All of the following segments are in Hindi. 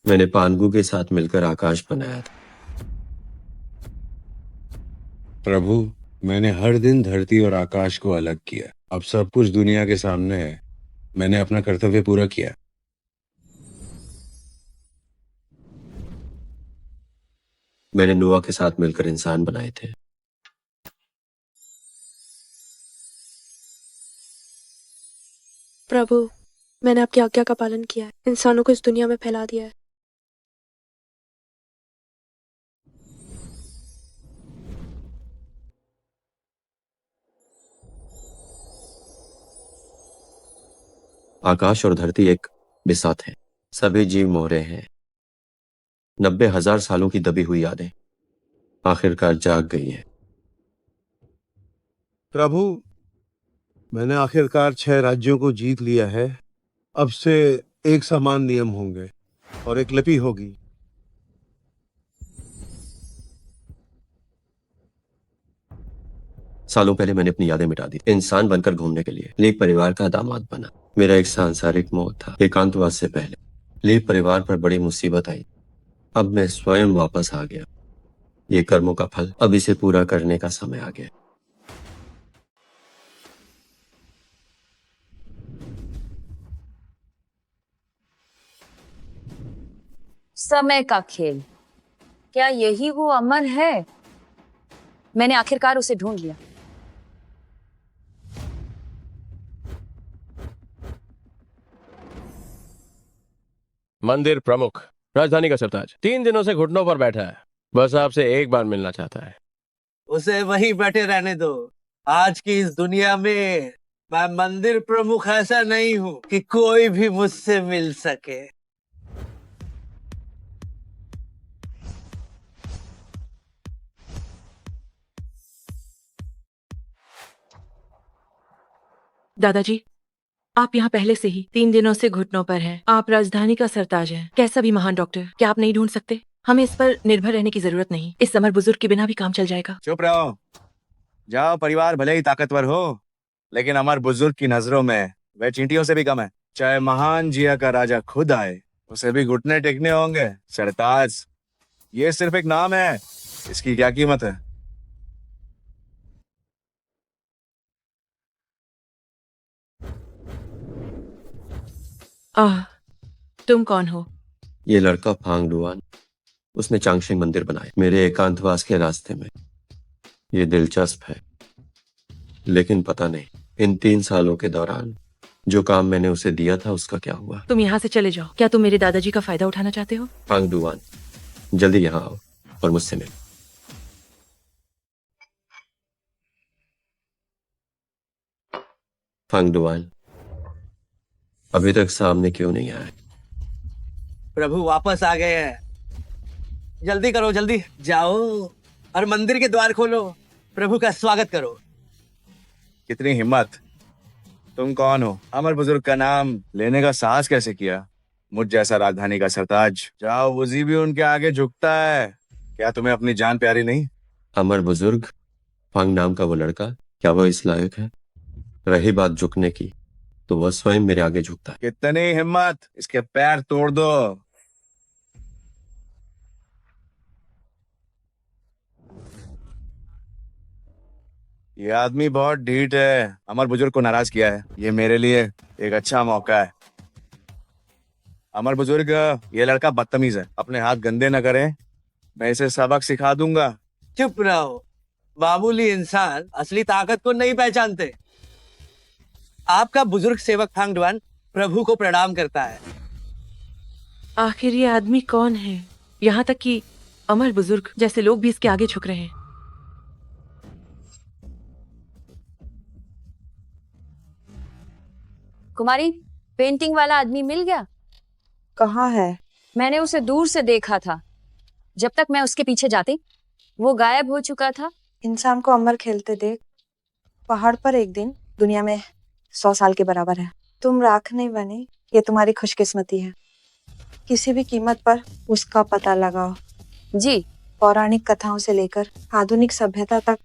मैंने पानगु के साथ मिलकर आकाश बनाया था। प्रभु, मैंने हर दिन धरती और आकाश को अलग किया। अब सब कुछ दुनिया के सामने है। मैंने अपना कर्तव्य पूरा किया। मैंने नोआ के साथ मिलकर इंसान बनाए थे। प्रभु, मैंने आपकी आज्ञा का पालन किया है, इंसानों को इस दुनिया में फैला दिया है। आकाश और धरती एक बिसात है। सभी जीव मोहरे हैं। 90,000 सालों की दबी हुई यादें आखिरकार जाग गई हैं। प्रभु, मैंने आखिरकार 6 राज्यों को जीत लिया है। अब से एक समान नियम होंगे और एक लिपि होगी। सालों पहले मैंने अपनी यादें मिटा दी, इंसान बनकर घूमने के लिए। लीग परिवार का दामाद बना। मेरा एक सांसारिक मौत था, एकांतवास से पहले। लीग परिवार पर बड़ी मुसीबत आई। अब मैं स्वयं वापस आ गया। ये कर्मों का फल, अब इसे पूरा करने का समय आ गया। समय का खेल, क्या यही वो अमर है? मैंने आखिरकार उसे ढूंढ लिया। मंदिर प्रमुख, राजधानी का सरताज 3 दिनों से घुटनों पर बैठा है। बस आपसे एक बार मिलना चाहता है। उसे वहीं बैठे रहने दो। आज की इस दुनिया में मैं मंदिर प्रमुख ऐसा नहीं हूँ कि कोई भी मुझसे मिल सके। दादाजी, आप यहाँ पहले से ही 3 दिनों से घुटनों पर हैं। आप राजधानी का सरताज हैं, कैसा भी महान डॉक्टर। क्या आप नहीं ढूंढ सकते? हमें इस पर निर्भर रहने की जरूरत नहीं। इस अमर बुजुर्ग के बिना भी काम चल जाएगा। चुप रहो। जाओ, परिवार भले ही ताकतवर हो, लेकिन अमर बुजुर्ग की नजरों में वह चींटियों से भी कम है। चाहे महान जिया का राजा खुद आए, उसे भी घुटने टेकने होंगे। सरताज, ये सिर्फ एक नाम है, इसकी क्या कीमत है? आह, तुम कौन हो? ये लड़का फांग डुआन, उसने चांगशिंग मंदिर बनाया मेरे एकांतवास के रास्ते में। ये दिलचस्प है, लेकिन पता नहीं इन 3 सालों के दौरान जो काम मैंने उसे दिया था उसका क्या हुआ। तुम यहाँ से चले जाओ। क्या तुम मेरे दादाजी का फायदा उठाना चाहते हो? फांग डुआन, जल्दी यहाँ आओ और मुझसे मिलो। फांग डुआन, अभी तक सामने क्यों नहीं आया? प्रभु वापस आ गए हैं। जल्दी करो, जल्दी जाओ और मंदिर के द्वार खोलो। प्रभु का स्वागत करो। कितनी हिम्मत! तुम कौन हो? अमर बुजुर्ग का नाम लेने का साहस कैसे किया? मुझ जैसा राजधानी का सरताज। जाओ, वजी भी उनके आगे झुकता है। क्या तुम्हें अपनी जान प्यारी नहीं? अमर बुजुर्ग, फांग नाम का वो लड़का, क्या वह इस लायक है? रही बात झुकने की, तो वह स्वयं मेरे आगे झुकता है। कितनी हिम्मत! इसके पैर तोड़ दो। ये आदमी बहुत ढीठ है। अमर बुजुर्ग को नाराज किया है। ये मेरे लिए एक अच्छा मौका है। अमर बुजुर्ग, ये लड़का बदतमीज है। अपने हाथ गंदे न करें, मैं इसे सबक सिखा दूंगा। चुप रहो। मामूली इंसान असली ताकत को नहीं पहचानते। आपका बुजुर्ग सेवक फांग डुआन प्रभु को प्रणाम करता है। आखिर ये आदमी कौन है? यहाँ तक कि अमर बुजुर्ग जैसे लोग भी इसके आगे झुक रहे हैं। कुमारी, पेंटिंग वाला आदमी मिल गया? कहाँ है? मैंने उसे दूर से देखा था। जब तक मैं उसके पीछे जाती, वो गायब हो चुका था। इंसान को अमर खेलते देख पहाड़ पर एक दिन दुनिया में 100 साल के बराबर है। तुम राख नहीं बने, ये तुम्हारी खुशकिस्मती है। किसी भी कीमत पर उसका पता लगाओ। जी। पौराणिक कथाओं से लेकर आधुनिक सभ्यता तक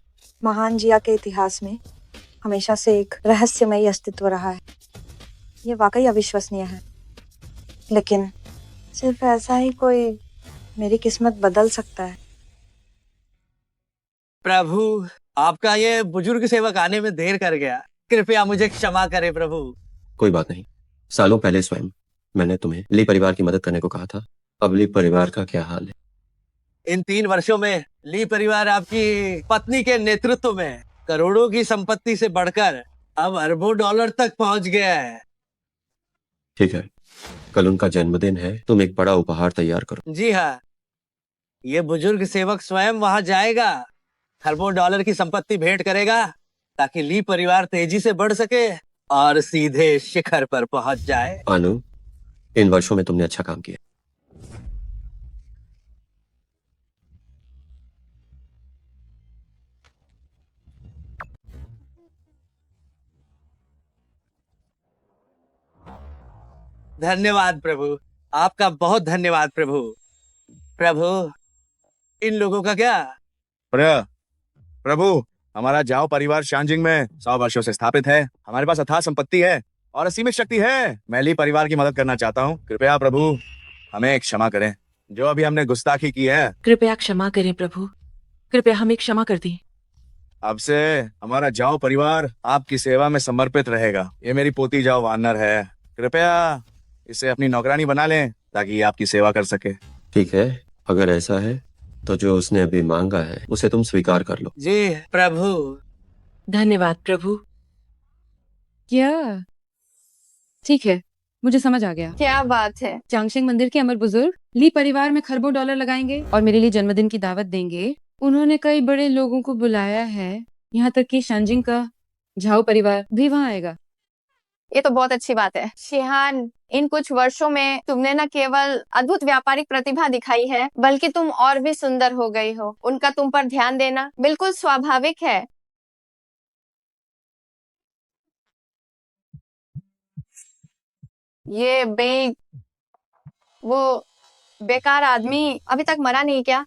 महान जिया के इतिहास में हमेशा से एक रहस्यमयी अस्तित्व रहा है। ये वाकई अविश्वसनीय है, लेकिन सिर्फ ऐसा ही कोई मेरी किस्मत बदल सकता है। प्रभु, आपका ये बुजुर्ग सेवक आने में देर कर गया, कृपया मुझे क्षमा करें प्रभु। कोई बात नहीं। सालों पहले स्वयं मैंने तुम्हें ली परिवार की मदद करने को कहा था। अब ली परिवार का क्या हाल है? इन 3 वर्षों में ली परिवार आपकी पत्नी के नेतृत्व में करोड़ों की संपत्ति से बढ़कर अब अरबों डॉलर तक पहुंच गया है। ठीक है, कल उनका जन्मदिन है, तुम एक बड़ा उपहार तैयार करो। जी हाँ, ये बुजुर्ग सेवक स्वयं वहां जाएगा, अरबों डॉलर की संपत्ति भेंट करेगा ताकि ली परिवार तेजी से बढ़ सके और सीधे शिखर पर पहुंच जाए। अनु, इन वर्षों में तुमने अच्छा काम किया। धन्यवाद प्रभु, आपका बहुत धन्यवाद प्रभु। प्रभु, इन लोगों का क्या? प्रभु, हमारा जाओ परिवार शांजिंग में 100 वर्षों से स्थापित है। हमारे पास अथाह संपत्ति है और असीमित शक्ति है। मैं ली परिवार की मदद करना चाहता हूँ। कृपया प्रभु हमें क्षमा करें, जो अभी हमने गुस्ताखी की है। कृपया क्षमा करें प्रभु, कृपया हमें क्षमा कर दी। अब से हमारा जाओ परिवार आपकी सेवा में समर्पित रहेगा। ये मेरी पोती जाओ वानर है, कृपया इसे अपनी नौकरानी बना लें ताकि ये आपकी सेवा कर सके। ठीक है, अगर ऐसा है तो जो उसने अभी मांगा है उसे तुम स्वीकार कर लो। जी प्रभु। धन्यवाद प्रभु। क्या? ठीक है, मुझे समझ आ गया। क्या बात है? चांगशेंग मंदिर के अमर बुजुर्ग ली परिवार में खरबों डॉलर लगाएंगे और मेरे लिए जन्मदिन की दावत देंगे। उन्होंने कई बड़े लोगों को बुलाया है, यहाँ तक कि शांजिंग का झाओ परिवार भी वहाँ आएगा। ये तो बहुत अच्छी बात है शिहान। इन कुछ वर्षों में तुमने न केवल अद्भुत व्यापारिक प्रतिभा दिखाई है, बल्कि तुम और भी सुंदर हो गई हो। उनका तुम पर ध्यान देना बिल्कुल स्वाभाविक है। ये वो बेकार आदमी अभी तक मरा नहीं क्या?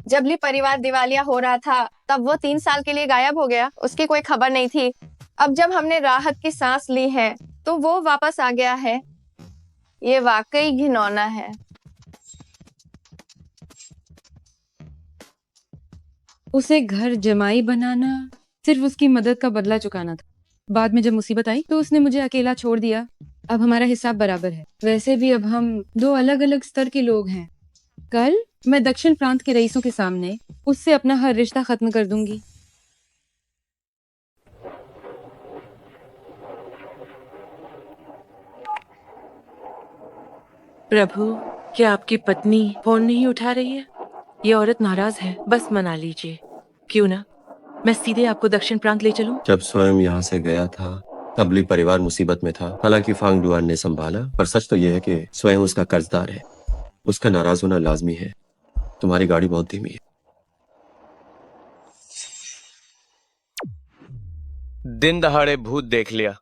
जब ली परिवार दिवालिया हो रहा था तब वो 3 साल के लिए गायब हो गया, उसकी कोई खबर नहीं थी। अब जब हमने राहत की सांस ली है तो वो वापस आ गया है। ये वाकई घिनौना है। उसे घर जमाई बनाना सिर्फ उसकी मदद का बदला चुकाना था। बाद में जब मुसीबत आई तो उसने मुझे अकेला छोड़ दिया। अब हमारा हिसाब बराबर है। वैसे भी अब हम 2 अलग अलग स्तर के लोग हैं। कल मैं दक्षिण प्रांत के रईसों के सामने उससे अपना हर रिश्ता खत्म कर दूंगी। प्रभु, क्या आपकी पत्नी फोन नहीं उठा रही है? ये औरत नाराज है, बस मना लीजिए। क्यों ना मैं सीधे आपको दक्षिण प्रांत ले चलूं? जब स्वयं यहाँ से गया था तब ली परिवार मुसीबत में था। हालांकि फांग डुआन ने संभाला, पर सच तो यह है कि स्वयं उसका कर्जदार है। उसका नाराज होना लाजमी है। तुम्हारी गाड़ी बहुत धीमी है। दिन दहाड़े भूत देख लिया।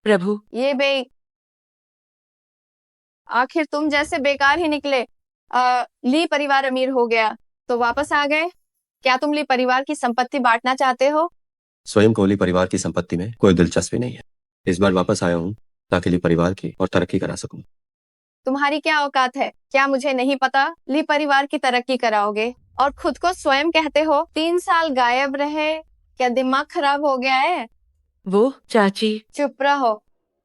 प्रभु, ये आखिर तुम जैसे बेकार ही निकले। ली परिवार अमीर हो गया तो वापस आ गए। क्या तुम ली परिवार की संपत्ति बांटना चाहते हो? स्वयं को ली परिवार की संपत्ति में कोई दिलचस्पी नहीं है। इस बार वापस आया हूँ ताकि ली परिवार की और तरक्की करा सकूं। तुम्हारी क्या औकात है? क्या मुझे नहीं पता? ली परिवार की तरक्की कराओगे और खुद को स्वयं कहते हो 3 साल गायब रहे। क्या दिमाग खराब हो गया है? वो चाची। चुप रहो।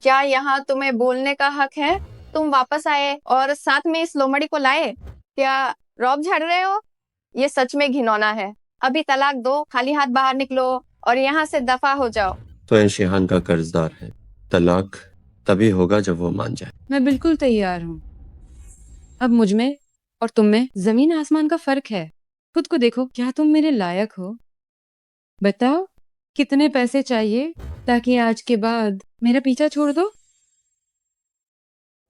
क्या यहाँ तुम्हें बोलने का हक है? तुम वापस आए और साथ में इस लोमड़ी को लाए। क्या रौब झाड़ रहे हो? ये सच में घिनौना है। अभी तलाक दो, खाली हाथ बाहर निकलो और यहाँ से दफा हो जाओ। स्वयं शिहान का कर्जदार है। तलाक तभी होगा जब वो मान जाए। मैं बिल्कुल तैयार हूँ। अब मुझ में और तुम में जमीन आसमान का फर्क है। खुद को देखो, क्या तुम मेरे लायक हो? बताओ कितने पैसे चाहिए ताकि आज के बाद मेरा पीछा छोड़ दो?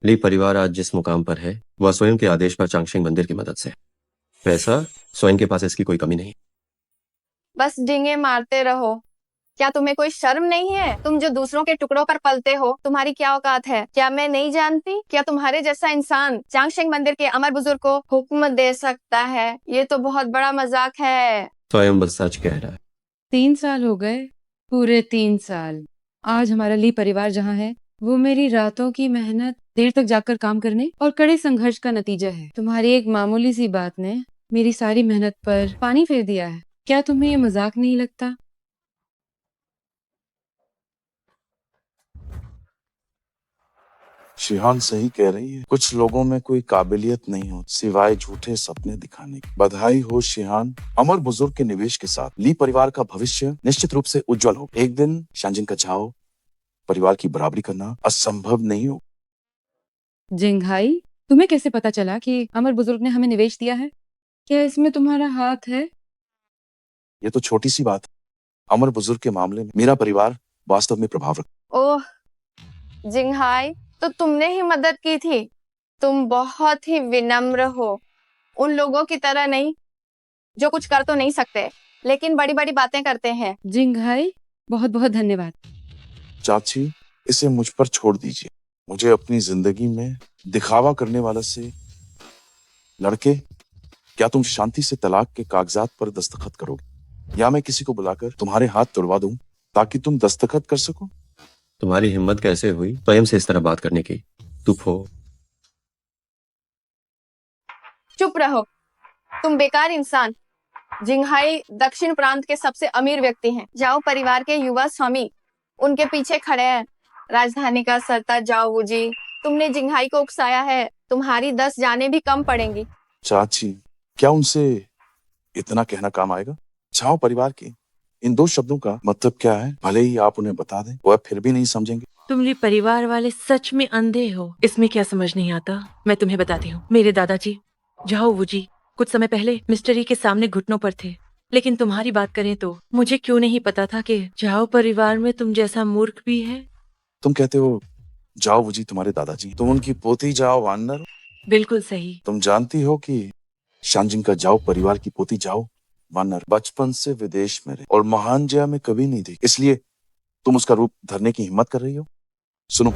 ली परिवार आज जिस मुकाम पर है वह स्वयं के आदेश पर चांगशेंग मंदिर की मदद से है। पैसा स्वयं के पास इसकी कोई कमी नहीं। बस डींगे मारते रहो। क्या तुम्हें कोई शर्म नहीं है? तुम जो दूसरों के टुकड़ों पर पलते हो, तुम्हारी क्या औकात है? क्या मैं नहीं जानती? क्या तुम्हारे जैसा इंसान चांगशेंग मंदिर के अमर बुजुर्ग को हुक्म दे सकता है? ये तो बहुत बड़ा मजाक है। स्वयं बस सच कह रहा है। 3 साल हो गए, पूरे 3 साल। आज हमारा ली परिवार जहाँ है, वो मेरी रातों की मेहनत, देर तक जाकर काम करने और कड़े संघर्ष का नतीजा है। तुम्हारी एक मामूली सी बात ने मेरी सारी मेहनत पर पानी फेर दिया है। क्या तुम्हें ये मजाक नहीं लगता? शिहान सही कह रही है, कुछ लोगों में कोई काबिलियत नहीं होती सिवाय झूठे सपने दिखाने की। बधाई हो शिहान, अमर बुजुर्ग के निवेश के साथ ली परिवार का भविष्य निश्चित रूप से उज्जवल हो। एक दिन शांजिन का चाव परिवार की बराबरी करना असंभव नहीं हो। जिंघाई, तुम्हें कैसे पता चला कि अमर बुजुर्ग ने हमें निवेश दिया है? क्या इसमें तुम्हारा हाथ है? ये तो छोटी सी बात है। अमर बुजुर्ग के मामले में मेरा परिवार वास्तव में प्रभाव रखता। ओह जिंघाई, तो तुमने ही मदद की थी। तुम बहुत ही विनम्र हो, उन लोगों की तरह नहीं जो कुछ कर तो नहीं सकते लेकिन बड़ी बड़ी बातें करते हैं। जिंघाई, बहुत बहुत धन्यवाद। चाची, इसे मुझ पर छोड़ दीजिए। मुझे अपनी जिंदगी में दिखावा करने वाला से लड़के, क्या तुम शांति से तलाक के कागजात पर दस्तखत करोगे या मैं किसी को बुलाकर तुम्हारे हाथ तुड़वा दूं ताकि तुम दस्तखत कर सको? तुम्हारी हिम्मत कैसे हुई स्वयं से इस तरह बात करने की? चुप हो। चुप रहो, तुम बेकार इंसान। जिंघाई दक्षिण प्रांत के सबसे अमीर व्यक्ति हैं। जाओ परिवार के युवा स्वामी उनके पीछे खड़े हैं। राजधानी का सरताज जाओ वुजी, तुमने जिंघाई को उकसाया है। तुम्हारी 10 जानें भी कम पड़ेंगी। चाची, क्या उनसे इतना कहना काम आएगा? छाओ परिवार की इन 2 शब्दों का मतलब क्या है भले ही आप उन्हें बता दें, वह फिर भी नहीं समझेंगे। तुम ये परिवार वाले सच में अंधे हो, इसमें क्या समझ नहीं आता। मैं तुम्हें बताती हूँ। मेरे दादाजी जाओ वुजी कुछ समय पहले मिस्टर ई के सामने घुटनों पर थे, लेकिन तुम्हारी बात करें तो मुझे क्यों नहीं पता था कि जाओ परिवार में तुम जैसा मूर्ख भी है। तुम कहते हो जाओ वुजी तुम्हारे दादाजी, तुम उनकी पोती जाओ वानर हो? बिल्कुल सही। तुम जानती हो कि शांजिन का जाओ परिवार की पोती जाओ वानर बचपन से विदेश में रहे और महान जया में कभी नहीं थी, इसलिए तुम उसका रूप धरने की हिम्मत कर रही हो। सुनो,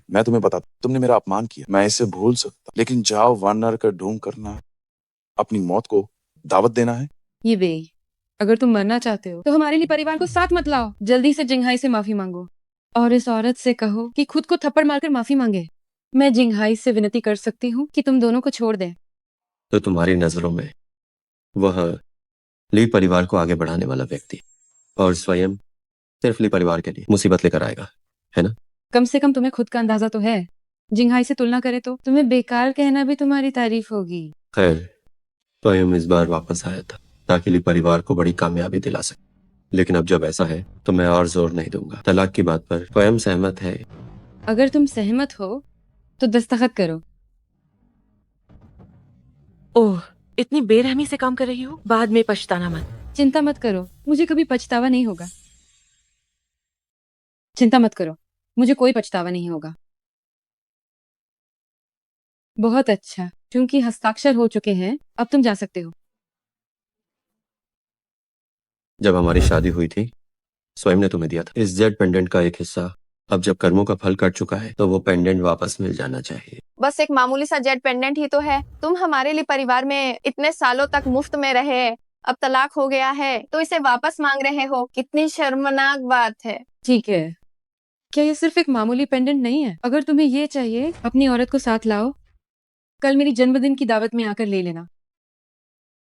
मैं तुम्हें बताता, तुमने मेरा अपमान किया, मैं इसे भूल सकता, लेकिन जाओ वानर का ढूंढ करना अपनी मौत को दावत देना है। ये वे, अगर तुम मरना चाहते हो तो हमारे लिए परिवार को साथ मत लाओ। जल्दी से जिंघाई से माफी मांगो और इस औरत से कहो कि खुद को थप्पड़ मारकर माफी मांगे। मैं जिंघाई से विनती कर सकती हूँ कि तुम दोनों को छोड़ दें। तो तुम्हारी नजरों में वह ली परिवार को आगे बढ़ाने वाला व्यक्ति और स्वयं सिर्फ ली परिवार के लिए मुसीबत लेकर आएगा, है ना? कम से कम तुम्हें खुद का अंदाजा तो है। जिंघाई से तुलना करे तो तुम्हें बेकार कहना भी तुम्हारी तारीफ होगी। खैर, स्वयं इस बार वापस आया था ताकि ली परिवार को बड़ी कामयाबी दिला सके, लेकिन अब जब ऐसा है तो मैं और जोर नहीं दूंगा। तलाक की बात पर स्वयं सहमत है। अगर तुम सहमत हो तो दस्तखत करो। ओह, इतनी बेरहमी से काम कर रही हो, बाद में पछताना मत। चिंता मत करो, मुझे कभी पछतावा नहीं होगा। चिंता मत करो, मुझे कोई पछतावा नहीं होगा। बहुत अच्छा, क्योंकि हस्ताक्षर हो चुके हैं, अब तुम जा सकते हो। जब हमारी शादी हुई थी स्वयं ने तुम्हें दिया था इस जेड पेंडेंट का एक हिस्सा। अब जब कर्मों का फल कट चुका है तो वो पेंडेंट वापस मिल जाना चाहिए। बस एक मामूली सा जेड पेंडेंट ही तो है। तुम हमारे लिए परिवार में इतने सालों तक मुफ्त में रहे, अब तलाक हो गया है तो इसे वापस मांग रहे हो। कितनी शर्मनाक बात है। ठीक है, क्या ये सिर्फ एक मामूली पेंडेंट नहीं है? अगर तुम्हें ये चाहिए, अपनी औरत को साथ लाओ, कल मेरी जन्मदिन की दावत में आकर ले लेना।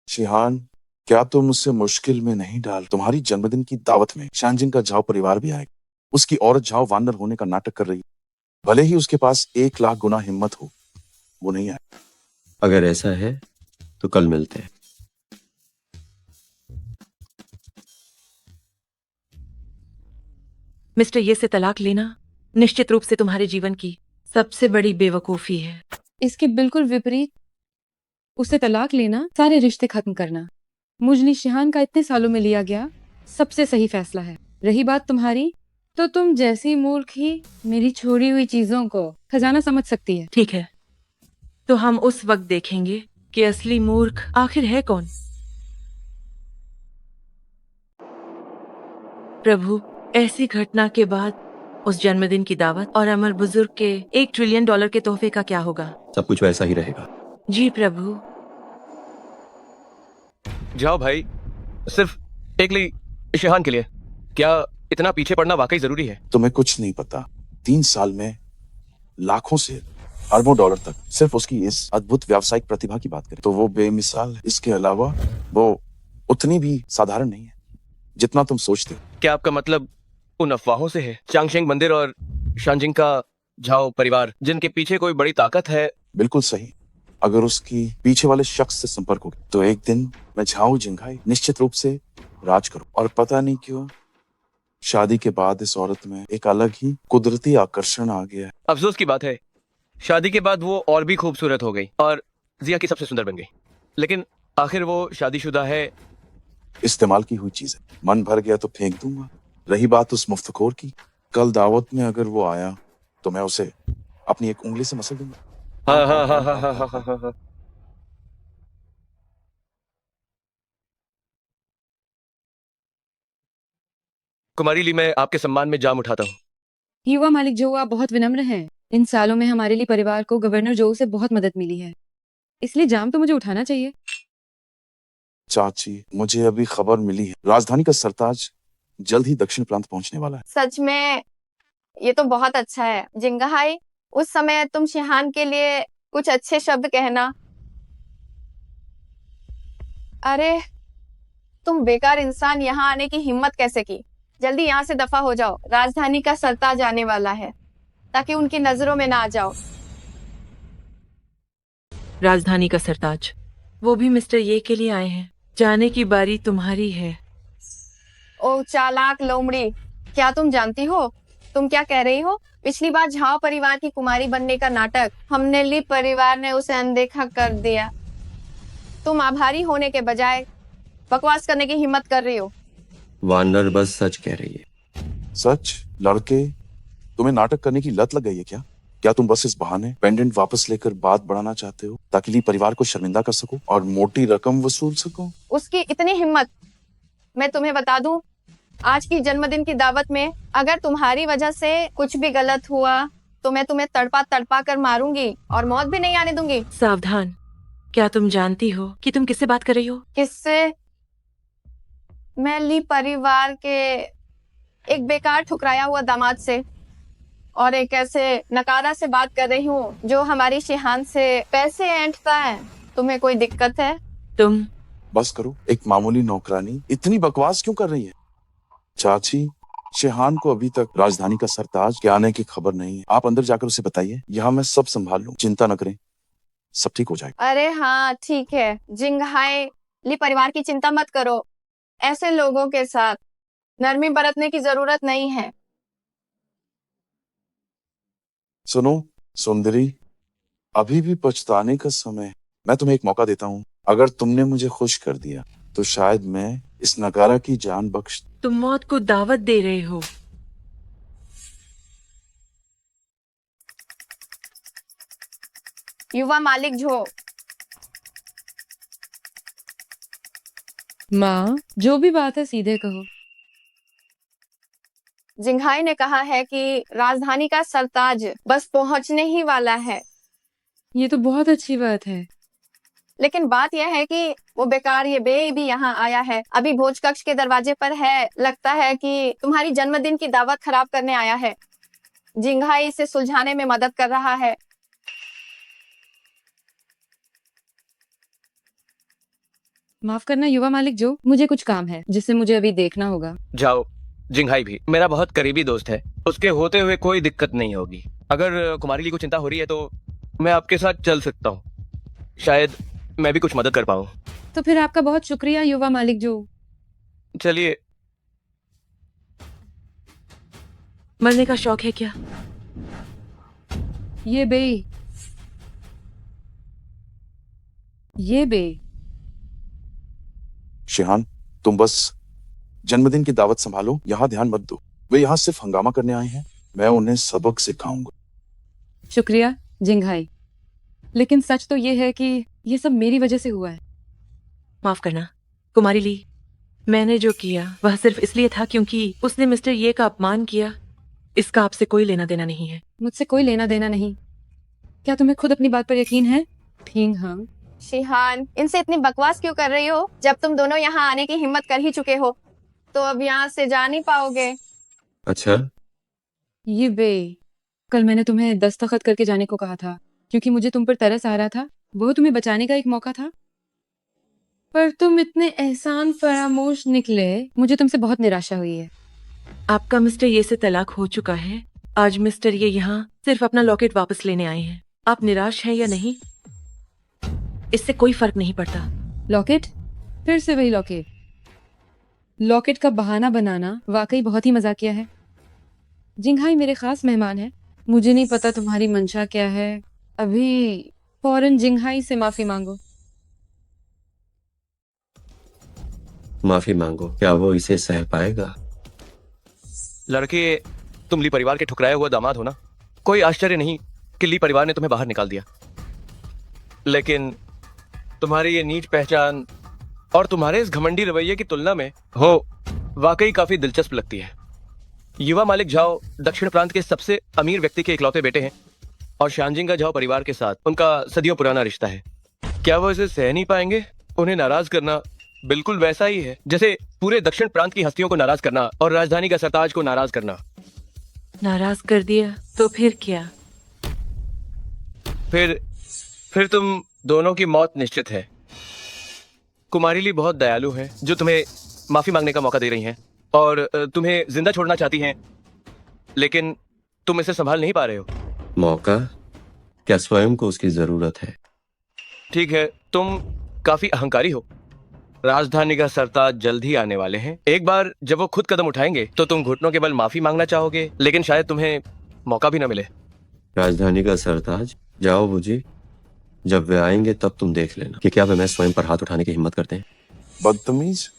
शिहान, क्या तुम उसे मुश्किल में नहीं डाल? तुम्हारी जन्मदिन की दावत में शांजिन का झाओ परिवार भी आएगा। उसकी औरत झाओ वानर होने का नाटक कर रही, भले ही उसके पास 1 लाख गुना हिम्मत हो, वो नहीं आए। अगर ऐसा है तो कल मिलते हैं। मिस्टर ये से तलाक लेना निश्चित रूप से तुम्हारे जीवन की सबसे बड़ी बेवकूफी है। इसके बिल्कुल विपरीत, उससे तलाक लेना सारे रिश्ते खत्म करना मुजनी शिहान का इतने सालों में लिया गया सबसे सही फैसला है। रही बात तुम्हारी, तो तुम जैसी मूर्ख ही मेरी छोड़ी हुई चीजों को खजाना समझ सकती है। ठीक है, तो हम उस वक्त देखेंगे कि असली मूर्ख आखिर है कौन। प्रभु, ऐसी घटना के बाद उस जन्मदिन की दावत और अमर बुजुर्ग के $1 ट्रिलियन के तोहफे का क्या होगा? सब कुछ वैसा ही रहेगा। जी प्रभु। जाओ भाई, सिर्फ एक ली शिहान के लिए क्या इतना पीछे पड़ना वाकई जरूरी है? तुम्हें कुछ नहीं पता। 3 साल में लाखों से अरबों डॉलर तक सिर्फ उसकी इस अद्भुत व्यावसायिक प्रतिभा की बात करें तो वो बेमिसाल है। इसके अलावा वो उतनी भी साधारण नहीं है जितना तुम सोचते हो। क्या आपका मतलब उन अफवाहों से है? चांगशेंग मंदिर और शानजिंग का झाओ परिवार जिनके पीछे कोई बड़ी ताकत है। बिल्कुल सही। अगर उसकी पीछे वाले शख्स से संपर्क हो गया तो एक दिन मैं झाओ जिंघाई निश्चित रूप से राज करूं। और पता नहीं क्यों शादी के बाद इस औरत में एक अलग ही कुदरती आकर्षण आ गया है। अफसोस की बात है शादी के बाद वो और भी खूबसूरत हो गई और जिया की सबसे सुंदर बन गई। लेकिन आखिर वो शादीशुदा है। इस्तेमाल की हुई चीज है। मन भर गया तो फेंक दूंगा। रही बात उस मुफ्तखोर की, कल दावत में अगर वो आया तो मैं उसे अपनी एक उंगली से मसल दूंगा। हाँ। कुमारी ली, मैं आपके सम्मान में जाम उठाता हूँ। युवा मालिक जो, आप बहुत विनम्र हैं। इन सालों में हमारे लिए परिवार को गवर्नर जो से बहुत मदद मिली है, इसलिए जाम तो मुझे उठाना चाहिए। चाची, मुझे अभी खबर मिली है राजधानी का सरताज जल्द ही दक्षिण प्रांत पहुंचने वाला है। सच में ये तो बहुत अच्छा है। जिंगाहाई, उस समय तुम शिहान के लिए कुछ अच्छे शब्द कहना। अरे तुम बेकार इंसान, यहाँ आने की हिम्मत कैसे की? जल्दी यहाँ से दफा हो जाओ। राजधानी का सरताज आने वाला है, ताकि उनकी नजरों में ना आ जाओ। राजधानी का सरताज, वो भी मिस्टर ये के लिए आए हैं। जाने की बारी तुम्हारी है। ओ चालाक लोमड़ी, क्या तुम जानती हो तुम क्या कह रही हो? पिछली बार झाओ परिवार की कुमारी बनने का नाटक हमने ली परिवार ने उसे अनदेखा कर दिया। तुम आभारी होने के बजाय बकवास करने की हिम्मत कर रही हो। वानर बस सच कह रही है। सच? लड़के, तुम्हें नाटक करने की लत लग गई है क्या? क्या तुम बस इस बहाने पेंडेंट वापस लेकर बात बढ़ाना चाहते हो ताकि ली परिवार को शर्मिंदा कर सको और मोटी रकम वसूल सको? उसकी इतनी हिम्मत! मैं तुम्हें बता दूं, आज की जन्मदिन की दावत में अगर तुम्हारी वजह से कुछ भी गलत हुआ तो मैं तुम्हें तड़पा तड़पा कर मारूंगी और मौत भी नहीं आने दूंगी। सावधान, क्या तुम जानती हो कि तुम किससे बात कर रही हो? किससे? मैं ली परिवार के एक बेकार ठुकराया हुआ दामाद से और एक ऐसे नकारा से बात कर रही हूँ जो हमारी शिहान से पैसे ऐंठता है। तुम्हें कोई दिक्कत है? तुम बस करो, एक मामूली नौकरानी इतनी बकवास क्यों कर रही है? चाची, शिहान को अभी तक राजधानी का सरताज के आने की खबर नहीं है। आप अंदर जाकर उसे बताइए, यहाँ मैं सब संभाल लूं। चिंता न करें, सब ठीक हो जाएगा। अरे हाँ ठीक है जिंगहाई, ली परिवार की चिंता मत करो। ऐसे लोगों के साथ नरमी बरतने की जरूरत नहीं है। सुनो सुंदरी, अभी भी पछताने का समय। मैं तुम्हें एक मौका देता हूँ। अगर तुमने मुझे खुश कर दिया तो शायद मैं इस नकारा की जान बख्श। तुम मौत को दावत दे रहे हो। युवा मालिक जो। माँ, जो भी बात है सीधे कहो। जिंघाई ने कहा है कि राजधानी का सरताज बस पहुंचने ही वाला है। ये तो बहुत अच्छी बात है। लेकिन बात यह है कि वो बेकार ये बे भी यहाँ आया है, अभी भोज कक्ष के दरवाजे पर है। लगता है कि तुम्हारी जन्मदिन की दावत खराब करने आया है। जिंघाई इसे सुलझाने में मदद कर रहा है। माफ करना युवा मालिक जो, मुझे कुछ काम है जिसे मुझे अभी देखना होगा। जाओ। जिंघाई भी मेरा बहुत करीबी दोस्त है, उसके होते हुए कोई दिक्कत नहीं होगी। अगर कुमारी ली को चिंता हो रही है तो मैं आपके साथ चल सकता हूँ। शायद मैं भी कुछ मदद कर पाऊँ। तो फिर आपका बहुत शुक्रिया युवा मालिक जो। चलिए। मरने का शौक है क्या? ये बे। शिहान, तुम बस जन्मदिन की दावत संभालो, यहाँ ध्यान मत दो। वे यहाँ सिर्फ हंगामा करने आए हैं, मैं उन्हें सबक सिखाऊंगा। शुक्रिया जिंघाई, लेकिन सच तो ये है कि ये सब मेरी वजह से हुआ है। माफ करना कुमारी ली, मैंने जो किया वह सिर्फ इसलिए था क्योंकि उसने मिस्टर ये का अपमान किया। इसका आपसे कोई लेना देना नहीं है। मुझसे कोई लेना देना नहीं। क्या तुम्हें खुद अपनी बात पर यकीन है? ठीक हाँ। शिहान, इनसे इतनी बकवास क्यों कर रही हो? जब तुम दोनों यहाँ आने की हिम्मत कर ही चुके हो तो अब यहाँ से जा नहीं पाओगे। अच्छा, ये बे, कल मैंने तुम्हें दस्तखत करके जाने को कहा था क्योंकि मुझे तुम पर तरस आ रहा था। वो तुम्हें बचाने का एक मौका था, पर तुम इतने एहसान फरामोश निकले। मुझे तुमसे बहुत निराशा हुई है। आपका मिस्टर ये से तलाक हो चुका है। आज मिस्टर ये यहाँ सिर्फ अपना लॉकेट वापस लेने आए हैं। आप निराश हैं या नहीं, इससे कोई फर्क नहीं पड़ता। लॉकेट? फिर से वही लॉकेट? लॉकेट का बहाना बनाना वाकई बहुत ही मजाकिया है। जिंघाई मेरे खास मेहमान है। मुझे नहीं पता तुम्हारी मंशा क्या है। अभी फौरन जिंघाई से माफी मांगो। माफी मांगो? क्या वो इसे सह पाएगा? लड़के, तुम ली परिवार के ठुकराए हुए दामाद हो ना। कोई आश्चर्य नहीं कि ली परिवार ने तुम्हें बाहर निकाल दिया, लेकिन तुम्हारी ये नीच पहचान और तुम्हारे इस घमंडी रवैये की तुलना में हो वाकई काफी दिलचस्प लगती है। युवा मालिक झाओ दक्षिण प्रांत के सबसे अमीर व्यक्ति के इकलौते बेटे हैं और शानजिंगा झाओ परिवार के साथ उनका सदियों पुराना रिश्ता है। क्या वो इसे सह नहीं पाएंगे? उन्हें नाराज करना बिल्कुल वैसा ही है जैसे पूरे दक्षिण प्रांत की हस्तियों को नाराज करना और राजधानी का सरताज को नाराज करना। नाराज कर दिया तो फिर क्या? फिर तुम दोनों की मौत निश्चित है। कुमारी ली बहुत दयालु है जो तुम्हें माफी मांगने का मौका दे रही हैं और तुम्हें जिंदा छोड़ना चाहती हैं, लेकिन तुम इसे संभाल नहीं पा रहे हो। मौका? क्या स्वयं को उसकी जरूरत है? ठीक है, तुम काफी अहंकारी हो। राजधानी का सरताज जल्द ही आने वाले हैं। एक बार जब वो खुद कदम उठाएंगे तो तुम घुटनों के बल माफी मांगना चाहोगे, लेकिन शायद तुम्हें मौका भी न मिले। राजधानी का सरताज? जाओ बुजी, जब वे आएंगे तब तुम देख लेना कि क्या वे मैं स्वयं पर हाथ उठाने की हिम्मत करते हैं। बदतमीज,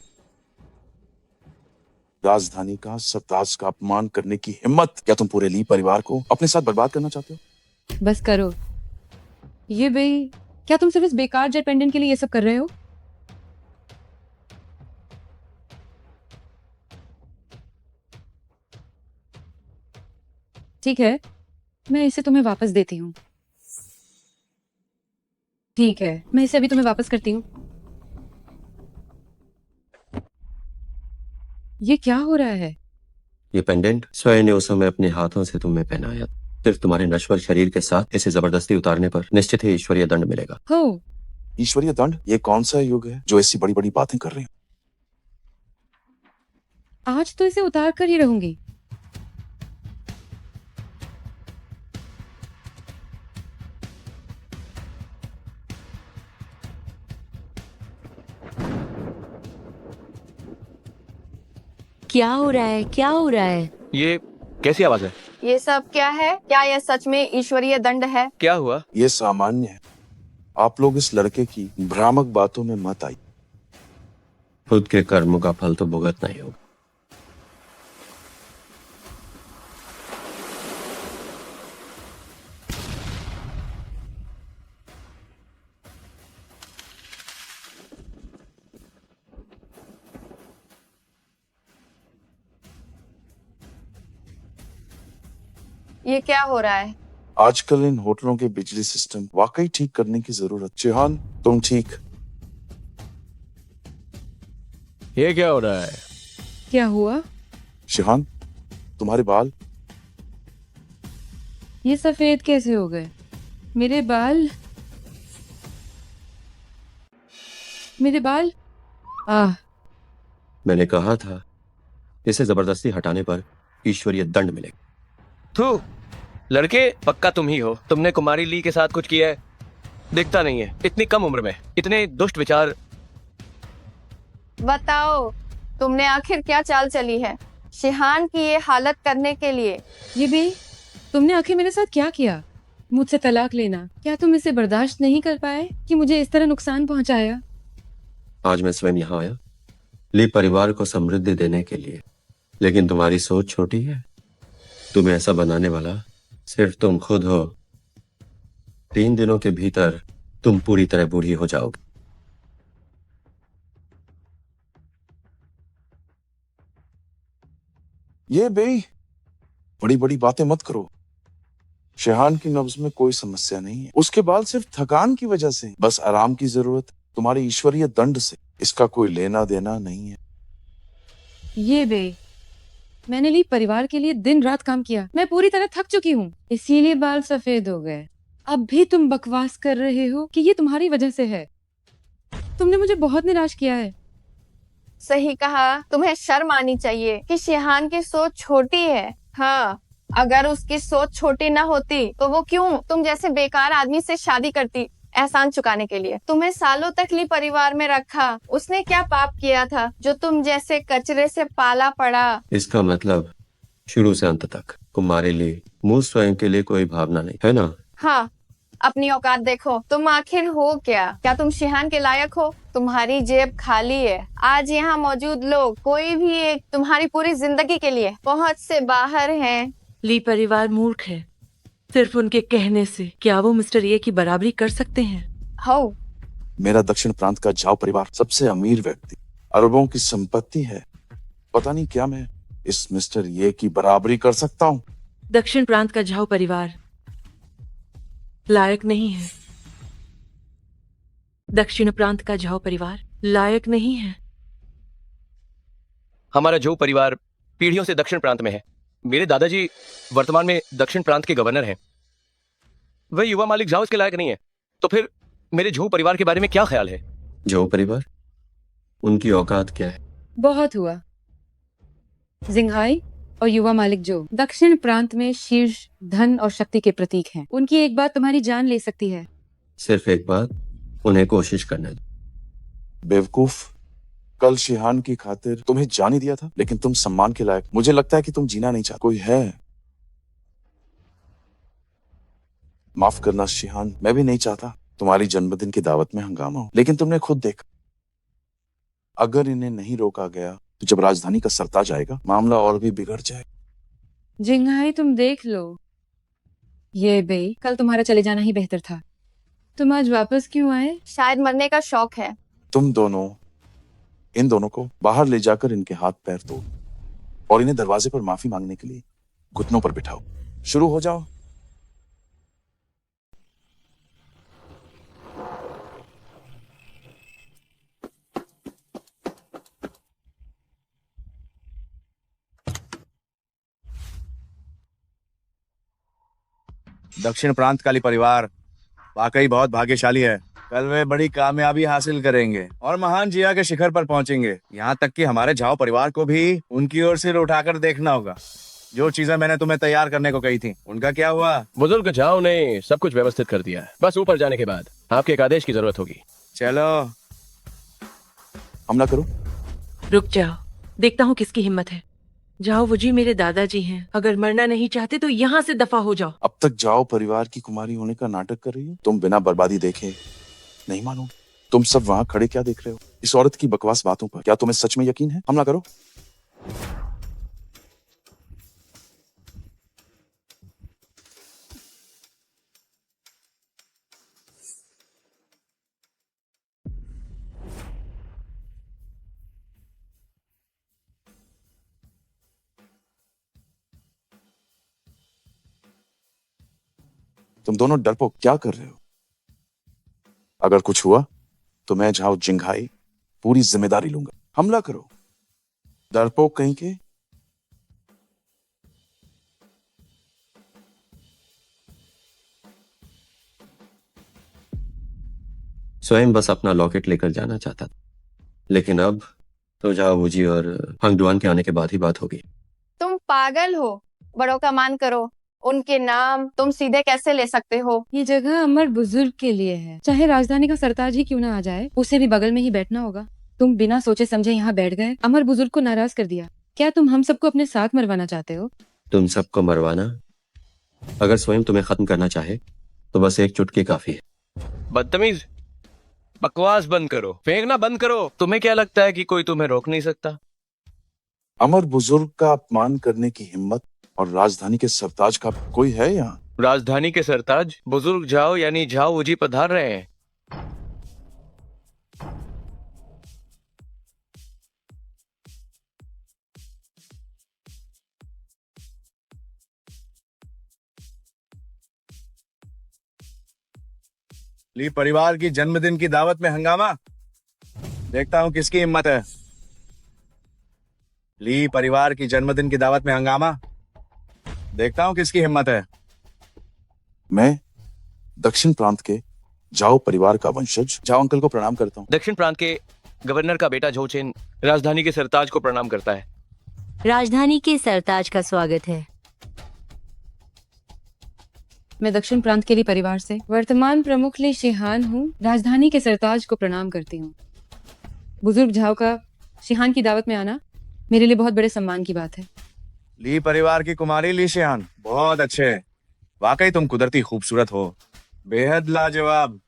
राजधानी का सरताज का अपमान करने की हिम्मत! क्या तुम पूरे ली परिवार को अपने साथ बर्बाद करना चाहते हो? बस करो। ये भाई, क्या तुम सिर्फ इस बेकार जेट पेंडेंट के लिए ये सब कर रहे हो? ठीक है, मैं इसे तुम्हें वापस देती हूँ। ठीक है, मैं इसे अभी तुम्हें वापस करती हूँ। ये क्या हो रहा है? ये पेंडेंट स्वयं ने उस समय अपने हाथों से तुम्हें पहनाया। सिर्फ तुम्हारे नश्वर शरीर के साथ इसे जबरदस्ती उतारने पर निश्चित ही ईश्वरीय दंड मिलेगा। हो, ईश्वरीय दंड? ये कौन सा युग है जो ऐसी बड़ी बड़ी बातें कर रही हो? आज तो इसे उतार कर ही रहूंगी। क्या हो रहा है? क्या हो रहा है? ये कैसी आवाज है? ये सब क्या है? क्या यह सच में ईश्वरीय दंड है? क्या हुआ? ये सामान्य है। आप लोग इस लड़के की भ्रामक बातों में मत आइए। खुद के कर्मों का फल तो भुगतना ही होगा। ये क्या हो रहा है? आजकल इन होटलों के बिजली सिस्टम वाकई ठीक करने की जरूरत। चिहान, तुम ठीक? ये क्या हो रहा है? क्या हुआ? शिहान, तुम्हारे बाल? ये सफेद कैसे हो गए? मेरे बाल, मेरे बाल। आह, मैंने कहा था इसे जबरदस्ती हटाने पर ईश्वरीय दंड मिलेगा। थू, लड़के, पक्का तुम ही हो। तुमने कुमारी ली के साथ कुछ किया है? दिखता नहीं है, इतनी कम उम्र में इतने दुष्ट विचार। बताओ, तुमने आखिर क्या चाल चली है शिहान की ये हालत करने के लिए? ये भी, तुमने आखिर मेरे साथ क्या किया? मुझसे तलाक लेना? क्या तुम इसे बर्दाश्त नहीं कर पाए कि मुझे इस तरह नुकसान पहुंचाया? आज मैं स्वयं यहाँ आया ली परिवार को समृद्धि देने के लिए, लेकिन तुम्हारी सोच छोटी है। तुम्हें ऐसा बनाने वाला सिर्फ तुम खुद हो। 3 दिनों के भीतर तुम पूरी तरह बूढ़ी हो जाओगे। ये बेई, बड़ी बड़ी बातें मत करो। शिहान की नब्ज में कोई समस्या नहीं है। उसके बाल सिर्फ थकान की वजह से, बस आराम की जरूरत। तुम्हारे ईश्वरीय दंड से इसका कोई लेना देना नहीं है। ये बे, मैंने ली परिवार के लिए दिन रात काम किया, मैं पूरी तरह थक चुकी हूँ, इसीलिए बाल सफेद हो गए। अब भी तुम बकवास कर रहे हो कि ये तुम्हारी वजह से है। तुमने मुझे बहुत निराश किया है। सही कहा, तुम्हें शर्म आनी चाहिए कि शिहान की सोच छोटी है। हाँ, अगर उसकी सोच छोटी ना होती तो वो क्यों तुम जैसे बेकार आदमी से शादी करती एहसान चुकाने के लिए। तुम्हें सालों तक ली परिवार में रखा, उसने क्या पाप किया था जो तुम जैसे कचरे से पाला पड़ा। इसका मतलब शुरू से अंत तक तुम्हारे लिए मुझ स्वयं के लिए कोई भावना नहीं है ना? हाँ, अपनी औकात देखो, तुम आखिर हो क्या तुम शिहान के लायक हो? तुम्हारी जेब खाली है। आज यहाँ मौजूद लोग कोई भी एक तुम्हारी पूरी जिंदगी के लिए पहुंच से बाहर हैं। ली परिवार मूर्ख है। सिर्फ उनके कहने से क्या वो मिस्टर ये की बराबरी कर सकते हैं? हो, मेरा दक्षिण प्रांत का झाओ परिवार सबसे अमीर व्यक्ति, अरबों की संपत्ति है। पता नहीं क्या मैं इस मिस्टर ये की बराबरी कर सकता हूँ। दक्षिण प्रांत का झाओ परिवार लायक नहीं है। दक्षिण प्रांत का झाओ परिवार लायक नहीं है। हमारा जो परिवार पीढ़ियों से दक्षिण प्रांत में है। मेरे दादाजी वर्तमान में दक्षिण प्रांत के गवर्नर हैं। वह युवा मालिक जाओ इसके लायक नहीं है। तो फिर मेरे झो परिवार के बारे में क्या ख्याल है? जो परिवार, उनकी औकात क्या है? बहुत हुआ। जिंघाई और युवा मालिक जो दक्षिण प्रांत में शीर्ष धन और शक्ति के प्रतीक हैं, उनकी एक बात तुम्हारी जान ले सकती है। सिर्फ एक बात, उन्हें कोशिश करने दो। बेवकूफ, कल शिहान की खातिर तुम्हें जान ही दिया था, लेकिन तुम सम्मान के लायक। मुझे लगता है कि तुम जीना नहीं चाहते। कोई है? माफ करना शिहान, मैं भी नहीं चाहता तुम्हारी जन्मदिन की दावत में हंगामा हो, लेकिन तुमने खुद देखा, अगर इन्हें नहीं रोका गया तो जब राजधानी का सरताज आएगा मामला और भी बिगड़ जाएगा। जिंघाई, तुम देख लो। ये बे, कल तुम्हारा चले जाना ही बेहतर था। तुम आज वापस क्यों आए? शायद मरने का शौक है। तुम दोनों इन दोनों को बाहर ले जाकर इनके हाथ पैर तोड़ और इन्हें दरवाजे पर माफी मांगने के लिए घुटनों पर बिठाओ। शुरू हो जाओ। दक्षिण प्रांत काली परिवार वाकई बहुत भाग्यशाली है। कल वे बड़ी कामयाबी हासिल करेंगे और महान जिया के शिखर पर पहुंचेंगे। यहाँ तक कि हमारे झाओ परिवार को भी उनकी ओर सिर उठाकर देखना होगा। जो चीजें मैंने तुम्हें तैयार करने को कही थी, उनका क्या हुआ? बुजुर्ग झाओ ने सब कुछ व्यवस्थित कर दिया है। बस ऊपर जाने के बाद आपके एक आदेश की जरूरत होगी। चलो हमला करो। रुक जाओ, देखता हूँ किसकी हिम्मत है। जाओ, वो जी मेरे दादाजी हैं। अगर मरना नहीं चाहते तो यहाँ से दफा हो जाओ। अब तक जाओ परिवार की कुमारी होने का नाटक कर रही हो। तुम बिना बर्बादी देखे नहीं मानो। तुम सब वहां खड़े क्या देख रहे हो? इस औरत की बकवास बातों पर क्या तुम्हें सच में यकीन है? हमला करो। तुम दोनों डरपोक क्या कर रहे हो? अगर कुछ हुआ तो मैं झाओ जिंघाई पूरी जिम्मेदारी लूंगा। हमला करो, डरपोक कहीं के। स्वयं बस अपना लॉकेट लेकर जाना चाहता था, लेकिन अब तो जाओ वुजी और हंगडुआन के आने के बाद ही बात होगी। तुम पागल हो? बड़ों का मान करो। उनके नाम तुम सीधे कैसे ले सकते हो? ये जगह अमर बुजुर्ग के लिए है। चाहे राजधानी का सरताज ही क्यों ना आ जाए, उसे भी बगल में ही बैठना होगा। तुम बिना सोचे समझे यहाँ बैठ गए, अमर बुजुर्ग को नाराज कर दिया। क्या तुम हम सबको अपने साथ मरवाना चाहते हो? तुम सबको मरवाना? अगर स्वयं तुम्हें खत्म करना चाहे तो बस एक चुटकी काफी है। बदतमीज, बकवास बंद करो, फेंकना बंद करो। तुम्हें क्या लगता है कि कोई तुम्हें रोक नहीं सकता? अमर बुजुर्ग का अपमान करने की हिम्मत और राजधानी के सरताज का कोई है यहाँ? राजधानी के सरताज बुजुर्ग झाओ यानी झाओ वुजी पधार रहे हैं। ली परिवार की जन्मदिन की दावत में हंगामा। देखता हूँ किसकी हिम्मत है। ली परिवार की जन्मदिन की दावत में हंगामा। देखता हूँ किसकी हिम्मत है। मैं दक्षिण प्रांत के जाओ परिवार का वंशज जाओ अंकल को प्रणाम करता हूँ। दक्षिण प्रांत के गवर्नर का बेटा झोचेन राजधानी के सरताज को प्रणाम करता है। राजधानी के सरताज का स्वागत है। मैं दक्षिण प्रांत के लिए परिवार से वर्तमान प्रमुख ली शिहान हूँ, राजधानी के सरताज को प्रणाम करती हूँ। बुजुर्ग झाओ का शिहान की दावत में आना मेरे लिए बहुत बड़े सम्मान की बात है। ली परिवार की कुमारी ली शिहान, बहुत अच्छे। वाकई तुम कुदरती खूबसूरत हो, बेहद लाजवाब।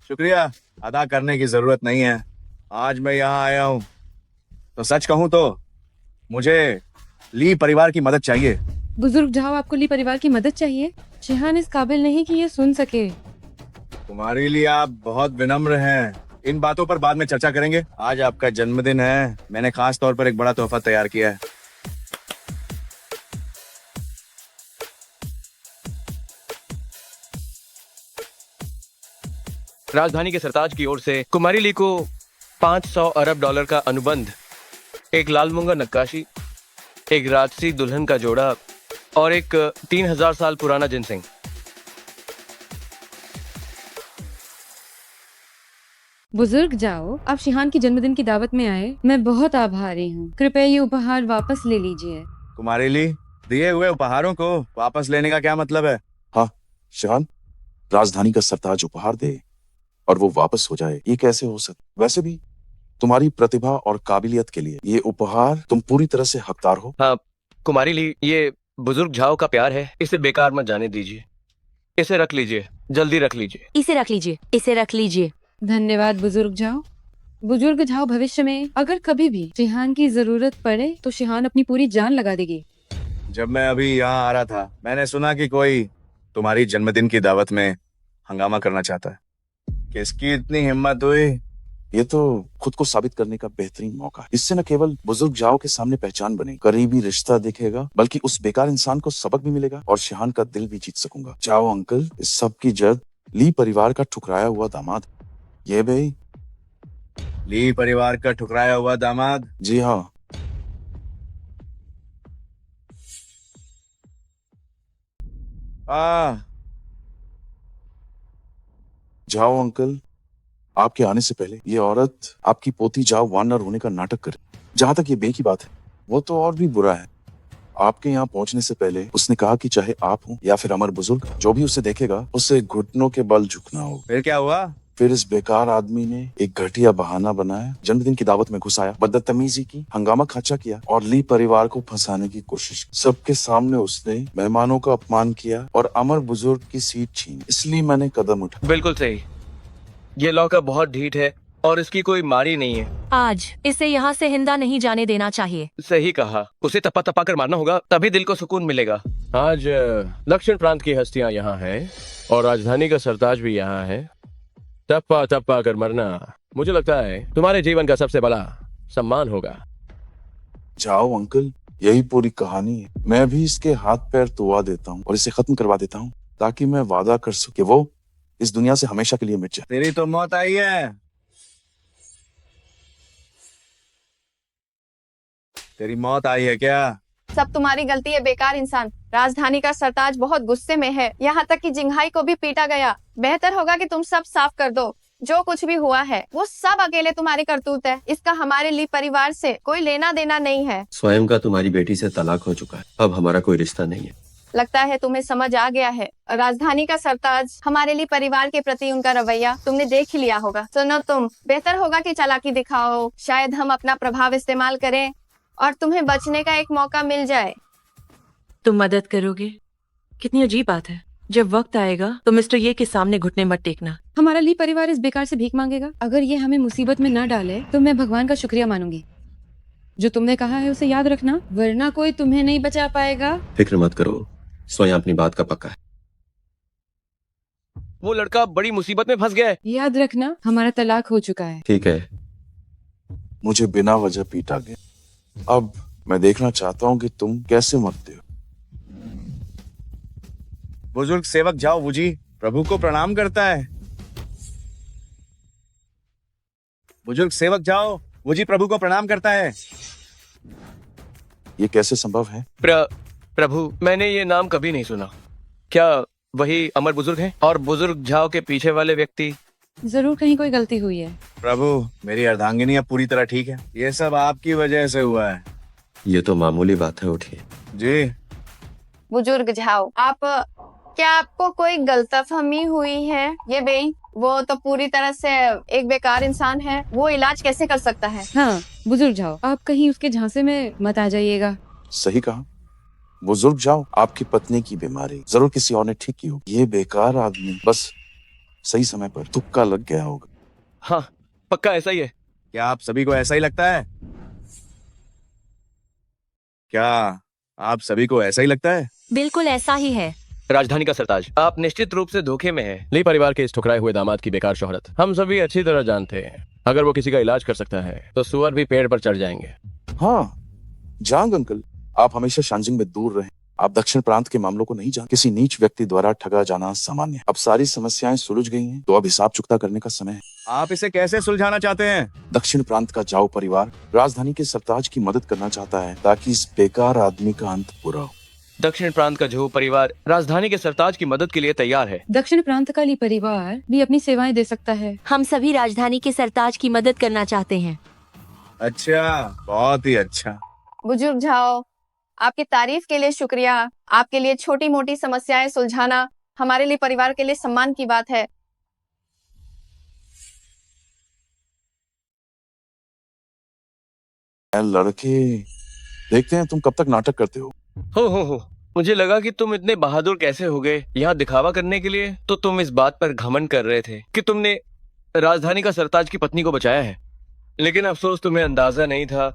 शुक्रिया अदा करने की जरूरत नहीं है। आज मैं यहाँ आया हूँ तो सच कहूँ तो मुझे ली परिवार की मदद चाहिए। बुजुर्ग झाओ, आपको ली परिवार की मदद चाहिए? शिहान इस काबिल नहीं कि ये सुन सके। कुमारी ली, आप बहुत विनम्र हैं। इन बातों पर बाद में चर्चा करेंगे। आज आपका जन्मदिन है, मैंने खास तौर पर एक बड़ा तोहफा तैयार किया है। राजधानी के सरताज की ओर से कुमारी ली को 500 अरब डॉलर का अनुबंध, एक लाल मूंगा नक्काशी, एक राजसी दुल्हन का जोड़ा और एक 3000 साल पुराना जिनसिंग। बुजुर्ग जाओ, आप शिहान की जन्मदिन की दावत में आए, मैं बहुत आभारी हूँ। कृपया ये उपहार वापस ले लीजिए। कुमारी ली, दिए हुए उपहारों को वापस लेने का क्या मतलब है? हाँ शिहान, राजधानी का सरताज उपहार दे और वो वापस हो जाए, ये कैसे हो सकता? वैसे भी तुम्हारी प्रतिभा और काबिलियत के लिए ये उपहार तुम पूरी तरह से हकदार हो। हाँ कुमारी ली, ये बुजुर्ग झाओ का प्यार है, इसे बेकार मत जाने दीजिए। इसे रख लीजिए, जल्दी रख लीजिए। इसे रख लीजिए, इसे रख लीजिए। धन्यवाद बुजुर्ग झाओ। बुजुर्ग झाओ, भविष्य में अगर कभी भी शिहान की जरूरत पड़े तो शिहान अपनी पूरी जान लगा देगी। जब मैं अभी यहाँ आ रहा था, मैंने सुना कि कोई तुम्हारी जन्मदिन की दावत में हंगामा करना चाहता है। किसकी इतनी हिम्मत हुई? ये तो खुद को साबित करने का बेहतरीन मौका है। इससे न केवल बुजुर्ग जाओ के सामने पहचान बने, करीबी रिश्ता दिखेगा, बल्कि उस बेकार इंसान को सबक भी मिलेगा और शिहान का दिल भी जीत सकूंगा। जाओ अंकल, इस सब की जड़ ली परिवार का ठुकराया हुआ दामाद। ये भाई ली परिवार का ठुकराया हुआ दामाद? जी हाँ। जाओ अंकल, आपके आने से पहले ये औरत आपकी पोती जाओ वानर होने का नाटक करे। जहां तक ये बे की बात है, वो तो और भी बुरा है। आपके यहाँ पहुंचने से पहले उसने कहा कि चाहे आप हो या फिर अमर बुजुर्ग, जो भी उसे देखेगा उसे घुटनों के बल झुकना हो। फिर क्या हुआ? फिर इस बेकार आदमी ने एक घटिया बहाना बनाया, जन्मदिन की दावत में घुस आया, बदतमीजी की, हंगामा खाचा किया और ली परिवार को फंसाने की कोशिश की। सबके सामने उसने मेहमानों का अपमान किया और अमर बुजुर्ग की सीट छीनी। इसलिए मैंने कदम उठाया। बिल्कुल सही। ये लौका बहुत ढीठ है और इसकी कोई मारी नहीं है। आज इसे यहाँ से हिंदा नहीं जाने देना चाहिए। सही कहा, उसे तपा तपा कर मारना होगा, तभी दिल को सुकून मिलेगा। आज दक्षिण प्रांत की हस्तियां यहाँ हैं और राजधानी का सरताज भी यहाँ है। टप्पा टप्पा कर मरना, मुझे लगता है तुम्हारे जीवन का सबसे बड़ा सम्मान होगा। जाओ अंकल, यही पूरी कहानी है। मैं भी इसके हाथ पैर तोड़ा देता हूँ और इसे खत्म करवा देता हूँ, ताकि मैं वादा कर सकूं कि वो इस दुनिया से हमेशा के लिए मिट जाए। तेरी तो मौत आई है। तेरी मौत आई है क्या? सब तुम्हारी गलती है बेकार इंसान। राजधानी का सरताज बहुत गुस्से में है, यहाँ तक कि जिंघाई को भी पीटा गया। बेहतर होगा कि तुम सब साफ कर दो। जो कुछ भी हुआ है वो सब अकेले तुम्हारी करतूत है। इसका हमारे ली परिवार से कोई लेना देना नहीं है। स्वयं का तुम्हारी बेटी से तलाक हो चुका है, अब हमारा कोई रिश्ता नहीं है। लगता है तुम्हें समझ आ गया है। राजधानी का सरताज हमारे लिए परिवार के प्रति उनका रवैया तुमने देख ही लिया होगा। सुनो, तुम बेहतर होगा कि चालाकी दिखाओ, शायद हम अपना प्रभाव इस्तेमाल करें और तुम्हें बचने का एक मौका मिल जाए। तुम मदद करोगे? कितनी अजीब बात है। जब वक्त आएगा तो मिस्टर ये के सामने घुटने मत टेकना। हमारा ली परिवार इस बेकार से भीख मांगेगा। अगर ये हमें मुसीबत में न डाले तो मैं भगवान का शुक्रिया मानूंगी। जो तुमने कहा है उसे याद रखना, वरना कोई तुम्हें नहीं बचा पाएगा। फिक्र मत करो, स्वयं अपनी बात का पक्का है। वो लड़का बड़ी मुसीबत में फंस गया है। याद रखना, हमारा तलाक हो चुका है। ठीक है। मुझे बिना वजह पीटा गया। अब मैं देखना चाहता हूँ कि तुम कैसे मरते हो। बुजुर्ग सेवक जाओ वुजी प्रभु को प्रणाम करता है। बुजुर्ग सेवक जाओ वुजी प्रभु को प्रणाम करता है। ये कैसे संभव है? प्रभु, मैंने ये नाम कभी नहीं सुना। क्या वही अमर बुजुर्ग हैं? और बुजुर्ग झाओ के पीछे वाले व्यक्ति? जरूर कहीं कोई गलती हुई है। प्रभु, मेरी अर्धांगिनी अब पूरी तरह ठीक है। ये सब आपकी वजह से हुआ है। ये तो मामूली बात है, उठिए। जी। बुजुर्ग झाओ, क्या आपको कोई गलतफहमी हुई है? ये बेई, वो तो पूरी तरह से एक बेकार इंसान है, वो इलाज कैसे कर सकता है? हाँ बुजुर्ग जाओ, आप कहीं उसके झांसे में मत आ जाइएगा। सही कहा। बुजुर्ग जाओ, आपकी पत्नी की बीमारी जरूर किसी और ने ठीक की होगी। ये बेकार आदमी बस सही समय पर तुक्का लग गया होगा। हाँ, पक्का ऐसा ही है। क्या आप सभी को ऐसा ही लगता है? क्या आप सभी को ऐसा ही लगता है? बिल्कुल ऐसा ही है। राजधानी का सरताज, आप निश्चित रूप से धोखे में हैं। ली परिवार के इस ठुकराए हुए दामाद की बेकार शोहरत हम सभी अच्छी तरह जानते हैं। अगर वो किसी का इलाज कर सकता है तो सुअर भी पेड़ पर चढ़ जाएंगे। हाँ जांग अंकल, आप हमेशा शांजिंग में दूर रहें। आप दक्षिण प्रांत के मामलों को नहीं जानते। किसी नीच व्यक्ति द्वारा ठगा जाना सामान्य है। अब सारी समस्याएं सुलझ गई हैं, तो अब हिसाब चुकता करने का समय है। आप इसे कैसे सुलझाना चाहते हैं? दक्षिण प्रांत का जाओ परिवार राजधानी के सरताज की मदद करना चाहता है ताकि इस बेकार आदमी का अंत पूरा हो। दक्षिण प्रांत का जो परिवार राजधानी के सरताज की मदद के लिए तैयार है। दक्षिण प्रांत का ली परिवार भी अपनी सेवाएं दे सकता है। हम सभी राजधानी के सरताज की मदद करना चाहते हैं। अच्छा, बहुत ही अच्छा। बुजुर्ग झाओ, आपकी तारीफ के लिए शुक्रिया। आपके लिए छोटी मोटी समस्याएं सुलझाना हमारे लिए परिवार के लिए सम्मान की बात है। लड़के, देखते हैं तुम कब तक नाटक करते हो। हो मुझे लगा कि तुम इतने बहादुर कैसे हो गए यहाँ दिखावा करने के लिए। तो तुम इस बात पर घमंड कर रहे थे कि तुमने राजधानी का सरताज की पत्नी को बचाया है, लेकिन अफसोस तुम्हें अंदाजा नहीं था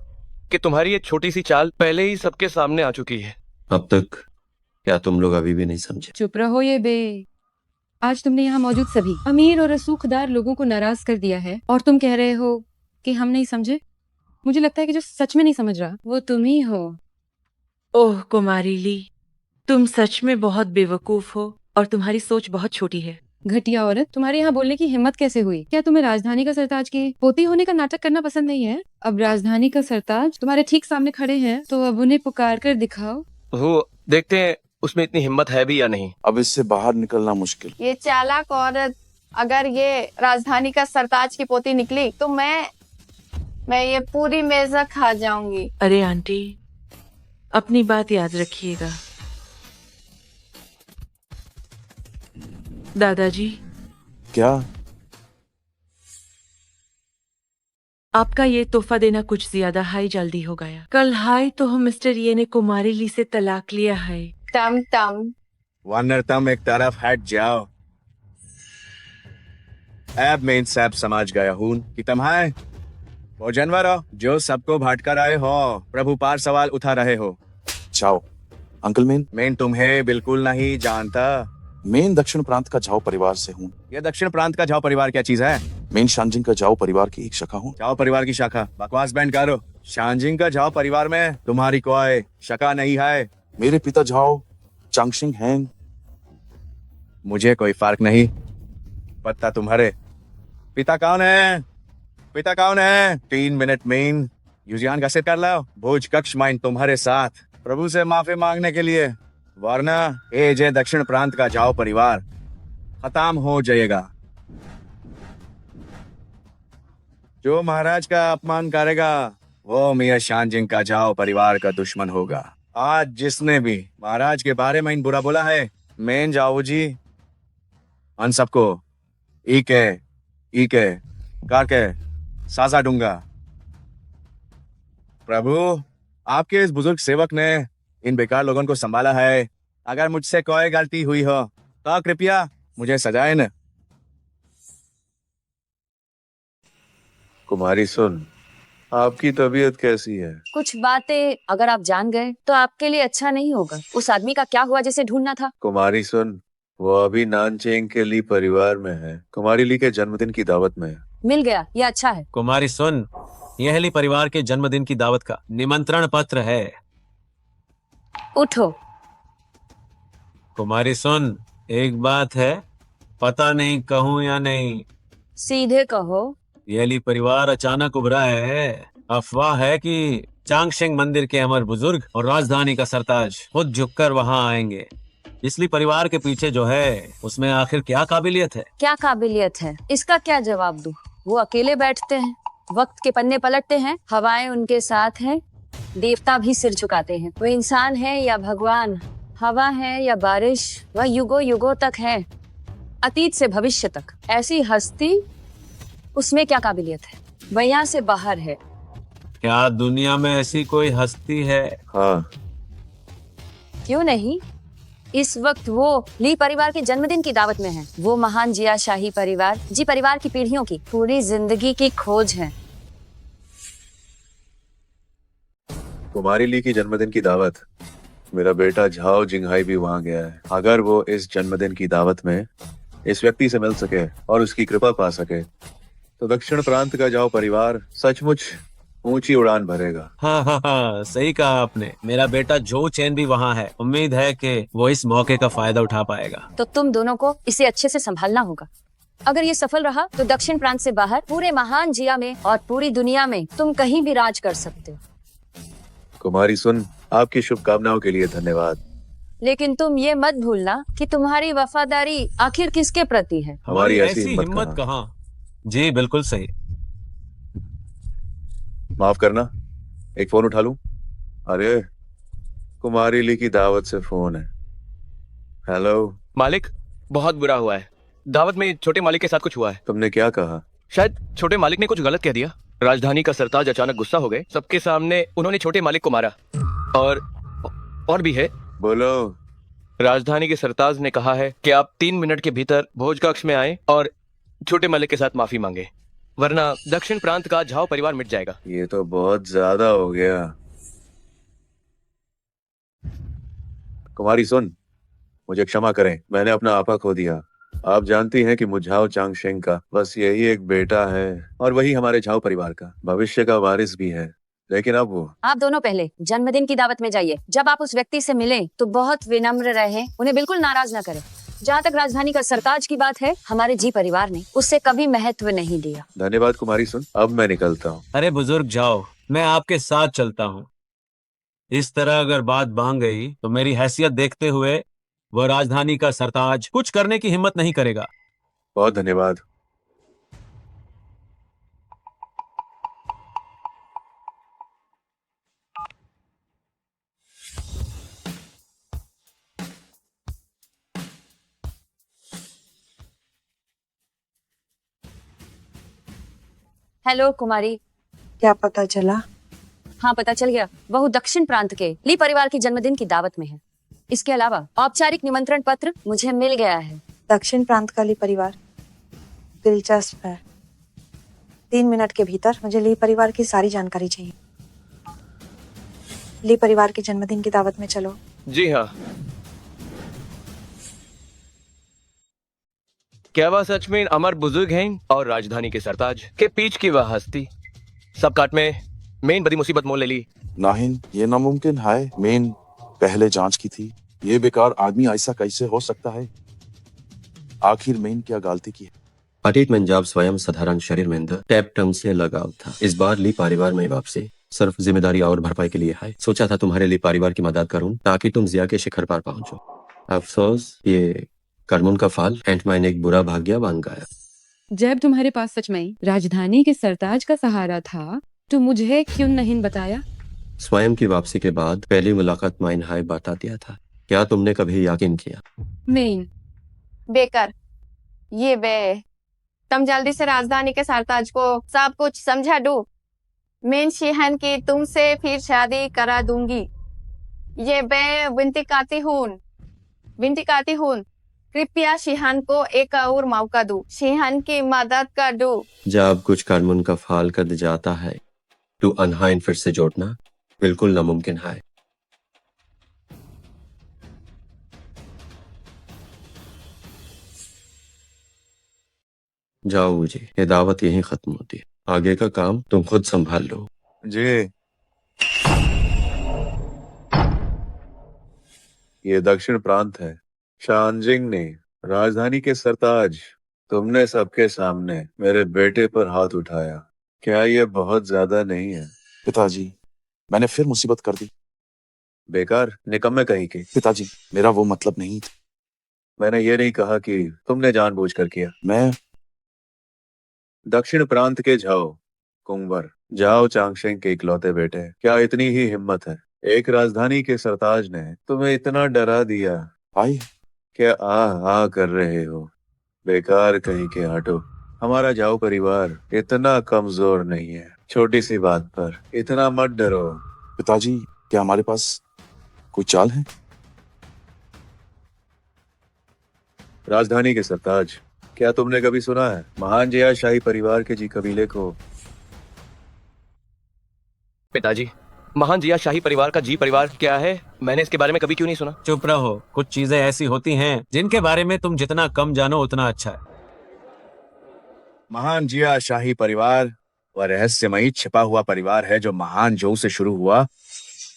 कि तुम्हारी ये छोटी सी चाल पहले ही सबके सामने आ चुकी है। अब तक क्या तुम लोग अभी भी नहीं समझे? चुप रहो ये बे। आज तुमने यहाँ मौजूद सभी अमीर और रसूखदार लोगों को नाराज कर दिया है और तुम कह रहे हो कि हम नहीं समझे। मुझे लगता है कि जो सच में नहीं समझ रहा वो तुम ही हो। ओह कुमारी ली, तुम सच में बहुत बेवकूफ हो और तुम्हारी सोच बहुत छोटी है। घटिया औरत, तुम्हारे यहाँ बोलने की हिम्मत कैसे हुई? क्या तुम्हें राजधानी का सरताज की पोती होने का नाटक करना पसंद नहीं है? अब राजधानी का सरताज तुम्हारे ठीक सामने खड़े हैं, तो अब उन्हें पुकार कर दिखाओ। वो देखते हैं उसमें इतनी हिम्मत है भी या नहीं। अब इससे बाहर निकलना मुश्किल। ये चालाक औरत, अगर ये राजधानी का सरताज की पोती निकली तो मैं ये पूरी मेज़ा खा जाऊंगी। अरे आंटी, अपनी बात याद रखिएगा। दादाजी, क्या? आपका ये तोहफा देना कुछ ज्यादा हाई जल्दी हो गया। कल हाई तो हम मिस्टर ये ने कुमारी ली से तलाक लिया है। तम तम वनर, तुम एक तरफ हट जाओ। अब मैं इन सब समझ गया हूँ कि तुम्हारे वो जानवर हो जो सबको भटका रहे हो, प्रभु पार सवाल उठा रहे हो। जाओ अंकल। मैं तुम्हें बिल्कुल नहीं जानता। मैं दक्षिण प्रांत का झाओ परिवार से हूँ। ये दक्षिण प्रांत का झाओ परिवार क्या चीज है? मैं शांजिंग का झाओ परिवार की एक शाखा हूँ। झाओ परिवार की शाखा? बकवास बैंड करो। शांजिंग का झाओ परिवार में तुम्हारी कोई शाखा नहीं है। मेरे पिता झाओ चांगशिंग हैं। मुझे कोई फर्क नहीं पता तुम्हारे पिता कौन है। पिता कौन है? 3 मिनट में युजियान घसित कर लो। भोज कक्ष माइन तुम्हारे साथ प्रभु से माफी मांगने के लिए, वरना ये जय दक्षिण प्रांत का झाओ परिवार खत्म हो जाएगा। जो महाराज का अपमान करेगा वो मियां शांजिंग का झाओ परिवार का दुश्मन होगा। आज जिसने भी महाराज के बारे में बुरा बोला है, मैं जाओ जी उन सबको ईके करके साजा दूंगा। प्रभु, आपके इस बुजुर्ग सेवक ने इन बेकार लोगों को संभाला है। अगर मुझसे कोई गलती हुई हो तो कृपया मुझे सजाए न। कुमारी सुन, आपकी तबीयत कैसी है? कुछ बातें अगर आप जान गए तो आपके लिए अच्छा नहीं होगा। उस आदमी का क्या हुआ जिसे ढूंढना था? कुमारी सुन, वो अभी नानचेंग के ली परिवार में है। कुमारी ली के जन्मदिन की दावत में है। मिल गया, ये अच्छा है। कुमारी सुन, यह ली परिवार के जन्मदिन की दावत का निमंत्रण पत्र है। उठो। कुमारी सुन, एक बात है, पता नहीं कहूँ या नहीं। सीधे कहो। यह ली परिवार अचानक उभरा है। अफवाह है कि चांगशेंग मंदिर के अमर बुजुर्ग और राजधानी का सरताज खुद झुककर वहाँ आएंगे। इसलिए परिवार के पीछे जो है उसमें आखिर क्या काबिलियत है? क्या काबिलियत है, इसका क्या जवाब दूं? वो अकेले बैठते हैं, वक्त के पन्ने पलटते हैं, हवाएं उनके साथ हैं, देवता भी सिर झुकाते हैं। वो इंसान है या भगवान, हवा है या बारिश, वह युगों युगों तक है, अतीत से भविष्य तक। ऐसी हस्ती, उसमें क्या काबिलियत है? वह यहाँ से बाहर है। क्या दुनिया में ऐसी कोई हस्ती है? हाँ, क्यों नहीं? इस वक्त वो ली परिवार के जन्मदिन की दावत में है। वो महान जिया शाही परिवार, जी परिवार की पीढ़ियों की पूरी जिंदगी की खोज है। कुमारी ली की जन्मदिन की दावत। मेरा बेटा झाओ जिंगहाई भी वहाँ गया है। अगर वो इस जन्मदिन की दावत में इस व्यक्ति से मिल सके और उसकी कृपा पा सके तो दक्षिण प्रांत का जाओ परिवार सचमुच ऊंची उड़ान भरेगा। हाँ हाँ हाँ, सही कहा आपने। मेरा बेटा जो चैन भी वहाँ है। उम्मीद है कि वो इस मौके का फायदा उठा पाएगा। तो तुम दोनों को इसे अच्छे से संभालना होगा। अगर ये सफल रहा तो दक्षिण प्रांत से बाहर पूरे महान जिया में और पूरी दुनिया में तुम कहीं भी राज कर सकते हो। कुमारी सुन, आपकी शुभकामनाओं के लिए धन्यवाद। लेकिन तुम ये मत भूलना कि तुम्हारी वफादारी आखिर किसके प्रति है। हमारी ऐसी हिम्मत कहाँ? जी बिल्कुल सही। माफ करना, एक फोन उठा लूं? अरे कुमारी ली की दावत से फोन है। हेलो मालिक, बहुत बुरा हुआ है। दावत में छोटे मालिक के साथ कुछ हुआ है। तुमने क्या कहा? शायद छोटे मालिक ने कुछ गलत कह दिया। राजधानी का सरताज अचानक गुस्सा हो गए। सबके सामने उन्होंने छोटे मालिक को मारा। और भी है। बोलो। राजधानी के सरताज ने कहा है कि आप 3 मिनट के भीतर भोज कक्ष में आए और छोटे मालिक के साथ माफी मांगे, वरना दक्षिण प्रांत का झाओ परिवार मिट जाएगा। ये तो बहुत ज्यादा हो गया। कुमारी सुन, मुझे क्षमा करें, मैंने अपना आपा खो दिया। आप जानती हैं कि मुझाओ चांगशेंग का बस यही एक बेटा है और वही हमारे झाओ परिवार का भविष्य का वारिस भी है। लेकिन अब वो आप दोनों पहले जन्मदिन की दावत में जाइए। जब आप उस व्यक्ति से मिलें तो बहुत विनम्र रहें, उन्हें बिल्कुल नाराज न करें। जहाँ तक राजधानी का सरताज की बात है, हमारे जी परिवार ने उससे कभी महत्व नहीं दिया। धन्यवाद कुमारी सुन, अब मैं निकलता हूँ। अरे बुजुर्ग जाओ, मैं आपके साथ चलता हूँ। इस तरह अगर बात बांध गई तो मेरी हैसियत देखते हुए वह राजधानी का सरताज कुछ करने की हिम्मत नहीं करेगा। बहुत धन्यवाद। हेलो कुमारी। क्या पता चला? हाँ पता चल गया, वह दक्षिण प्रांत के ली परिवार की जन्मदिन की दावत में है। इसके अलावा औपचारिक निमंत्रण पत्र मुझे मिल गया है। दक्षिण प्रांत का ली परिवार दिलचस्प है। 3 मिनट के भीतर मुझे ली परिवार की सारी जानकारी चाहिए। ली परिवार के जन्मदिन की दावत में चलो। जी हाँ। क्या वह सच में अमर बुजुर्ग हैं और राजधानी के सरताज के पीछ की वह हस्ती सब काट में मेन बड़ी मुसीबत मोल ले ली? नाहिन, ये नामुमकिन है। मेन पहले जांच की थी। ये बेकार आदमी ऐसा कैसे हो सकता है? आखिर मेन क्या गलती की है? अतीत में जब स्वयं साधारण शरीर में टैप टर्म से लगाव था, इस बार ली परिवार में वापसी सिर्फ जिम्मेदारी और भरपाई के लिए है। सोचा था तुम्हारे लिए परिवार की मदद करूं ताकि तुम जिया के शिखर पर पहुंचो। अफसोस ये कर्मों का फल एंटमाइन एक बुरा भाग्य बन गया। जब तुम्हारे पास सच में राजधानी के सरताज का सहारा था तो मुझे क्यों नहीं बताया? स्वयं की वापसी के बाद पहली मुलाकात माइन हाई बता दिया था। क्या तुमने कभी यकीन किया? मेन बेकर, ये बे तुम जल्दी से राजधानी के सरताज को सब कुछ समझा दो। मेन शिहन की तुमसे फिर शादी करा दूंगी। ये बे विनती करती हूँ, कृपया शिहन को एक और मौका दो, शिहन की मदद कर दो। जब कुछ कर्मों का फल कर जाता है तो अनहाइन फिर से जोड़ना बिल्कुल नामुमकिन है। जाओ जी, ये दावत यहीं खत्म होती है। आगे का काम तुम खुद संभाल लो। जी। ये दक्षिण प्रांत है। शानजिंग ने, राजधानी के सरताज, तुमने सबके सामने मेरे बेटे पर हाथ उठाया। क्या ये बहुत ज्यादा नहीं है? पिताजी, मैंने फिर मुसीबत कर दी। बेकार निकम्मे कहीं के। पिताजी, मेरा वो मतलब नहीं था। मैंने ये नहीं कहा कि तुमने जानबूझकर किया। मैं दक्षिण प्रांत के झाओ कुंवर जाओ चांगशेंग के इकलौते बेटे हैं। क्या इतनी ही हिम्मत है? एक राजधानी के सरताज ने तुम्हें इतना डरा दिया। आई क्या आ कर रहे हो? बेकार कहीं के हटो। हमारा जाओ परिवार इतना कमजोर नहीं है। छोटी सी बात पर इतना मत डरो। पिताजी, क्या हमारे पास कोई चाल है? राजधानी के सरताज, क्या तुमने कभी सुना है महान जिया शाही परिवार के जी कबीले को? पिताजी, महान जिया शाही परिवार का जी परिवार क्या है? मैंने इसके बारे में कभी क्यों नहीं सुना? चुप रहो। कुछ चीजें ऐसी होती हैं जिनके बारे में तुम जितना कम जानो उतना अच्छा है। महान जिया शाही परिवार वह रहस्यमयी छिपा हुआ परिवार है जो महान जो से शुरू हुआ,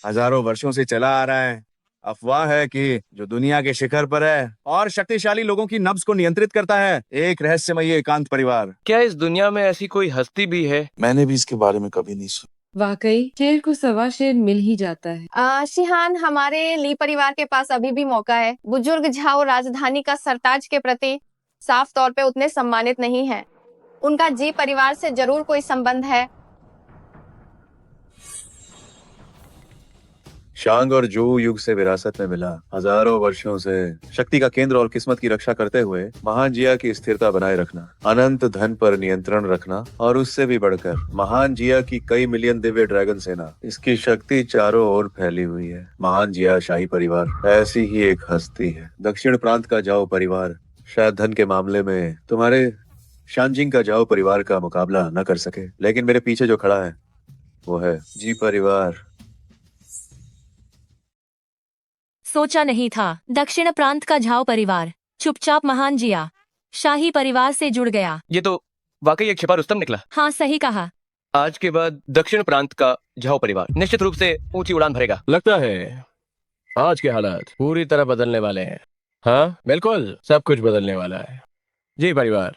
हजारों वर्षों से चला आ रहा है। अफवाह है कि जो दुनिया के शिखर पर है और शक्तिशाली लोगों की नब्ज को नियंत्रित करता है, एक रहस्यमयी एकांत परिवार। क्या इस दुनिया में ऐसी कोई हस्ती भी है? मैंने भी इसके बारे में कभी नहीं सुना। वाकई शेर को सवा शेर मिल ही जाता है। शिहान, हमारे ली परिवार के पास अभी भी मौका है। बुजुर्ग झाओ राजधानी का सरताज के प्रति साफ तौर पे उतने सम्मानित नहीं है। उनका जी परिवार से जरूर कोई संबंध है। शांग और जू युग से विरासत में मिला। हजारों वर्षों से शक्ति का केंद्र और किस्मत की रक्षा करते हुए महान जिया की स्थिरता बनाए रखना, अनंत धन पर नियंत्रण रखना और उससे भी बढ़कर महान जिया की कई मिलियन दिव्य ड्रैगन सेना। इसकी शक्ति चारों ओर फैली हुई है। महान जिया शाही परिवार ऐसी ही एक हस्ती है। दक्षिण प्रांत का जाओ परिवार शायद धन के मामले में तुम्हारे शानजिंग का जाओ परिवार का मुकाबला न कर सके, लेकिन मेरे पीछे जो खड़ा है वो है जी परिवार। सोचा नहीं था दक्षिण प्रांत का झाओ परिवार चुपचाप महान जिया शाही परिवार से जुड़ गया। ये तो वाकई एक छिपा रुस्तम निकला। हाँ, सही कहा। आज के बाद दक्षिण प्रांत का झाओ परिवार निश्चित रूप से ऊंची उड़ान भरेगा। लगता है आज के हालात पूरी तरह बदलने वाले हैं। हाँ बिल्कुल, सब कुछ बदलने वाला है। जी परिवार,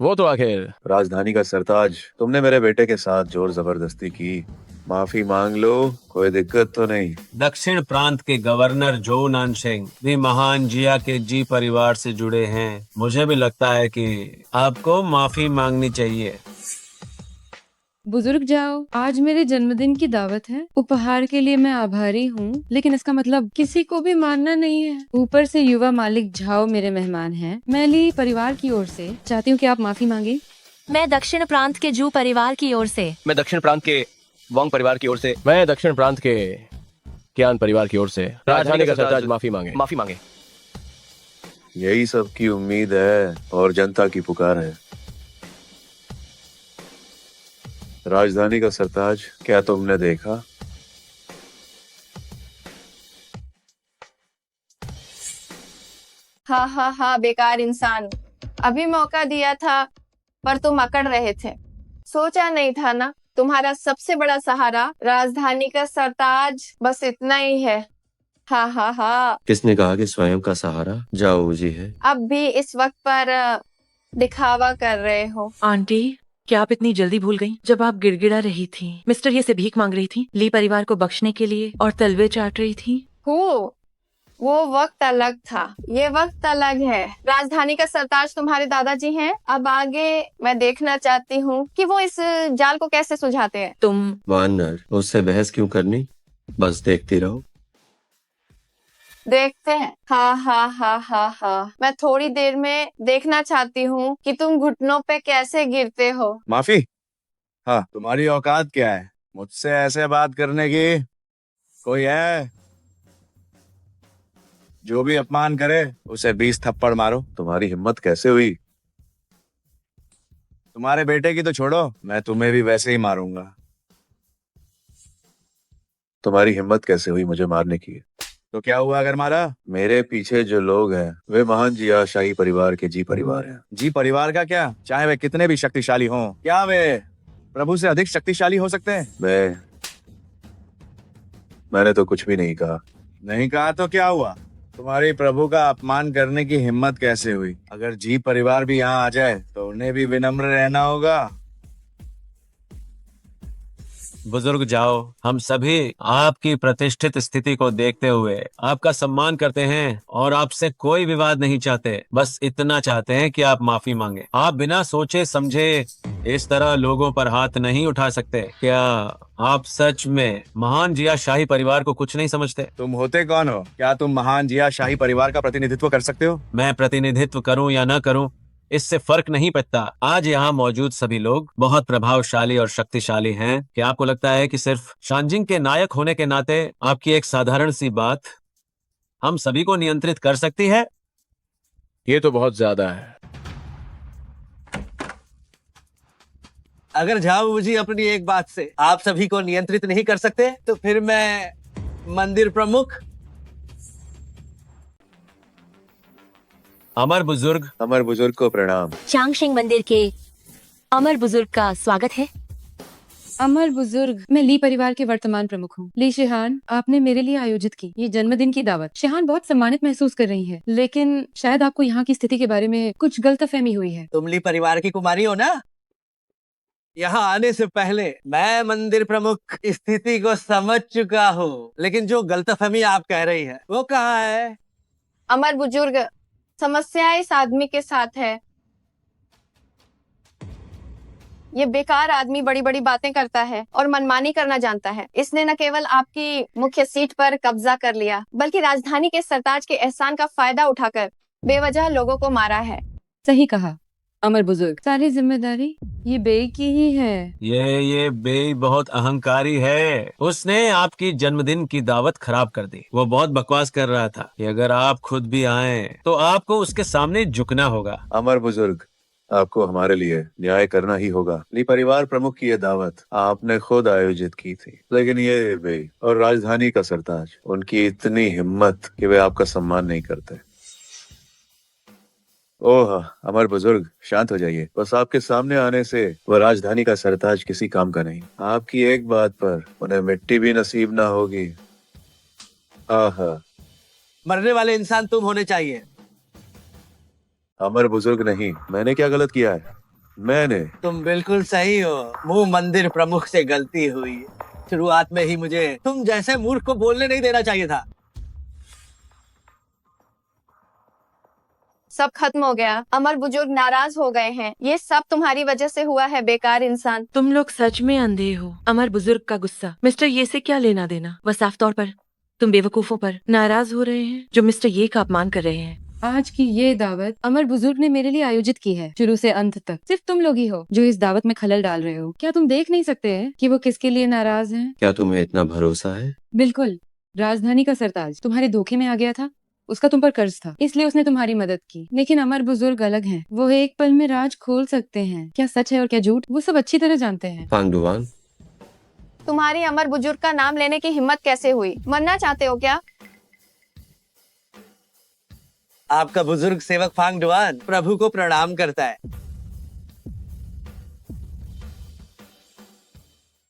वो तो आखिर राजधानी का सरताज, तुमने मेरे बेटे के साथ जोर जबरदस्ती की। माफी मांग लो, कोई दिक्कत तो नहीं। दक्षिण प्रांत के गवर्नर जो नानशेंग भी महान जिया के जी परिवार से जुड़े हैं। मुझे भी लगता है कि आपको माफी मांगनी चाहिए। बुजुर्ग जाओ, आज मेरे जन्मदिन की दावत है। उपहार के लिए मैं आभारी हूँ, लेकिन इसका मतलब किसी को भी मानना नहीं है। ऊपर से युवा मालिक झाओ मेरे मेहमान हैं। मैं ली परिवार की ओर से चाहती हूँ कि आप माफी मांगे। मैं दक्षिण प्रांत के जू परिवार की ओर से। मैं दक्षिण प्रांत के वांग परिवार की ओर से। मैं दक्षिण प्रांत के कियान परिवार की ओर से राजधानी का सरताज माफी मांगे। माफी मांगे। यही सबकी उम्मीद है और जनता की पुकार है। राजधानी का सरताज, क्या तुमने देखा? हाँ हाँ हाँ, बेकार इंसान। अभी मौका दिया था पर तुम अकड़ रहे थे। सोचा नहीं था ना, तुम्हारा सबसे बड़ा सहारा राजधानी का सरताज बस इतना ही है। हाँ हाँ हाँ। किसने कहा कि स्वयं का सहारा जाओ जी है? अब भी इस वक्त पर दिखावा कर रहे हो। आंटी, क्या आप इतनी जल्दी भूल गईं? जब आप गिड़गिड़ा रही थी, मिस्टर ये से भीख मांग रही थी ली परिवार को बख्शने के लिए और तलवे चाट रही थी। हो, वो वक्त अलग था, ये वक्त अलग है। राजधानी का सरताज तुम्हारे दादाजी हैं। अब आगे मैं देखना चाहती हूँ कि वो इस जाल को कैसे सुलझाते हैं। तुम वानर, उससे बहस क्यों करनी, बस देखती रहो। देखते हैं। हाँ हाँ हाँ हाँ हाँ, मैं थोड़ी देर में देखना चाहती हूँ कि तुम घुटनों पे कैसे गिरते हो। माफी? हाँ, तुम्हारी औकात क्या है मुझसे ऐसे बात करने की? कोई है? जो भी अपमान करे उसे 20 थप्पड़ मारो। तुम्हारी हिम्मत कैसे हुई? तुम्हारे बेटे की तो छोड़ो, मैं तुम्हें भी वैसे ही मारूंगा। तुम्हारी हिम्मत कैसे हुई मुझे मारने की? तो क्या हुआ अगर मारा? मेरे पीछे जो लोग हैं वे महान जिया शाही परिवार के जी परिवार हैं। जी परिवार का क्या? चाहे वे कितने भी शक्तिशाली हों, क्या वे प्रभु से अधिक शक्तिशाली हो सकते हैं? मैंने तो कुछ भी नहीं कहा। नहीं कहा तो क्या हुआ? तुम्हारी प्रभु का अपमान करने की हिम्मत कैसे हुई? अगर जी परिवार भी यहाँ आ जाए तो उन्हें भी विनम्र रहना होगा। बुजुर्ग जाओ, हम सभी आपकी प्रतिष्ठित स्थिति को देखते हुए आपका सम्मान करते हैं और आपसे कोई विवाद नहीं चाहते। बस इतना चाहते हैं कि आप माफी मांगे। आप बिना सोचे समझे इस तरह लोगों पर हाथ नहीं उठा सकते। क्या आप सच में महान जिया शाही परिवार को कुछ नहीं समझते? तुम होते कौन हो? क्या तुम महान जिया शाही परिवार का प्रतिनिधित्व कर सकते हो? मैं प्रतिनिधित्व करूं या न करूं, इससे फर्क नहीं पड़ता। आज यहाँ मौजूद सभी लोग बहुत प्रभावशाली और शक्तिशाली हैं। क्या आपको लगता है कि सिर्फ शांजिंग के नायक होने के नाते आपकी एक साधारण सी बात हम सभी को नियंत्रित कर सकती है? ये तो बहुत ज्यादा है। अगर झाऊ जी अपनी एक बात से आप सभी को नियंत्रित नहीं कर सकते तो फिर मैं मंदिर प्रमुख अमर बुजुर्ग को प्रणाम। चांगशिंग मंदिर के अमर बुजुर्ग का स्वागत है। अमर बुजुर्ग, मैं ली परिवार के वर्तमान प्रमुख हूँ। ली शिहान, आपने मेरे लिए आयोजित की ये जन्मदिन की दावत। शिहान बहुत सम्मानित महसूस कर रही है, लेकिन शायद आपको यहाँ की स्थिति के बारे में कुछ गलतफहमी हुई है। तुम ली परिवार की कुमारी हो ना? यहाँ आने से पहले मैं मंदिर प्रमुख स्थिति को समझ चुका हूँ, लेकिन जो गलतफहमी आप कह रही है वो कहाँ है? अमर बुजुर्ग, समस्या इस आदमी के साथ है। ये बेकार आदमी बड़ी बड़ी बातें करता है और मनमानी करना जानता है। इसने न केवल आपकी मुख्य सीट पर कब्जा कर लिया, बल्कि राजधानी के सरताज के एहसान का फायदा उठाकर बेवजह लोगों को मारा है। सही कहा अमर बुजुर्ग, सारी जिम्मेदारी ये बेई की ही है। ये बेई बहुत अहंकारी है। उसने आपकी जन्मदिन की दावत खराब कर दी। वो बहुत बकवास कर रहा था कि अगर आप खुद भी आए तो आपको उसके सामने झुकना होगा। अमर बुजुर्ग, आपको हमारे लिए न्याय करना ही होगा। ली परिवार प्रमुख की ये दावत आपने खुद आयोजित की थी, लेकिन ये बेई और राजधानी का सरताज, उनकी इतनी हिम्मत कि वे आपका सम्मान नहीं करते। ओह अमर बुजुर्ग, शांत हो जाइए। बस आपके सामने आने से वह राजधानी का सरताज किसी काम का नहीं। आपकी एक बात पर उन्हें मिट्टी भी नसीब ना होगी। आहा, मरने वाले इंसान तुम होने चाहिए। अमर बुजुर्ग नहीं, मैंने क्या गलत किया है? तुम बिल्कुल सही हो। मुंह मंदिर प्रमुख से गलती हुई। शुरुआत में ही मुझे तुम जैसे मूर्ख को बोलने नहीं देना चाहिए था। सब खत्म हो गया। अमर बुजुर्ग नाराज हो गए हैं। ये सब तुम्हारी वजह से हुआ है, बेकार इंसान। तुम लोग सच में अंधे हो। अमर बुजुर्ग का गुस्सा मिस्टर ये से क्या लेना देना? वह साफ तौर पर तुम बेवकूफों पर नाराज हो रहे हैं जो मिस्टर ये का अपमान कर रहे हैं। आज की ये दावत अमर बुजुर्ग ने मेरे लिए आयोजित की है, शुरू से अंत तक। सिर्फ तुम लोग ही हो जो इस दावत में खलल डाल रहे हो। क्या तुम देख नहीं सकते हैं कि वो किसके लिए नाराज हैं? क्या तुम्हें इतना भरोसा है? बिल्कुल। राजधानी का सरताज तुम्हारे धोखे में आ गया था। उसका तुम पर कर्ज था, इसलिए उसने तुम्हारी मदद की। लेकिन अमर बुजुर्ग अलग हैं। वो एक पल में राज खोल सकते हैं। क्या सच है और क्या झूठ, वो सब अच्छी तरह जानते हैं। फांगडुआन, तुम्हारी अमर बुजुर्ग का नाम लेने की हिम्मत कैसे हुई? मरना चाहते हो क्या? आपका बुजुर्ग सेवक फांगडुआन प्रभु को प्रणाम करता है।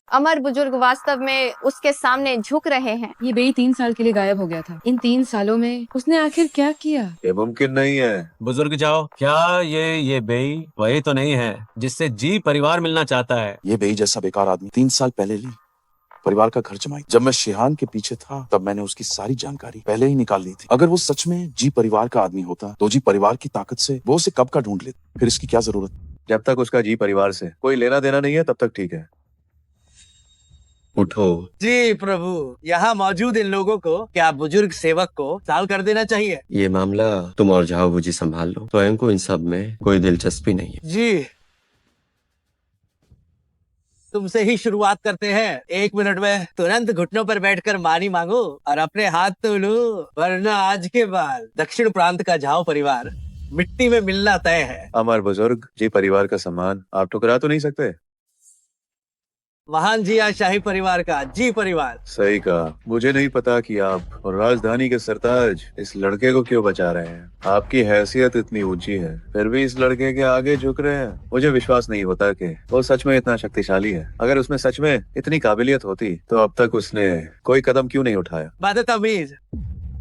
अमर बुजुर्ग वास्तव में उसके सामने झुक रहे हैं। ये बेई 3 साल के लिए गायब हो गया था। इन 3 सालों में उसने आखिर क्या किया? ये मुमकिन नहीं है। बुजुर्ग जाओ, क्या ये बेई वही तो नहीं है जिससे जी परिवार मिलना चाहता है? ये बेई जैसा बेकार आदमी 3 साल पहले ली परिवार का घर जमाई। जब मैं शिहान के पीछे था तब मैंने उसकी सारी जानकारी पहले ही निकाल ली थी। अगर वो सच में जी परिवार का आदमी होता तो जी परिवार की ताकत से वो उसे कब का ढूंढ लेता। फिर इसकी क्या जरूरत? जब तक उसका जी परिवार से कोई लेना देना नहीं है तब तक ठीक है। उठो। जी प्रभु, यहाँ मौजूद इन लोगों को क्या बुजुर्ग सेवक को साल कर देना चाहिए? ये मामला तुम और झाओ बुजी संभाल लो। स्वयं को इन सब में कोई दिलचस्पी नहीं है। जी, तुमसे ही शुरुआत करते हैं। 1 मिनट में तुरंत घुटनों पर बैठकर मानी मांगो और अपने हाथ तो लो, वरना आज के बाद दक्षिण प्रांत का झाओ परिवार मिट्टी में मिलना तय है। अमर बुजुर्ग, जी परिवार का सम्मान आप ठुकरा तो नहीं सकते। महान जिया शाही परिवार का जी परिवार। सही कहा। मुझे नहीं पता कि आप और राजधानी के सरताज इस लड़के को क्यों बचा रहे हैं। आपकी हैसियत इतनी ऊंची है, फिर भी इस लड़के के आगे झुक रहे हैं। मुझे विश्वास नहीं होता कि वो सच में इतना शक्तिशाली है। अगर उसमें सच में इतनी काबिलियत होती तो अब तक उसने कोई कदम क्यों नहीं उठाया। बदतमीज,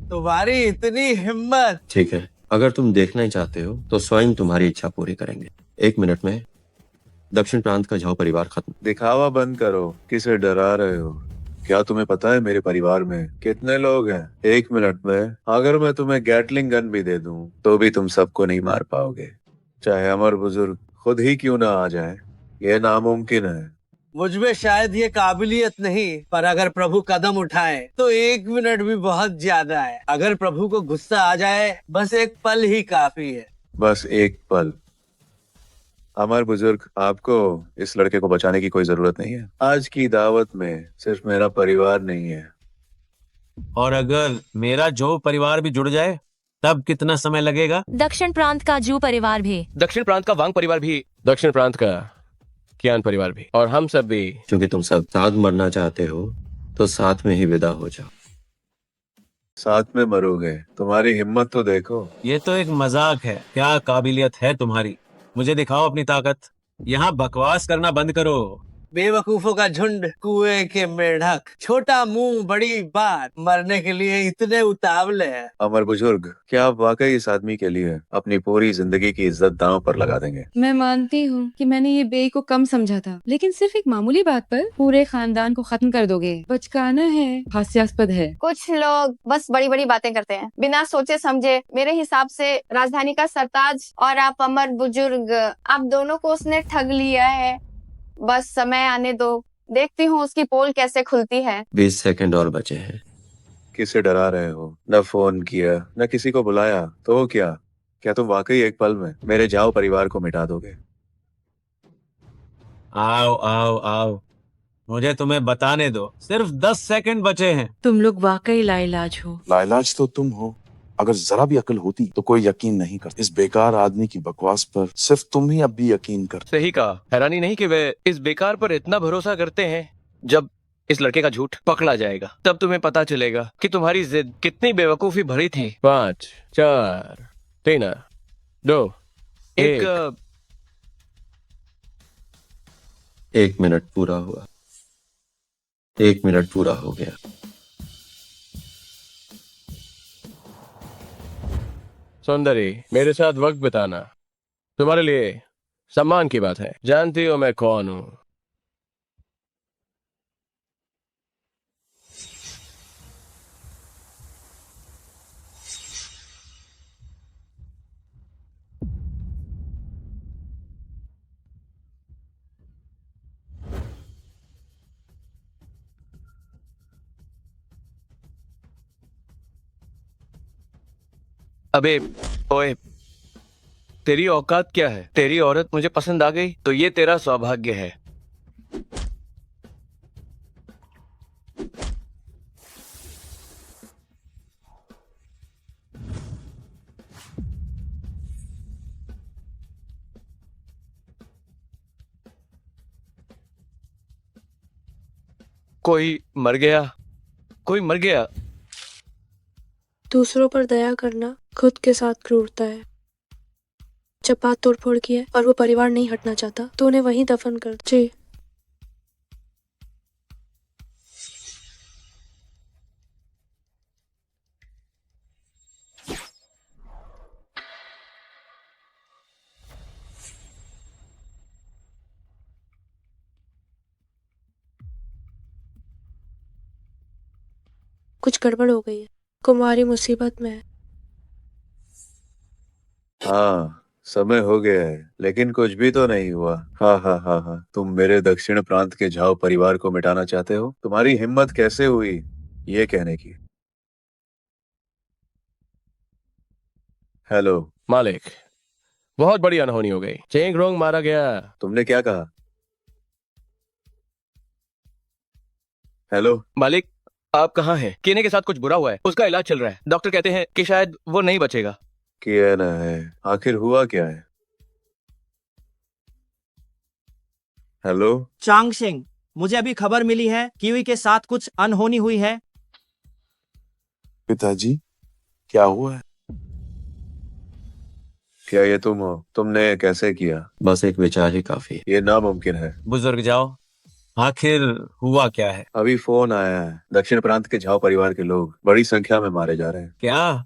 तुम्हारी इतनी हिम्मत। ठीक है, अगर तुम देखना ही चाहते हो तो स्वयं तुम्हारी इच्छा पूरी करेंगे। 1 मिनट में दक्षिण प्रांत का झाओ परिवार खत्म। दिखावा बंद करो, किसे डरा रहे हो? क्या तुम्हें पता है मेरे परिवार में कितने लोग हैं? 1 मिनट में अगर मैं तुम्हें गैटलिंग गन भी दे दूं तो भी तुम सबको नहीं मार पाओगे, चाहे अमर बुजुर्ग खुद ही क्यों ना आ जाए। ये नामुमकिन है। मुझ में शायद ये काबिलियत नहीं, पर अगर प्रभु कदम उठाए तो 1 मिनट भी बहुत ज्यादा है। अगर प्रभु को गुस्सा आ जाए बस एक पल ही काफी है। बस एक पल। अमर बुजुर्ग, आपको इस लड़के को बचाने की कोई जरूरत नहीं है। आज की दावत में सिर्फ मेरा परिवार नहीं है। और अगर मेरा जो परिवार भी जुड़ जाए तब कितना समय लगेगा? दक्षिण प्रांत का जू परिवार भी, दक्षिण प्रांत का वांग परिवार भी, दक्षिण प्रांत का कियान परिवार भी, और हम सब भी। क्योंकि तुम सब साथ मरना चाहते हो तो साथ में ही विदा हो जाओ। साथ में मरोगे? तुम्हारी हिम्मत तो देखो। ये तो एक मजाक है। क्या काबिलियत है तुम्हारी? मुझे दिखाओ अपनी ताकत। यहाँ बकवास करना बंद करो। बेवकूफों का झुंड, कुएं के मेढक, छोटा मुंह बड़ी बात, मरने के लिए इतने उतावले हैं। अमर बुजुर्ग, क्या आप वाकई इस आदमी के लिए अपनी पूरी जिंदगी की इज्जत दांव पर लगा देंगे? मैं मानती हूँ कि मैंने ये बेई को कम समझा था, लेकिन सिर्फ एक मामूली बात पर पूरे खानदान को खत्म कर दोगे। बचकाना है, हास्यास्पद है। कुछ लोग बस बड़ी बड़ी बातें करते हैं बिना सोचे समझे। मेरे हिसाब से राजधानी का सरताज और आप अमर बुजुर्ग, आप दोनों को उसने ठग लिया है। बस समय आने दो, देखती हूँ उसकी पोल कैसे खुलती है। 20 सेकंड और बचे हैं। किसे डरा रहे हो? न फोन किया, न किसी को बुलाया, तो क्या तुम वाकई एक पल में मेरे जाओ परिवार को मिटा दोगे? आओ आओ आओ, मुझे तुम्हें बताने दो। सिर्फ 10 सेकंड बचे हैं। तुम लोग वाकई लाइलाज हो। लाइलाज तो तुम हो। अगर जरा भी अकल होती तो कोई यकीन नहीं करता। इस बेकार आदमी की बकवास पर सिर्फ तुम ही अब भी यकीन कर। सही कहा। हैरानी नहीं कि वे इस बेकार पर इतना भरोसा करते हैं। जब इस लड़के का झूठ पकड़ा जाएगा तब तुम्हें पता चलेगा कि तुम्हारी जिद कितनी बेवकूफी भरी थी। 5 4 3 2 1। 1 मिनट पूरा हुआ। 1 मिनट पूरा हो गया। सौंदर्य, मेरे साथ वक्त बिताना तुम्हारे लिए सम्मान की बात है। जानती हो मैं कौन हूँ? अबे ओए, तेरी औकात क्या है? तेरी औरत मुझे पसंद आ गई तो ये तेरा सौभाग्य है। कोई मर गया, कोई मर गया। दूसरों पर दया करना खुद के साथ क्रूरता है। जब बात तोड़फोड़ की है और वो परिवार नहीं हटना चाहता तो उन्हें वहीं दफन कर। जी। कुछ गड़बड़ हो गई है। कुमारी मुसीबत में है। हाँ, समय हो गया है, लेकिन कुछ भी तो नहीं हुआ। हाँ हाँ हाँ हाँ, तुम मेरे दक्षिण प्रांत के झाओ परिवार को मिटाना चाहते हो? तुम्हारी हिम्मत कैसे हुई ये कहने की? हेलो मालिक, बहुत बड़ी अनहोनी हो गई। चेंग रोंग मारा गया। तुमने क्या कहा? हेलो मालिक, आप कहाँ हैं? केने के साथ कुछ बुरा हुआ है, उसका इलाज चल रहा है। डॉक्टर कहते हैं कि शायद वो नहीं बचेगा। किया ना है, आखिर हुआ क्या है? हेलो चांग सिंह, मुझे अभी खबर मिली है कीवी के साथ कुछ अनहोनी हुई है। पिताजी, क्या हुआ है? क्या ये तुम हो? तुमने कैसे किया? बस एक विचार ही काफी है। ये नामुमकिन है। बुजुर्ग जाओ, आखिर हुआ क्या है? अभी फोन आया है, दक्षिण प्रांत के झाओ परिवार के लोग बड़ी संख्या में मारे जा रहे हैं। क्या?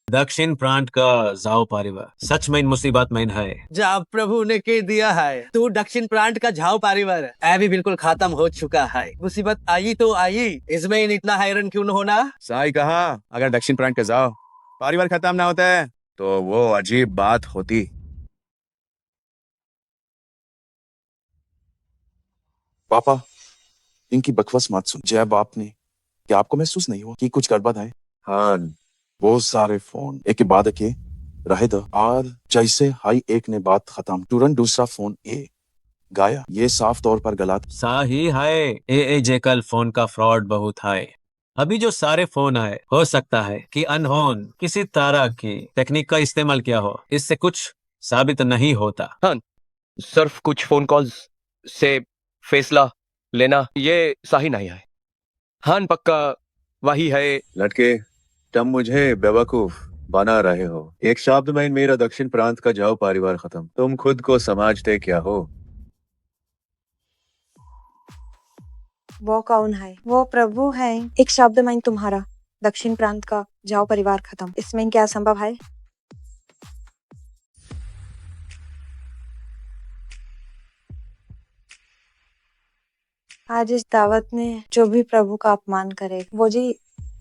दक्षिण प्रांत का जाओ परिवार सच में इन मुसीबत में है। जब प्रभु ने कह दिया है तू दक्षिण प्रांत का झाव परिवार अभी बिल्कुल खत्म हो चुका है। मुसीबत आई तो आई, इसमें इन इतना हैरान क्यों न होना। साई कहा अगर दक्षिण प्रांत के जाओ परिवार खत्म ना होता है तो वो अजीब बात होती। पापा इनकी बकवास मत सुन। जय बाप ने, क्या आपको महसूस नहीं हुआ कि कुछ गड़बड़ है? हाँ, बहुत सारे फोन एक के बाद एक रहे थे और जैसे हाई एक ने बात खत्म तुरंत दूसरा फोन ए गाया। ये साफ तौर पर गलत। सही है। ए जेकल फोन का फ्रॉड बहुत है। अभी जो सारे फोन आए हो सकता है कि अनहोन किसी तरह की टेक्निक का इस्तेमाल किया हो। इससे कुछ साबित नहीं होता। हाँ, सिर्फ कुछ फोन कॉल्स से फैसला लेना ये सही नहीं है। हाँ पक्का वही है। लड़के तुम मुझे बेवकूफ बना रहे हो। एक शब्द में मेरा दक्षिण प्रांत का जाओ परिवार खत्म। तुम खुद को समझते क्या हो? वो कौन है? वो प्रभु है। एक शब्द में तुम्हारा दक्षिण प्रांत का जाओ परिवार खत्म, इसमें क्या संभव है? आज इस दावत में जो भी प्रभु का अपमान करे वो जी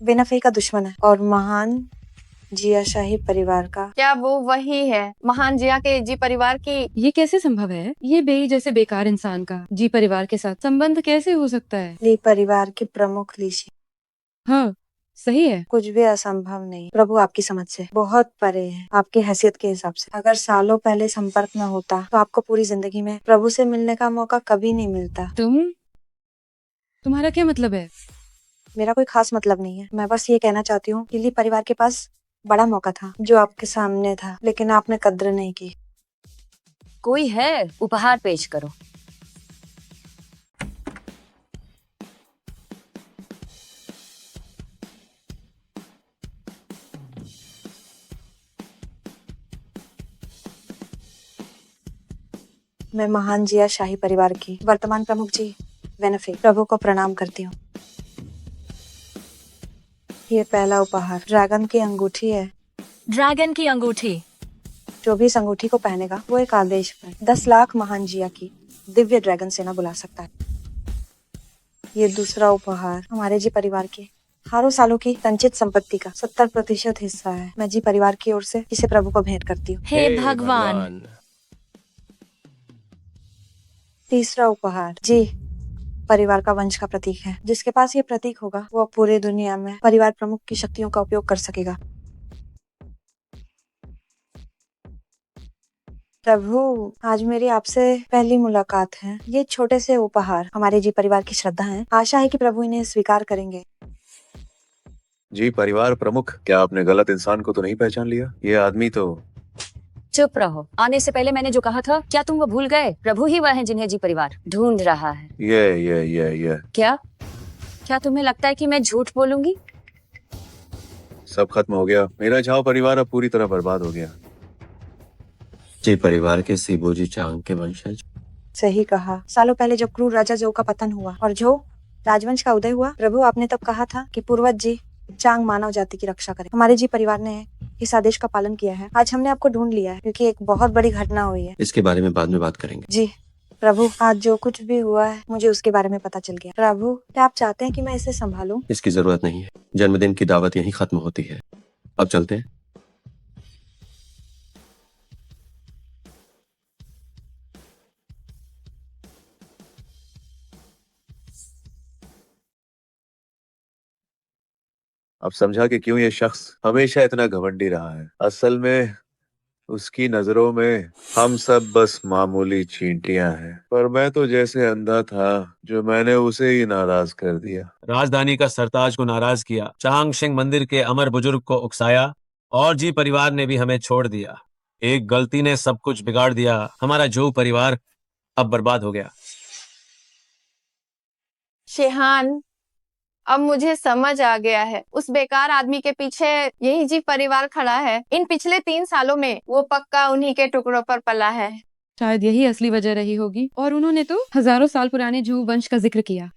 बेनफे का दुश्मन है और महान जिया शाही परिवार का। क्या वो वही है महान जिया के जी परिवार की? ये कैसे संभव है? ये बेई जैसे बेकार इंसान का जी परिवार के साथ संबंध कैसे हो सकता है? ली परिवार की प्रमुख लीशी। हाँ सही है। कुछ भी असंभव नहीं। प्रभु आपकी समझ से बहुत परे है, आपकी हैसियत के हिसाब से। अगर सालों पहले संपर्क न होता तो आपको पूरी जिंदगी में प्रभु से मिलने का मौका कभी नहीं मिलता। तुम्हारा क्या मतलब है? मेरा कोई खास मतलब नहीं है। मैं बस ये कहना चाहती हूँ कि ली परिवार के पास बड़ा मौका था जो आपके सामने था, लेकिन आपने कद्र नहीं की। कोई है? उपहार पेश करो। मैं महान जिया शाही परिवार की वर्तमान प्रमुख जी वेनफे प्रभु को प्रणाम करती हूँ। ये पहला उपहार ड्रैगन की अंगूठी है। ड्रैगन की अंगूठी? जो भी इस अंगूठी को पहनेगा वो एक आदेश पर 10 लाख महान जिया की दिव्य ड्रैगन सेना बुला सकता है। ये दूसरा उपहार हमारे जी परिवार के हारों सालों की संचित संपत्ति का 70% हिस्सा है। मैं जी परिवार की ओर से इसे प्रभु को भेंट करती हूँ। हे भगवान। तीसरा उपहार जी परिवार का वंश का प्रतीक है। जिसके पास ये प्रतीक होगा वो पूरे दुनिया में परिवार प्रमुख की शक्तियों का उपयोग कर सकेगा। प्रभु आज मेरी आपसे पहली मुलाकात है। ये छोटे से उपहार हमारे जी परिवार की श्रद्धा है। आशा है कि प्रभु इन्हें स्वीकार करेंगे। जी परिवार प्रमुख, क्या आपने गलत इंसान को तो नहीं पहचान लिया? ये आदमी तो। चुप रहो। आने से पहले मैंने जो कहा था क्या तुम वो भूल गए? प्रभु ही वह है जिन्हें जी परिवार ढूंढ रहा है। ये क्या तुम्हें लगता है कि मैं झूठ बोलूंगी? सब खत्म हो गया। मेरा झाओ परिवार अब पूरी तरह बर्बाद हो गया। जी परिवार के सिबोजी चांग के वंशज। सही कहा। सालों पहले जब क्रूर राजा जो का पतन हुआ और जो राजवंश का उदय हुआ, प्रभु आपने तब कहा था कि पूर्वज जी चांग मानव जाति की रक्षा करें। हमारे जी परिवार ने इस आदेश का पालन किया है। आज हमने आपको ढूंढ लिया है क्योंकि एक बहुत बड़ी घटना हुई है। इसके बारे में बाद में बात करेंगे। जी प्रभु आज जो कुछ भी हुआ है मुझे उसके बारे में पता चल गया। प्रभु क्या आप चाहते हैं कि मैं इसे संभालूं? इसकी जरूरत नहीं है। जन्मदिन की दावत यहीं खत्म होती है। अब चलते हैं। अब समझा कि क्यों ये शख्स हमेशा इतना घमंडी रहा है। असल में उसकी नजरों में हम सब बस मामूली चींटियां हैं। पर मैं तो जैसे अंधा था जो मैंने उसे ही नाराज कर दिया। राजधानी का सरताज को नाराज किया, चांग शेंग मंदिर के अमर बुजुर्ग को उकसाया और जी परिवार ने भी हमें छोड़ दिया। एक गलती ने सब कुछ बिगाड़ दिया। हमारा जो परिवार अब बर्बाद हो गया। शेहान अब मुझे समझ आ गया है। उस बेकार आदमी के पीछे यही जी परिवार खड़ा है। इन पिछले 3 सालों में वो पक्का उन्हीं के टुकड़ों पर पला है। शायद यही असली वजह रही होगी। और उन्होंने तो हजारों साल पुराने जू वंश का जिक्र किया।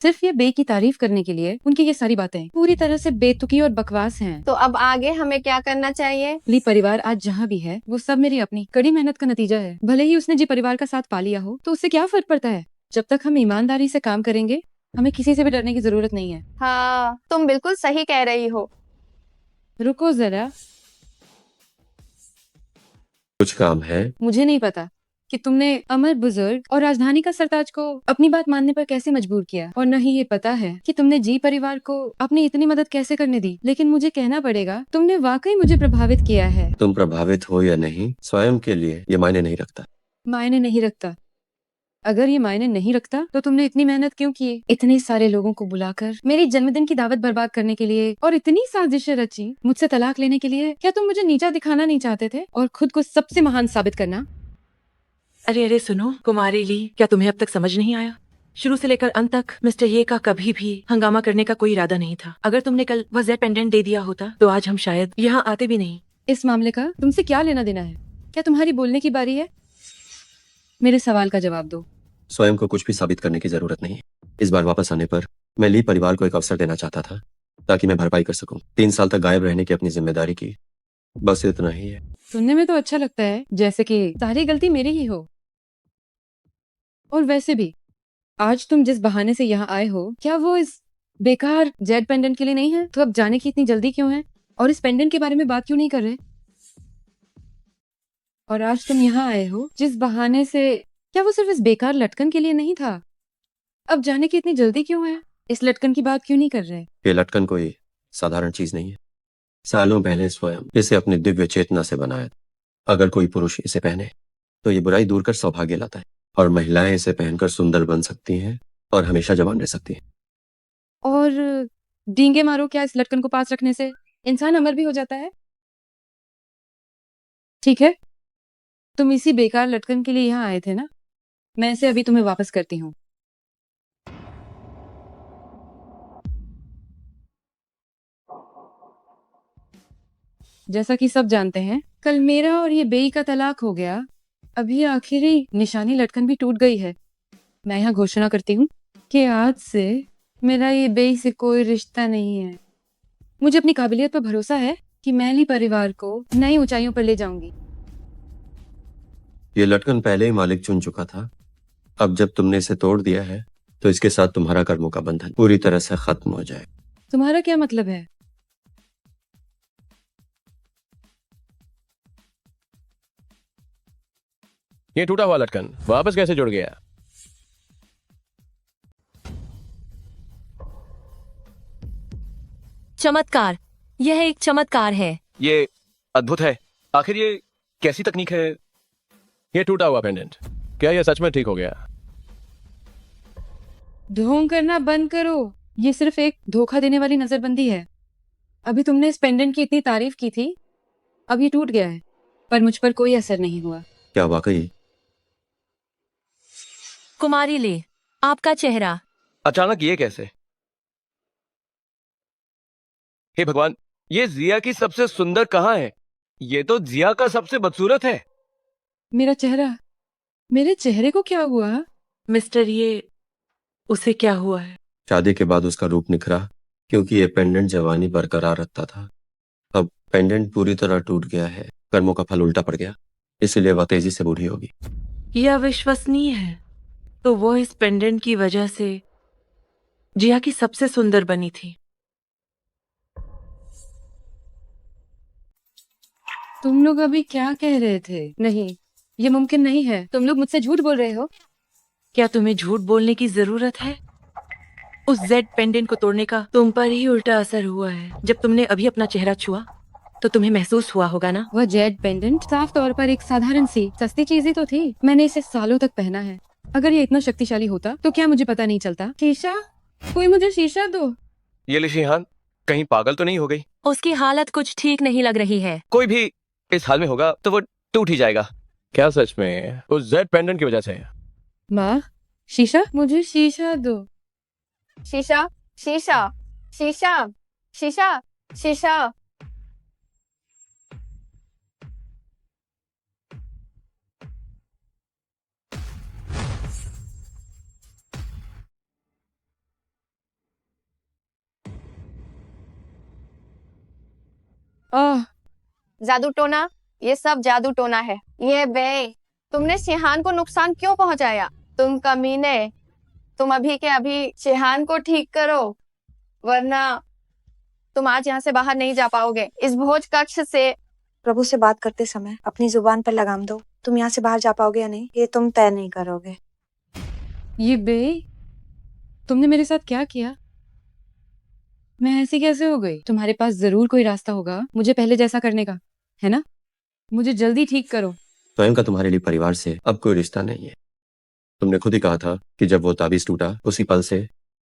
सिर्फ ये बे की तारीफ करने के लिए उनकी ये सारी बातें पूरी तरह से बेतुकी और बकवास हैं। तो अब आगे हमें क्या करना चाहिए? ली परिवार आज जहाँ भी है वो सब मेरी अपनी कड़ी मेहनत का नतीजा है। भले ही उसने जी परिवार का साथ पा लिया हो तो उससे क्या फर्क पड़ता है। जब तक हम ईमानदारी से काम करेंगे हमें किसी से भी डरने की जरूरत नहीं है। हाँ, तुम बिल्कुल सही कह रही हो। रुको जरा, कुछ काम है? मुझे नहीं पता कि तुमने अमर बुजुर्ग और राजधानी का सरताज को अपनी बात मानने पर कैसे मजबूर किया, और न ही ये पता है कि तुमने जी परिवार को अपनी इतनी मदद कैसे करने दी। लेकिन मुझे कहना पड़ेगा तुमने वाकई मुझे प्रभावित किया है। तुम प्रभावित हो या नहीं, स्वयं के लिए ये मायने नहीं रखता। मायने नहीं रखता? अगर ये मायने नहीं रखता तो तुमने इतनी मेहनत क्यों की? इतने सारे लोगों को बुलाकर मेरी जन्मदिन की दावत बर्बाद करने के लिए, और इतनी साजिशें रची मुझसे तलाक लेने के लिए। क्या तुम मुझे नीचा दिखाना नहीं चाहते थे और खुद को सबसे महान साबित करना? अरे अरे सुनो कुमारी ली, क्या तुम्हें अब तक समझ नहीं आया? शुरू से लेकर अंत तक मिस्टर ये का कभी भी हंगामा करने का कोई इरादा नहीं था। अगर तुमने कल वह जेड पेंडेंट दे दिया होता तो आज हम शायद यहाँ आते भी नहीं। इस मामले का तुमसे क्या लेना देना है? क्या तुम्हारी बोलने की बारी है? मेरे सवाल का जवाब दो। स्वयं को कुछ भी साबित करने की जरूरत नहीं है। इस बार वापस आने पर मैं ली परिवार को एक अवसर देना चाहता था ताकि मैं भरपाई कर सकूं। 3 साल तक गायब रहने की अपनी जिम्मेदारी की, बस इतना ही है। सुनने में तो अच्छा लगता है जैसे कि सारी गलती मेरी ही हो। और वैसे भी आज तुम जिस बहाने से यहाँ आए हो, क्या वो इस बेकार जेड पेंडेंट के लिए नहीं है? तो अब जाने की इतनी जल्दी क्यों है? और इस पेंडेंट के बारे में बात क्यों नहीं कर रहे? और आज तुम यहाँ आए हो जिस बहाने से, क्या वो सिर्फ इस बेकार लटकन के लिए नहीं था? अब जाने की इतनी जल्दी क्यों है? इस लटकन की बात क्यों नहीं कर रहे? ये लटकन कोई साधारण चीज नहीं है। सालों पहले स्वयं इसे अपनी दिव्य चेतना से बनाया। अगर कोई पुरुष इसे पहने तो ये बुराई दूर कर सौभाग्य लाता है, और महिलाएं इसे पहनकर सुंदर बन सकती हैं और हमेशा जवान रह सकती हैं। और डींगे मारो, क्या इस लटकन को पास रखने से इंसान अमर भी हो जाता है? ठीक है, तुम इसी बेकार लटकन के लिए यहाँ आए थे ना? मैं इसे अभी तुम्हें वापस करती हूँ। जैसा कि सब जानते हैं, कल मेरा और ये बेई का तलाक हो गया। अभी आखिरी निशानी लटकन भी टूट गई है। मैं यहाँ घोषणा करती हूँ कि आज से मेरा ये बेई से कोई रिश्ता नहीं है। मुझे अपनी काबिलियत पर भरोसा है कि मैं ली परिवार को नई ऊंचाइयों पर ले जाऊंगी। ये लटकन पहले ही मालिक चुन चुका था। अब जब तुमने इसे तोड़ दिया है तो इसके साथ तुम्हारा कर्मों का बंधन पूरी तरह से खत्म हो जाए। तुम्हारा क्या मतलब है? ये टूटा हुआ लटकन वापस कैसे जुड़ गया? चमत्कार, यह एक चमत्कार है। ये अद्भुत है। आखिर ये कैसी तकनीक है? ये टूटा हुआ पेंडेंट, क्या ये सच में ठीक हो गया? ढोंग करना बंद करो। ये सिर्फ एक धोखा देने वाली नजरबंदी है। अभी तुमने इस पेंडेंट की इतनी तारीफ की थी, अब ये टूट गया है, पर मुझ पर कोई असर नहीं हुआ। क्या वाकई? कुमारी ले, आपका चेहरा अचानक ये कैसे? हे भगवान, ये जिया की सबसे सुंदर कहाँ है? ये तो जिया का सबसे बदसूरत है। मेरा चेहरा, मेरे चेहरे को क्या हुआ? मिस्टर ये, उसे क्या हुआ है? शादी के बाद उसका रूप निखरा क्योंकि ये पेंडेंट जवानी बरकरार रखता था। अब पेंडेंट पूरी तरह टूट गया है, कर्मों का फल उल्टा पड़ गया, इसलिए वह तेजी से बूढ़ी होगी। यह अविश्वसनीय है। तो वो इस पेंडेंट की वजह से जिया की सबसे सुंदर बनी थी। तुम लोग अभी क्या कह रहे थे? नहीं, ये मुमकिन नहीं है। तुम लोग मुझसे झूठ बोल रहे हो। क्या तुम्हें झूठ बोलने की जरूरत है? उस जेड पेंडेंट को तोड़ने का तुम पर ही उल्टा असर हुआ है। जब तुमने अभी अपना चेहरा छुआ तो तुम्हें महसूस हुआ होगा ना? वह जेड पेंडेंट साफ तौर पर एक साधारण सी सस्ती चीज ही तो थी। मैंने इसे सालों तक पहना है। अगर ये इतना शक्तिशाली होता तो क्या मुझे पता नहीं चलता? शीशा, कोई मुझे शीशा दो। ये लिशिहान कहीं पागल तो नहीं हो गई? उसकी हालत कुछ ठीक नहीं लग रही है। कोई भी इस हाल में होगा तो वो टूट ही जाएगा। क्या सच में उस जेड पेंडेंट की वजह से? माँ, शीशा, मुझे शीशा दो। शीशा, शीशा, शीशा, शीशा, शीशा। आह जादू टोना, ये सब जादू टोना है। ये बे, तुमने शिहान को नुकसान क्यों पहुंचाया? तुम कमीने, तुम अभी के अभी शिहान को ठीक करो, वरना तुम आज यहाँ से बाहर नहीं जा पाओगे। इस भोज कक्ष से प्रभु से बात करते समय अपनी जुबान पर लगाम दो। तुम यहाँ से बाहर जा पाओगे या नहीं, ये तुम तय नहीं करोगे। ये बे, तुमने मेरे साथ क्या किया? मैं ऐसी कैसे हो गई? तुम्हारे पास जरूर कोई रास्ता होगा मुझे पहले जैसा करने का, है ना? मुझे जल्दी ठीक करो। स्वयं का तुम्हारे लिए परिवार से अब कोई रिश्ता नहीं है। तुमने खुद ही कहा था कि जब वो ताबीज टूटा उसी पल से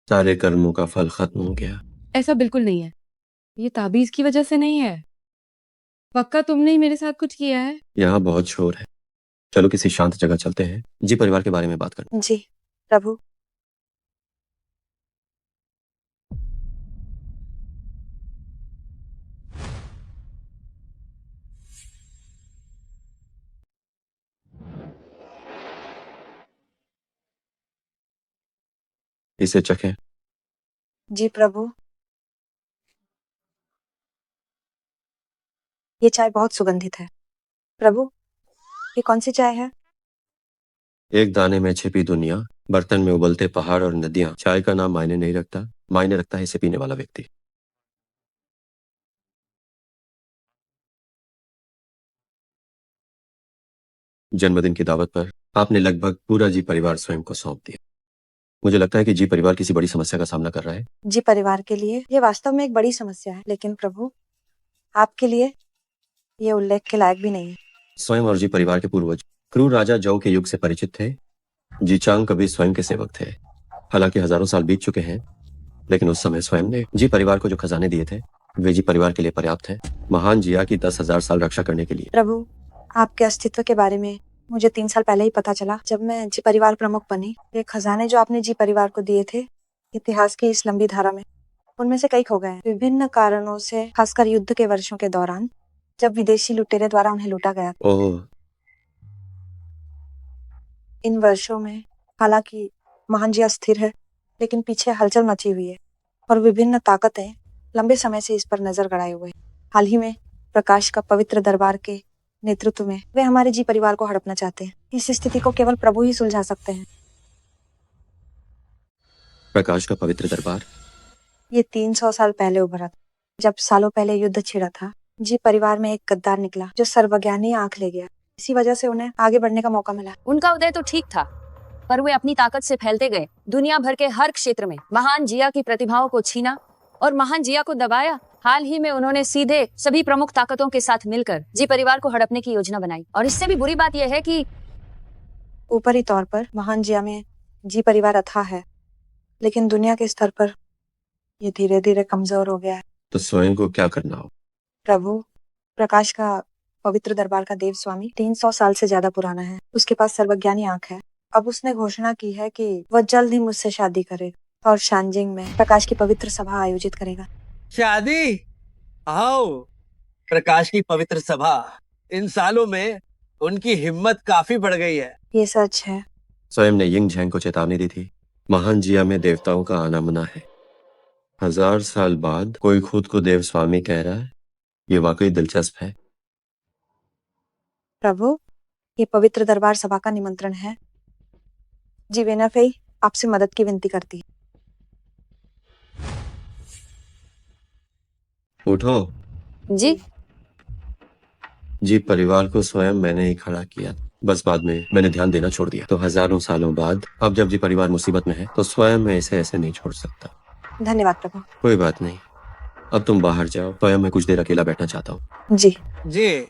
सारे कर्मों का फल खत्म हो गया। ऐसा बिल्कुल नहीं है। ये ताबीज की वजह से नहीं है। पक्का तुमने ही मेरे साथ कुछ किया है? यहाँ बहुत शोर है, चलो किसी शांत जगह चलते हैं, जी परिवार के बारे में बात करते जी प्रभु। इसे चखें। जी प्रभु। ये चाय बहुत सुगंधित है। प्रभु, ये कौन सी चाय है? एक दाने में छिपी दुनिया, बर्तन में उबलते पहाड़ और नदियां। चाय का नाम मायने नहीं रखता, मायने रखता है इसे पीने वाला व्यक्ति। जन्मदिन की दावत पर आपने लगभग पूरा जी परिवार स्वयं को सौंप दिया। मुझे लगता है कि जी परिवार किसी बड़ी समस्या का सामना कर रहा है। जी परिवार के लिए ये वास्तव में एक बड़ी समस्या है, लेकिन प्रभु आपके लिए ये उल्लेख के लायक भी नहीं है। स्वयं और जी परिवार के पूर्वज क्रूर राजा जौ के युग से परिचित थे। जी चांग कभी स्वयं के सेवक थे। हालांकि हजारों साल बीत चुके हैं, लेकिन उस समय स्वयं ने जी परिवार को जो खजाने दिए थे वे जी परिवार के लिए पर्याप्त हैं, महान जिया की 10,000 साल रक्षा करने के लिए। प्रभु, आपके अस्तित्व के बारे में मुझे 3 साल पहले ही पता चला, जब मैं जी परिवार प्रमुख बनी। ये खजाने जो आपने जी परिवार को दिए थे इतिहास की इस लंबी धारा में, उनमें से कई खो गए हैं विभिन्न कारणों से, खासकर युद्ध के वर्षों के दौरान जब विदेशी लुटेरे द्वारा उन्हें लूटा गया। ओह, इन वर्षों में हालांकि महान जिया स्थिर है, लेकिन पीछे हलचल मची हुई है और विभिन्न ताकतें लंबे समय से इस पर नजर गड़ाए हुए हैं। हाल ही में प्रकाश का पवित्र दरबार के नेतृत्व में वे हमारे जी परिवार को हड़पना चाहते हैं। इस स्थिति को केवल प्रभु ही सुलझा सकते हैं। प्रकाश का पवित्र दरबार? ये 300 साल पहले उभरा था, जब सालों पहले युद्ध छिड़ा था। जी परिवार में एक गद्दार निकला जो सर्वज्ञानी आंख ले गया। इसी वजह से उन्हें आगे बढ़ने का मौका मिला। उनका उदय तो ठीक था, पर वे अपनी ताकत से फैलते गए। दुनिया भर के हर क्षेत्र में महान जिया की प्रतिभाओं को छीना और महान जिया को दबाया। हाल ही में उन्होंने सीधे सभी प्रमुख ताकतों के साथ मिलकर जी परिवार को हड़पने की योजना बनाई। और इससे भी बुरी बात यह है कि ऊपरी तौर पर महान जिया में जी परिवार अथाह है, लेकिन दुनिया के स्तर पर ये धीरे धीरे कमजोर हो गया है। तो स्वयं को क्या करना हो? प्रभु, प्रकाश का पवित्र दरबार का देव स्वामी 300 साल से ज्यादा पुराना है। उसके पास सर्वज्ञानी आंख है। अब उसने घोषणा की है कि वह जल्द ही मुझसे शादी करेगा और शानजिंग में प्रकाश की पवित्र सभा आयोजित करेगा। शादी? आओ, प्रकाश की पवित्र सभा। इन सालों में उनकी हिम्मत काफी बढ़ गई है। ये सच है। स्वयं ने यिंग झैंग को चेतावनी दी थी, महान जिया में देवताओं का आना मना है। 1000 साल बाद कोई खुद को देव स्वामी कह रहा है, ये वाकई दिलचस्प है। प्रभु, ये पवित्र दरबार सभा का निमंत्रण है। जी वेनाफेई आपसे मदद की विनती करती है। उठो। जी जी परिवार को स्वयं मैंने ही खड़ा किया, बस बाद में मैंने ध्यान देना छोड़ दिया। तो हजारों सालों बाद अब जब जी परिवार मुसीबत में है तो स्वयं मैं इसे ऐसे नहीं छोड़ सकता। धन्यवाद प्रभु। कोई बात नहीं, अब तुम बाहर जाओ, स्वयं मैं कुछ देर अकेला बैठना चाहता हूँ। जी जी।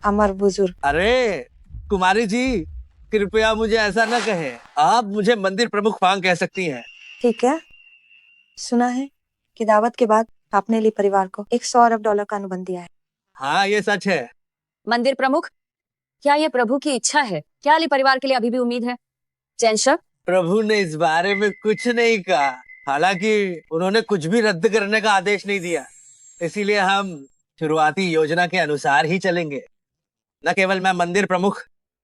अमर बुजुर्ग। अरे कुमारी जी, कृपया मुझे ऐसा न कहे। आप मुझे मंदिर प्रमुख फांग कह सकती हैं। ठीक है। सुना है कि दावत के बाद आपने ली परिवार को $100 अरब का अनुबंध दिया है। हाँ, ये सच है। मंदिर प्रमुख, क्या ये प्रभु की इच्छा है? क्या अली परिवार के लिए अभी भी उम्मीद है? चैनशर, प्रभु ने इस बारे में कुछ नहीं कहा। हालांकि उन्होंने कुछ भी रद्द करने का आदेश नहीं दिया, इसीलिए हम शुरुआती योजना के अनुसार ही चलेंगे। न केवल मैं मंदिर प्रमुख,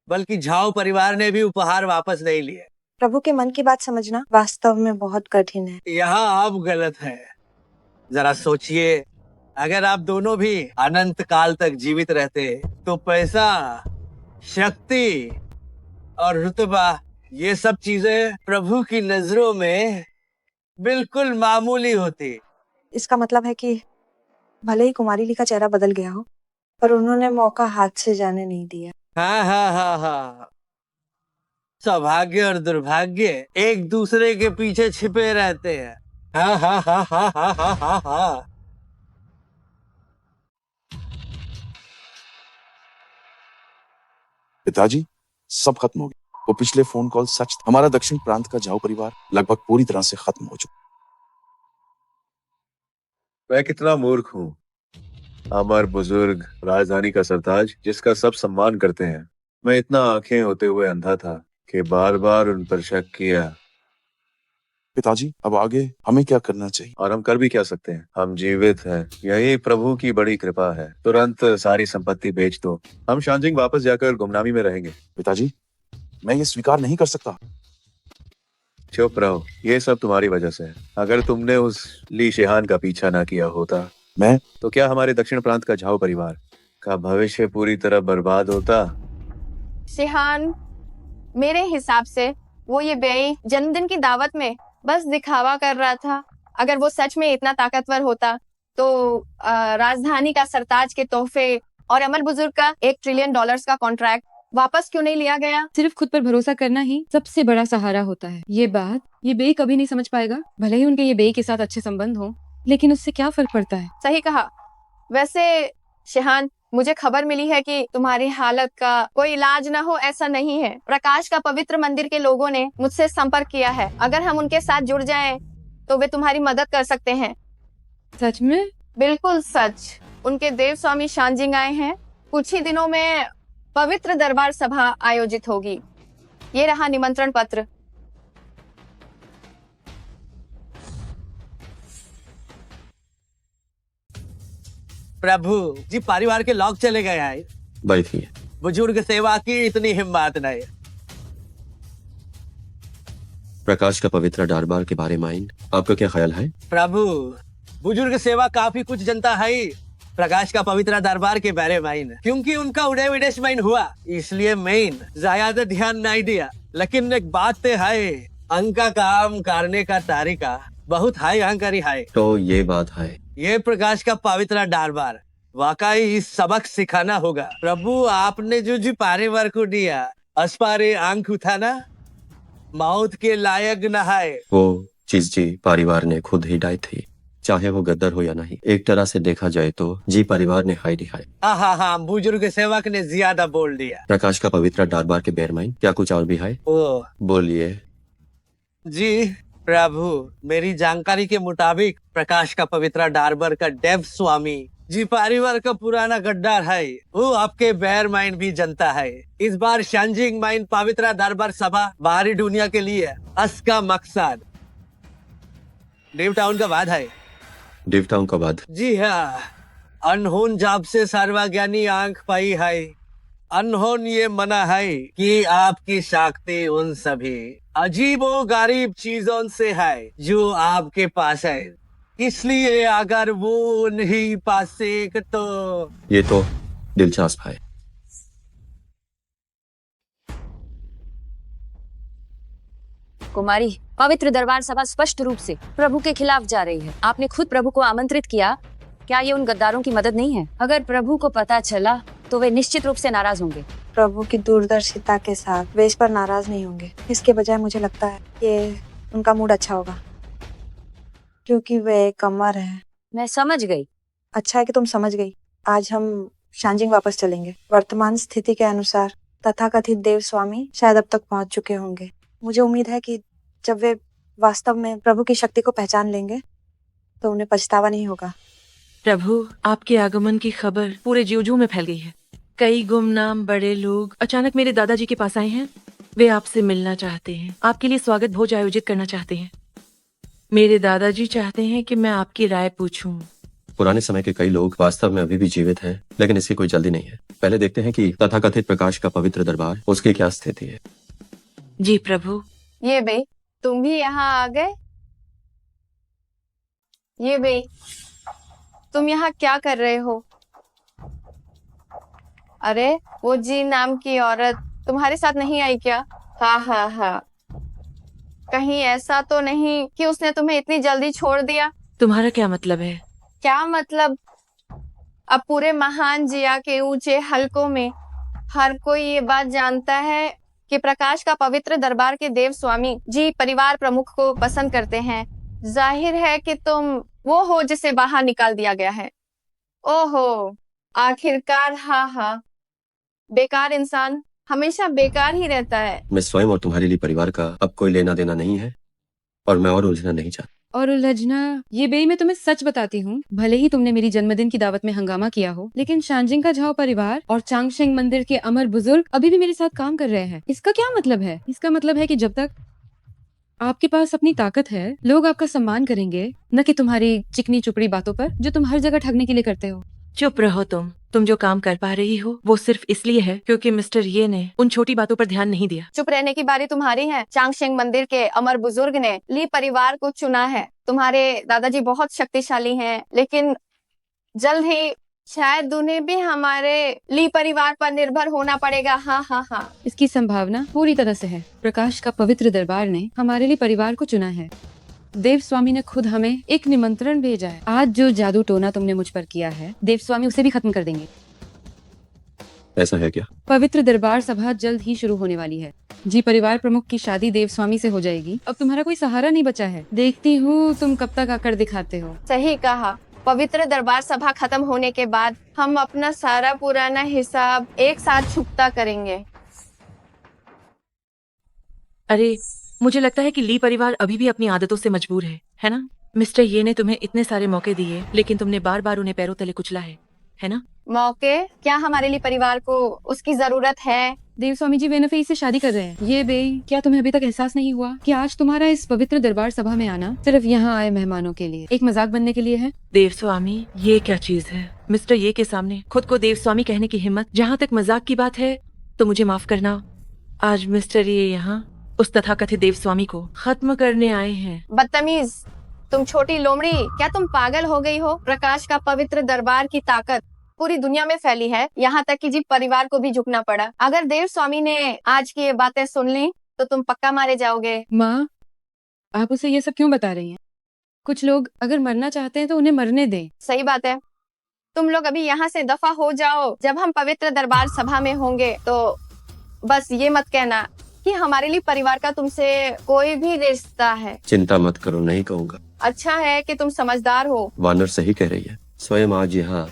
बल्कि झाओ परिवार ने भी उपहार वापस नहीं लिए। प्रभु के मन की बात समझना वास्तव में बहुत कठिन है। यहाँ आप गलत है। जरा सोचिए, अगर आप दोनों भी अनंत काल तक जीवित रहते तो पैसा, शक्ति और रुतबा, ये सब चीजें प्रभु की नजरों में बिल्कुल मामूली होती। इसका मतलब है कि भले ही कुमारी ली का चेहरा बदल गया हो, पर उन्होंने मौका हाथ से जाने नहीं दिया। हाँ हाँ हाँ हाँ, सौभाग्य और दुर्भाग्य एक दूसरे के पीछे छिपे रहते हैं। हाँ हाँ हाँ हाँ हाँ हाँ हाँ हाँ। पिताजी, सब खत्म हो गया। वो पिछले फोन कॉल सच था। हमारा दक्षिण प्रांत का जाओ परिवार लगभग पूरी तरह से खत्म हो चुका। मैं कितना मूर्ख हूँ। अमर बुजुर्ग राजधानी का सरताज जिसका सब सम्मान करते हैं, मैं इतना आंखें होते हुए अंधा था कि बार बार उन पर शक किया। पिताजी, अब आगे हमें क्या करना चाहिए? और हम कर भी क्या सकते हैं? हम जीवित हैं, यही प्रभु की बड़ी कृपा है। तुरंत सारी संपत्ति बेच दो, हम शांजिंग वापस जाकर गुमनामी में रहेंगे। पिताजी, मैं ये स्वीकार नहीं कर सकता। चुप रहो, ये सब तुम्हारी वजह से है। अगर तुमने उस ली शेहान का पीछा ना किया होता तो क्या हमारे दक्षिण प्रांत का झाओ परिवार का भविष्य पूरी तरह बर्बाद होता? शिहान, मेरे हिसाब से वो ये बेई जन्मदिन की दावत में बस दिखावा कर रहा था। अगर वो सच में इतना ताकतवर होता तो राजधानी का सरताज के तोहफे और अमर बुजुर्ग का $1 ट्रिलियन का कॉन्ट्रैक्ट वापस क्यों नहीं लिया गया? सिर्फ खुद पर भरोसा करना ही सबसे बड़ा सहारा होता है। ये बात ये बेई कभी नहीं समझ पाएगा। भले ही उनके ये बेई के साथ अच्छे संबंध हो, लेकिन उससे क्या फर्क पड़ता है? सही कहा। वैसे शिहान, मुझे खबर मिली है कि तुम्हारी हालत का कोई इलाज ना हो ऐसा नहीं है। प्रकाश का पवित्र मंदिर के लोगों ने मुझसे संपर्क किया है। अगर हम उनके साथ जुड़ जाएं, तो वे तुम्हारी मदद कर सकते हैं। सच में? बिल्कुल सच। उनके देव स्वामी शांजिंग आए हैं। कुछ ही दिनों में पवित्र दरबार सभा आयोजित होगी। ये रहा निमंत्रण पत्र। प्रभु जी, परिवार के लोग चले गए हैं। बैठिए। बुजुर्ग सेवा की इतनी हिम्मत नहीं। प्रकाश का पवित्र दरबार के बारे में आपका क्या ख्याल है? प्रभु, बुजुर्ग सेवा काफी कुछ जनता है प्रकाश का पवित्र दरबार के बारे में, क्योंकि उनका उड़े विदेश में हुआ, इसलिए मैंने ज्यादा ध्यान नहीं दिया। लेकिन एक बात है, अंका काम करने का तरीका बहुत हाई अहंकारी है। तो ये बात है, ये प्रकाश का पवित्र दरबार वाकई इस सबक सिखाना होगा। प्रभु, आपने जो परिवार को दिया, अस्पारे आंख उठाना मौत के लायक न है। वो चीज जी परिवार ने खुद ही डाई थी, चाहे वो गद्दर हो या नहीं। एक तरह से देखा जाए तो जी परिवार ने हाई दिखाई। हाँ, बुजुर्ग सेवक ने ज्यादा बोल दिया। प्रकाश का पवित्र दरबार के बेरमाइन क्या कुछ और भी है? ओ बोलिए। जी प्रभु, मेरी जानकारी के मुताबिक प्रकाश का पवित्र दरबार का देव स्वामी जी परिवार का पुराना गद्दार है। वो आपके बेर माइन भी जनता है। इस बार शांजिंग माइन पवित्र दरबार सभा बाहरी दुनिया के लिए इसका मकसद देवटाउन का बाद है। देवताओं का बाद? जी हाँ, अनहोन जाप से सर्वज्ञानी आंख पाई है। अनहोन ये मना है कि आपकी शक्ति उन सभी अजीबो गरीब चीजों से है जो आपके पास है, इसलिए अगर वो नहीं पासे तो ये तो दिलचस्प है। कुमारी, पवित्र दरबार सभा स्पष्ट रूप से प्रभु के खिलाफ जा रही है। आपने खुद प्रभु को आमंत्रित किया, क्या ये उन गद्दारों की मदद नहीं है? अगर प्रभु को पता चला तो वे निश्चित रूप से नाराज होंगे। प्रभु की दूरदर्शिता के साथ वे इस पर नाराज नहीं होंगे। इसके बजाय मुझे लगता है कि उनका मूड अच्छा होगा, क्योंकि वे एक अमर है। मैं समझ गई। अच्छा है कि तुम समझ गई। आज हम शांजिंग वापस चलेंगे। वर्तमान स्थिति के अनुसार तथाकथित देव स्वामी शायद अब तक पहुंच चुके होंगे। मुझे उम्मीद है कि जब वे वास्तव में प्रभु की शक्ति को पहचान लेंगे तो उन्हें पछतावा नहीं होगा। प्रभु, आपके आगमन की खबर पूरे ज्यूजू में फैल गई है। कई गुमनाम बड़े लोग अचानक मेरे दादाजी के पास आए हैं। वे आपसे मिलना चाहते हैं, आपके लिए स्वागत भोज आयोजित करना चाहते हैं। मेरे दादाजी चाहते हैं कि मैं आपकी राय पूछूं। पुराने समय के कई लोग वास्तव में अभी भी जीवित हैं, लेकिन इसकी कोई जल्दी नहीं है। पहले देखते हैं कि तथाकथित प्रकाश का पवित्र दरबार उसकी क्या स्थिति है। जी प्रभु, ये बे, तुम भी यहाँ आ गए। ये बे, तुम यहाँ क्या कर रहे हो? अरे वो जी नाम की औरत तुम्हारे साथ नहीं आई क्या? हाँ हाँ हाँ, कहीं ऐसा तो नहीं कि उसने तुम्हें इतनी जल्दी छोड़ दिया? तुम्हारा क्या मतलब है? क्या मतलब? अब पूरे महान जिया के ऊंचे हलकों में हर कोई ये बात जानता है कि प्रकाश का पवित्र दरबार के देव स्वामी जी परिवार प्रमुख को पसंद करते हैं। जाहिर है कि तुम वो हो जिसे बाहर निकाल दिया गया है। ओहो, आखिरकार। हाँ हाँ, बेकार इंसान हमेशा बेकार ही रहता है। मैं स्वयं और तुम्हारे लिए परिवार का अब कोई लेना देना नहीं है और मैं और उलझना नहीं चाहता। और उलझना? ये बे, मैं तुम्हें सच बताती हूँ, भले ही तुमने मेरी जन्मदिन की दावत में हंगामा किया हो, लेकिन शानजिंग का झाओ परिवार और चांगशेंग मंदिर के अमर बुजुर्ग अभी भी मेरे साथ काम कर रहे हैं। इसका क्या मतलब है? इसका मतलब है कि जब तक आपके पास अपनी ताकत है, लोग आपका सम्मान करेंगे, न कि तुम्हारी चिकनी चुपड़ी बातों पर जो तुम हर जगह ठगने के लिए करते हो। चुप रहो तुम जो काम कर पा रही हो वो सिर्फ इसलिए है क्योंकि मिस्टर ये ने उन छोटी बातों पर ध्यान नहीं दिया। चुप रहने की बारी तुम्हारी है। चांगशेंग मंदिर के अमर बुजुर्ग ने ली परिवार को चुना है। तुम्हारे दादाजी बहुत शक्तिशाली हैं, लेकिन जल्द ही शायद उन्हें भी हमारे ली परिवार पर निर्भर होना पड़ेगा। हाँ हाँ हाँ, इसकी संभावना पूरी तरह से है। प्रकाश का पवित्र दरबार ने हमारे लिए परिवार को चुना है। देव स्वामी ने खुद हमें एक निमंत्रण भेजा है। आज जो जादू टोना तुमने मुझ पर किया है, देव स्वामी उसे भी खत्म कर देंगे। ऐसा है क्या? पवित्र दरबार सभा जल्द ही शुरू होने वाली है। जी परिवार प्रमुख की शादी देव स्वामी से हो जाएगी। अब तुम्हारा कोई सहारा नहीं बचा है। देखती हूँ तुम कब तक आकर दिखाते हो। सही कहा। पवित्र दरबार सभा खत्म होने के बाद हम अपना सारा पुराना हिसाब एक साथ चुकता करेंगे। अरे मुझे लगता है कि ली परिवार अभी भी अपनी आदतों से मजबूर है ना? मिस्टर ये ने तुम्हें इतने सारे मौके दिए, लेकिन तुमने बार बार उन्हें पैरों तले कुचला है ना? मौके? क्या हमारे लिए परिवार को उसकी जरूरत है? देव स्वामी जी वेनफेई से शादी कर रहे हैं। ये बे, क्या तुम्हें अभी तक एहसास नहीं हुआ कि आज तुम्हारा इस पवित्र दरबार सभा में आना सिर्फ यहाँ आए मेहमानों के लिए एक मजाक बनने के लिए है? देव स्वामी, ये क्या चीज है? मिस्टर ये के सामने खुद को देव स्वामी कहने की हिम्मत। जहाँ तक मजाक की बात है तो मुझे माफ करना, आज मिस्टर ये यहाँ उस तथाकथित देव स्वामी को खत्म करने आए हैं। बदतमीज, तुम छोटी लोमड़ी, क्या तुम पागल हो गई हो? प्रकाश का पवित्र दरबार की ताकत पूरी दुनिया में फैली है, यहाँ तक कि जी परिवार को भी झुकना पड़ा। अगर देव स्वामी ने आज की ये बातें सुन ली तो तुम पक्का मारे जाओगे। माँ, आप उसे ये सब क्यों बता रही हैं? कुछ लोग अगर मरना चाहते हैं तो उन्हें मरने दें। सही बात है। तुम लोग अभी यहाँ से दफा हो जाओ। जब हम पवित्र दरबार सभा में होंगे तो बस ये मत कहना कि हमारे लिए परिवार का तुमसे कोई भी रिश्ता है। चिंता मत करो, नहीं कहूँगा। अच्छा है कि तुम समझदार हो। वानर सही कह रही है। स्वयं आज यहाँ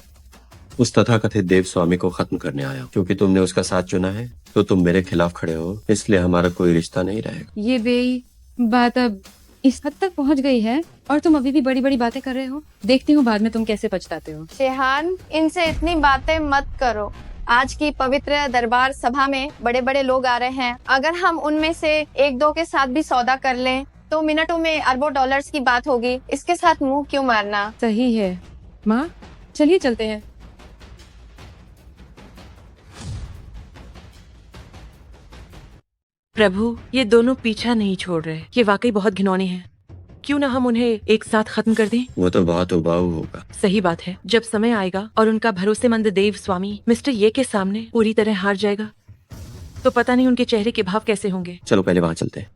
उस तथाकथित देव स्वामी को खत्म करने आया हूँ। क्योंकि तुमने उसका साथ चुना है तो तुम मेरे खिलाफ खड़े हो, इसलिए हमारा कोई रिश्ता नहीं रहेगा। ये बे, बात अब इस हद तक पहुंच गई है और तुम अभी भी बड़ी बड़ी बातें कर रहे हो। देखती हूँ बाद में तुम कैसे पछताते हो। शेहान, इनसे इतनी बातें मत करो। आज की पवित्र दरबार सभा में बड़े बड़े लोग आ रहे हैं। अगर हम उनमें से एक दो के साथ भी सौदा कर लें तो मिनटों में अरबों डॉलर्स की बात होगी। इसके साथ मुंह क्यों मारना? सही है माँ, चलिए चलते हैं। प्रभु, ये दोनों पीछा नहीं छोड़ रहे। ये वाकई बहुत घिनौने हैं। क्यों ना हम उन्हें एक साथ खत्म कर दें? वो तो बहुत उबाऊ होगा। सही बात है। जब समय आएगा और उनका भरोसेमंद देव स्वामी मिस्टर ये के सामने पूरी तरह हार जाएगा तो पता नहीं उनके चेहरे के भाव कैसे होंगे। चलो पहले वहाँ चलते हैं।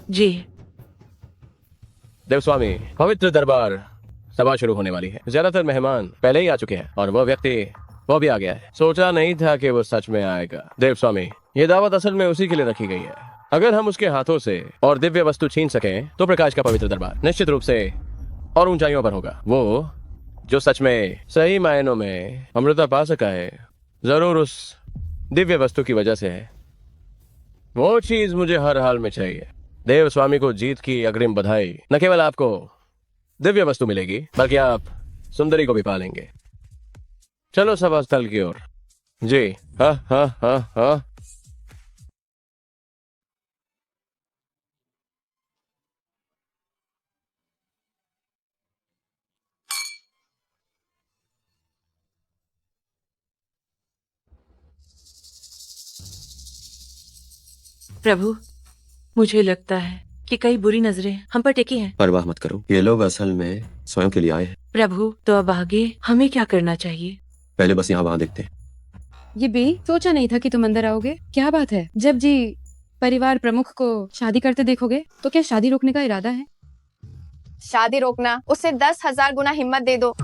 जी। देव स्वामी, पवित्र दरबार सभा शुरू होने वाली है। ज्यादातर मेहमान पहले ही आ चुके हैं और वो व्यक्ति वो भी आ गया है। सोचा नहीं था कि वो सच में आएगा। देव स्वामी, ये दावत असल में उसी के लिए रखी गई है। अगर हम उसके हाथों से और दिव्य वस्तु छीन सकें तो प्रकाश का पवित्र दरबार निश्चित रूप से और ऊंचाइयों पर होगा। वो जो सच में सही मायनों में अमृता पा सका है, जरूर उस दिव्य वस्तु की वजह से है। वो चीज मुझे हर हाल में चाहिए। देव स्वामी को जीत की अग्रिम बधाई। न केवल आपको दिव्य वस्तु मिलेगी बल्कि आप सुंदरी को भी पालेंगे। चलो सभा स्थल की ओर। जी हाँ हाँ हाँ हाँ। प्रभु, मुझे लगता है कि कई बुरी नजरें हम पर टिकी हैं। परवाह मत करो, ये लोग असल में स्वयं के लिए आए हैं। प्रभु, तो अब आगे हमें क्या करना चाहिए? पहले बस यहाँ वहाँ देखते हैं। ये बे सोचा नहीं था कि तुम अंदर आओगे। क्या बात है? जब जी परिवार प्रमुख को शादी करते देखोगे तो क्या शादी रोकने का इरादा है? शादी रोकना, उसे 10,000 गुना हिम्मत दे दो,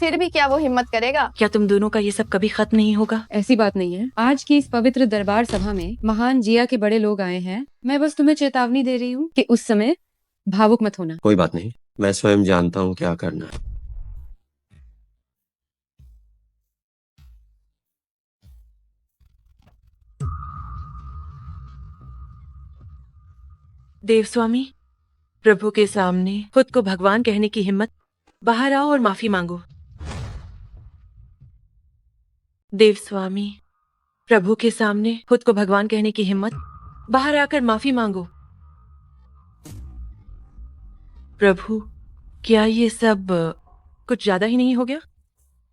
फिर भी क्या वो हिम्मत करेगा? क्या तुम दोनों का ये सब कभी खत्म नहीं होगा? ऐसी बात नहीं है। आज की इस पवित्र दरबार सभा में महान जिया के बड़े लोग आए हैं। मैं बस तुम्हें चेतावनी दे रही हूँ कि उस समय भावुक मत होना। कोई बात नहीं, मैं स्वयं जानता हूँ क्या करना है। देवस्वामी, प्रभु के सामने खुद को भगवान कहने की हिम्मत, बाहर आओ और माफी मांगो। देवस्वामी, प्रभु के सामने खुद को भगवान कहने की हिम्मत, बाहर आकर माफी मांगो। प्रभु, क्या ये सब कुछ ज्यादा ही नहीं हो गया?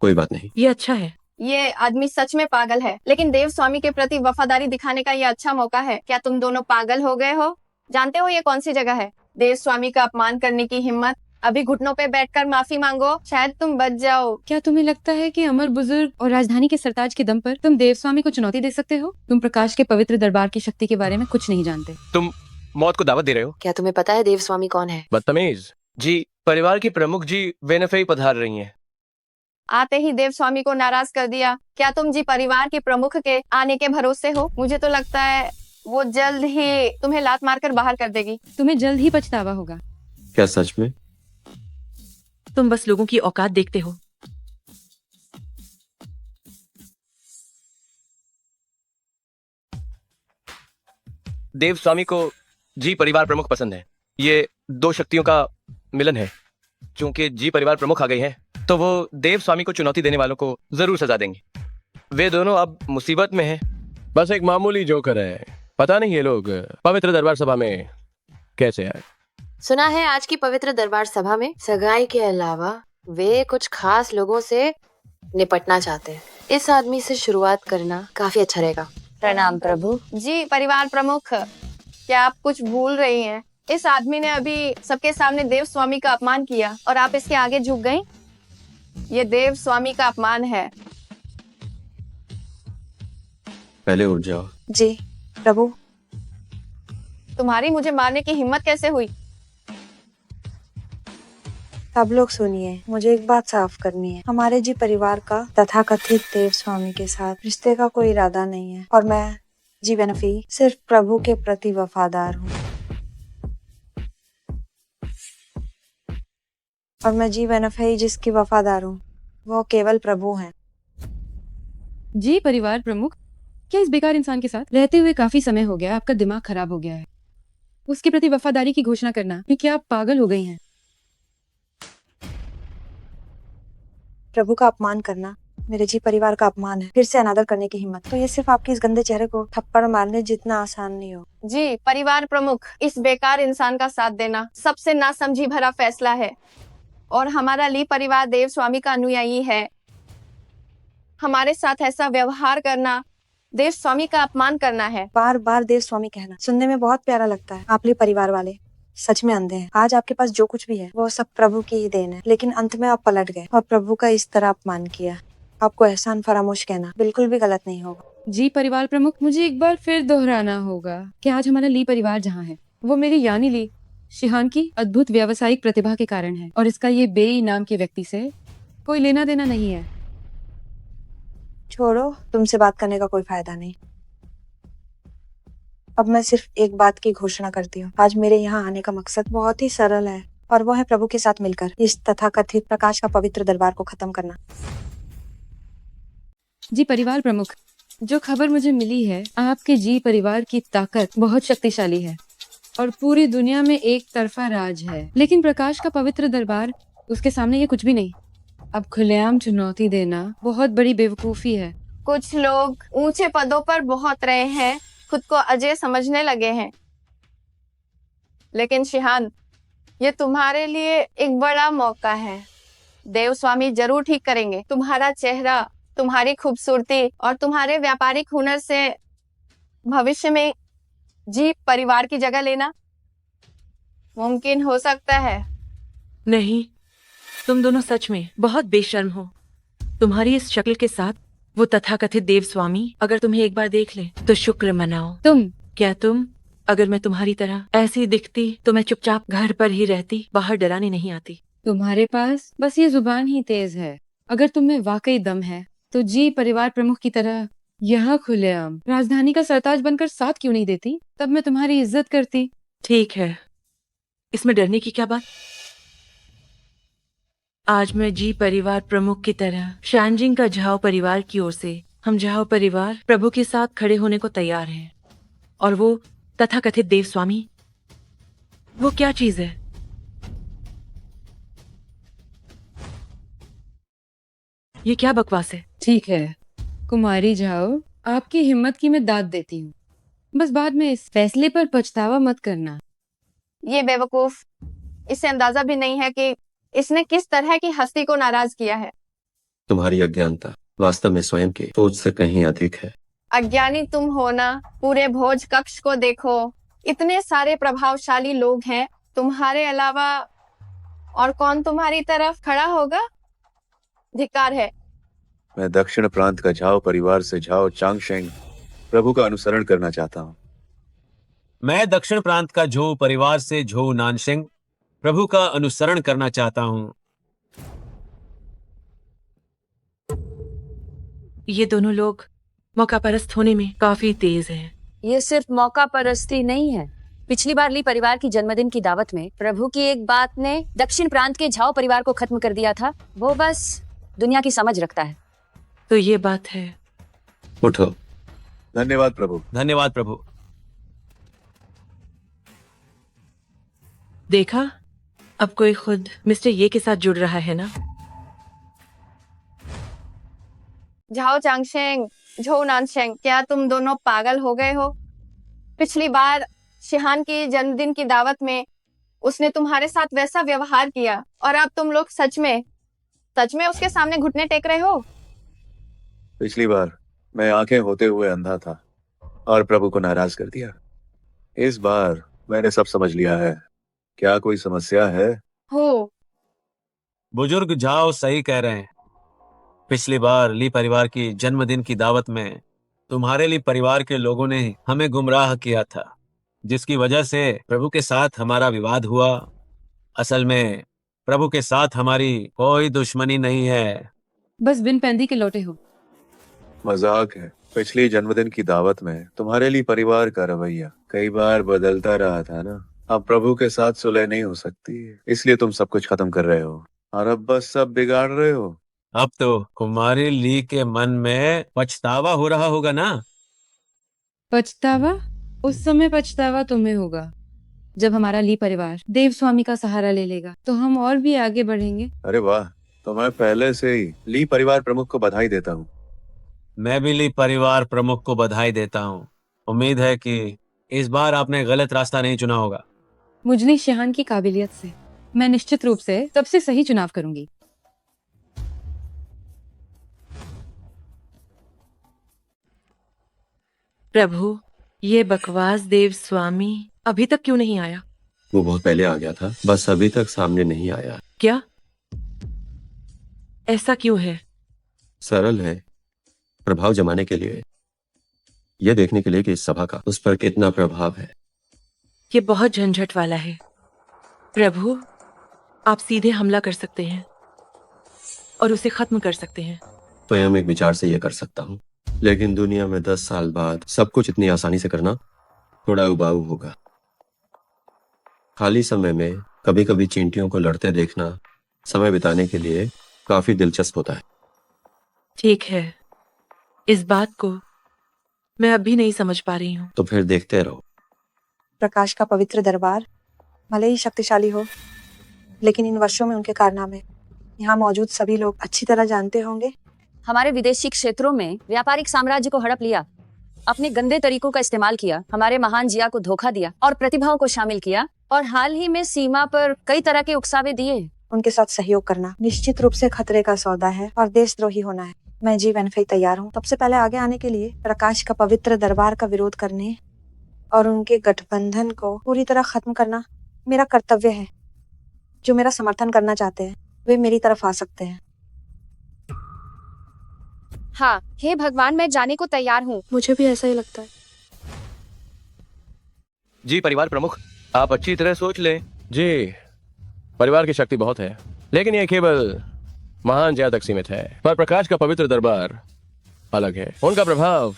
कोई बात नहीं। ये अच्छा है। ये आदमी सच में पागल है, लेकिन देव स्वामी के प्रति वफादारी दिखाने का ये अच्छा मौका है। क्या तुम दोनों पागल हो गए हो? जानते हो ये कौन सी जगह है? देव स्वामी का अपमान करने की हिम्मत। अभी घुटनों पे बैठकर माफी मांगो, शायद तुम बच जाओ। क्या तुम्हें लगता है कि अमर बुजुर्ग और राजधानी के सरताज के दम पर तुम देवस्वामी को चुनौती दे सकते हो? तुम प्रकाश के पवित्र दरबार की शक्ति के बारे में कुछ नहीं जानते। तुम मौत को दावत दे रहे हो? क्या तुम्हें पता है देवस्वामी कौन है? बदतमीज। जी, परिवार की प्रमुख जी वेनफे पधार रही हैं। आते ही देव स्वामी को नाराज कर दिया। क्या तुम जी परिवार के प्रमुख के आने के भरोसे हो? मुझे तो लगता है वो जल्द ही तुम्हें लात मारकर बाहर कर देगी। तुम्हें जल्द ही पछतावा होगा। क्या सच में? तुम बस लोगों की औकात देखते हो। देव स्वामी को जी परिवार प्रमुख पसंद है। ये दो शक्तियों का मिलन है। चूंकि जी परिवार प्रमुख आ गई हैं, तो वो देव स्वामी को चुनौती देने वालों को जरूर सजा देंगे। वे दोनों अब मुसीबत में हैं। बस एक मामूली जोकर है। पता नहीं ये लोग पवित्र दरबार सभा में कैसे आए। सुना है आज की पवित्र दरबार सभा में सगाई के अलावा वे कुछ खास लोगों से निपटना चाहते हैं। इस आदमी से शुरुआत करना काफी अच्छा रहेगा। प्रणाम प्रभु। जी परिवार प्रमुख, क्या आप कुछ भूल रही हैं? इस आदमी ने अभी सबके सामने देव स्वामी का अपमान किया और आप इसके आगे झुक गईं? ये देव स्वामी का अपमान है। पहले उठ जाओ। जी प्रभु। तुम्हारी मुझे मारने की हिम्मत कैसे हुई? सब लोग सुनिए, मुझे एक बात साफ करनी है। हमारे जी परिवार का तथाकथित देव स्वामी के साथ रिश्ते का कोई इरादा नहीं है और मैं जी बेनफी सिर्फ प्रभु के प्रति वफादार हूँ। और मैं जी बेनफी जिसकी वफादार हूँ वो केवल प्रभु हैं। जी परिवार प्रमुख, क्या इस बेकार इंसान के साथ रहते हुए काफी समय हो गया? आपका दिमाग खराब हो गया है। उसके प्रति वफादारी की घोषणा करना कि क्या आप पागल हो गई हैं? प्रभु का अपमान करना मेरे जी परिवार का अपमान है। फिर से अनादर करने की हिम्मत, तो ये सिर्फ आपके इस गंदे चेहरे को थप्पड़ मारने जितना आसान नहीं हो। जी परिवार प्रमुख, इस बेकार इंसान का साथ देना सबसे नासमझी भरा फैसला है और हमारा ली परिवार देव स्वामी का अनुयायी है। हमारे साथ ऐसा व्यवहार करना देव स्वामी का अपमान करना है। बार बार देव स्वामी कहना सुनने में बहुत प्यारा लगता है। आप ली परिवार वाले सच में अंधे हैं। आज आपके पास जो कुछ भी है वो सब प्रभु की ही देन है, लेकिन अंत में आप पलट गए और प्रभु का इस तरह अपमान किया। आपको एहसान फरामोश कहना बिल्कुल भी गलत नहीं होगा। जी परिवार प्रमुख, मुझे एक बार फिर दोहराना होगा कि आज हमारा ली परिवार जहाँ है वो मेरी यानी ली शिहान की अद्भुत व्यावसायिक प्रतिभा के कारण है और इसका ये बेई नाम के व्यक्ति से कोई लेना देना नहीं है। छोड़ो, तुमसे बात करने का कोई फायदा नहीं। अब मैं सिर्फ एक बात की घोषणा करती हूँ। आज मेरे यहाँ आने का मकसद बहुत ही सरल है और वो है प्रभु के साथ मिलकर इस तथाकथित प्रकाश का पवित्र दरबार को खत्म करना। जी परिवार प्रमुख, जो खबर मुझे मिली है आपके जी परिवार की ताकत बहुत शक्तिशाली है और पूरी दुनिया में एक तरफा राज है, लेकिन प्रकाश का पवित्र दरबार उसके सामने ये कुछ भी नहीं। अब खुलेआम चुनौती देना बहुत बड़ी बेवकूफी है। कुछ लोग ऊंचे पदों पर बहुत रहे हैं, खुद को अजय समझने लगे हैं, लेकिन शिहान ये तुम्हारे लिए एक बड़ा मौका है। देव स्वामी जरूर ठीक करेंगे। तुम्हारा चेहरा, तुम्हारी खूबसूरती और तुम्हारे व्यापारिक हुनर से भविष्य में जी परिवार की जगह लेना मुमकिन हो सकता है। नहीं, तुम दोनों सच में बहुत बेशर्म हो। तुम्हारी इस शक्ल के साथ वो तथाकथित देव स्वामी अगर तुम्हें एक बार देख ले तो शुक्र मनाओ। क्या तुम, अगर मैं तुम्हारी तरह ऐसी दिखती तो मैं चुपचाप घर पर ही रहती, बाहर डराने नहीं आती। तुम्हारे पास बस ये जुबान ही तेज है। अगर तुम में वाकई दम है तो जी परिवार प्रमुख की तरह यहाँ खुलेआम राजधानी का सरताज बनकर साथ क्यों नहीं देती? तब मैं तुम्हारी इज्जत करती। ठीक है, इसमें डरने की क्या बात। आज मैं जी परिवार प्रमुख की तरह शानजिंग का झाओ परिवार की ओर से हम झाओ परिवार प्रभु के साथ खड़े होने को तैयार हैं। और वो तथाकथित देव स्वामी, वो क्या चीज है? ये क्या बकवास है? ठीक है कुमारी जाओ, आपकी हिम्मत की मैं दाद देती हूँ, बस बाद में इस फैसले पर पछतावा मत करना। ये बेवकूफ, इसे अंदाजा भी नहीं है कि इसने किस तरह की हस्ती को नाराज किया है। तुम्हारी अज्ञानता वास्तव में स्वयं की सोच से कहीं अधिक है। अज्ञानी तुम हो ना। पूरे भोज कक्ष को देखो, इतने सारे प्रभावशाली लोग हैं, तुम्हारे अलावा और कौन तुम्हारी तरफ खड़ा होगा? धिक्कार है। मैं दक्षिण प्रांत का झाओ परिवार से झाओ चांगशेंग प्रभु का अनुसरण करना चाहता हूँ। मैं दक्षिण प्रांत का झो परिवार से झो नानशेंग प्रभु का अनुसरण करना चाहता हूँ। ये दोनों लोग मौका परस्त होने में काफी तेज हैं। ये सिर्फ मौका परस्ती नहीं है। पिछली बार ली परिवार की जन्मदिन की दावत में प्रभु की एक बात ने दक्षिण प्रांत के झाओ परिवार को खत्म कर दिया था। वो बस दुनिया की समझ रखता है। तो ये बात है। उठो। धन्यवाद प्रभु। धन्यवाद प्रभु। देखा, अब कोई खुद मिस्टर ये के साथ जुड़ रहा है ना। झाओ चांगशेंग, झो नानशेंग, क्या तुम दोनों पागल हो गए हो? पिछली बार शिहान की जन्मदिन की दावत में उसने तुम्हारे साथ वैसा व्यवहार किया और अब तुम लोग सच में उसके सामने घुटने टेक रहे हो। पिछली बार मैं आंखें होते हुए अंधा था और प्रभु को नाराज कर दिया। इस बार मैंने सब समझ लिया है। क्या कोई समस्या है? हो। बुजुर्ग झाओ सही कह रहे हैं। पिछली बार ली परिवार की जन्मदिन की दावत में तुम्हारे ली परिवार के लोगों ने हमें गुमराह किया था, जिसकी वजह से प्रभु के साथ हमारा विवाद हुआ। असल में प्रभु के साथ हमारी कोई दुश्मनी नहीं है। बस बिन पैंदी के लौटे हो। मजाक है। पिछली जन्मदिन की दावत में तुम्हारे लिए परिवार का रवैया कई बार बदलता रहा था ना। अब प्रभु के साथ सुलह नहीं हो सकती, इसलिए तुम सब कुछ खत्म कर रहे हो और अब बस सब बिगाड़ रहे हो। अब तो कुमारी ली के मन में पछतावा हो रहा होगा ना। पछतावा? उस समय पछतावा तुम्हें होगा जब हमारा ली परिवार देव स्वामी का सहारा ले लेगा, तो हम और भी आगे बढ़ेंगे। अरे वाह, तो मैं पहले से ही ली परिवार प्रमुख को बधाई देता हूँ। मैं भी ली परिवार प्रमुख को बधाई देता हूँ। उम्मीद है कि इस बार आपने गलत रास्ता नहीं चुना होगा। मुजली शिहान की काबिलियत से मैं निश्चित रूप से सबसे सही चुनाव करूंगी। प्रभु, ये बकवास देव स्वामी अभी तक क्यों नहीं आया? वो बहुत पहले आ गया था, बस अभी तक सामने नहीं आया। क्या? ऐसा क्यों है? सरल है, प्रभाव जमाने के लिए, यह देखने के लिए कि इस सभा का उस पर कितना प्रभाव है। ये बहुत झंझट वाला है। प्रभु, आप सीधे हमला कर सकते हैं और उसे खत्म कर सकते हैं। स्वयं एक विचार से यह कर सकता हूँ, लेकिन दुनिया में 10 साल बाद सब कुछ इतनी आसानी से करना थोड़ा उबाऊ होगा। खाली समय में कभी कभी चींटियों को लड़ते देखना समय बिताने के लिए काफी दिलचस्प होता है। ठीक है, इस बात को मैं अभी नहीं समझ पा रही हूँ। तो फिर देखते रहो। प्रकाश का पवित्र दरबार भले ही शक्तिशाली हो, लेकिन इन वर्षों में उनके कारनामे यहाँ मौजूद सभी लोग अच्छी तरह जानते होंगे। हमारे विदेशी क्षेत्रों में व्यापारिक साम्राज्य को हड़प लिया, अपने गंदे तरीकों का इस्तेमाल किया, हमारे महान जिया को धोखा दिया और प्रतिभाओं को शामिल किया, और हाल ही में सीमा पर कई तरह के उकसावे दिए। उनके साथ सहयोग करना निश्चित रूप से खतरे का सौदा है और देशद्रोही होना है। मैं जी वेनफेई तैयार हूँ सबसे पहले आगे आने के लिए, प्रकाश का पवित्र दरबार का विरोध करने और उनके गठबंधन को पूरी तरह खत्म करना मेरा कर्तव्य है। जो मेरा समर्थन करना चाहते हैं वे मेरी तरफ आ सकते हैं। हाँ, हे भगवान, मैं जाने को तैयार हूँ। मुझे भी ऐसा ही लगता है। जी परिवार प्रमुख, आप अच्छी तरह सोच लें। जी, परिवार की शक्ति बहुत है, लेकिन यह केवल महान जया तक सीमित है। पर प्रकाश का पवित्र दरबार अलग है। उनका प्रभाव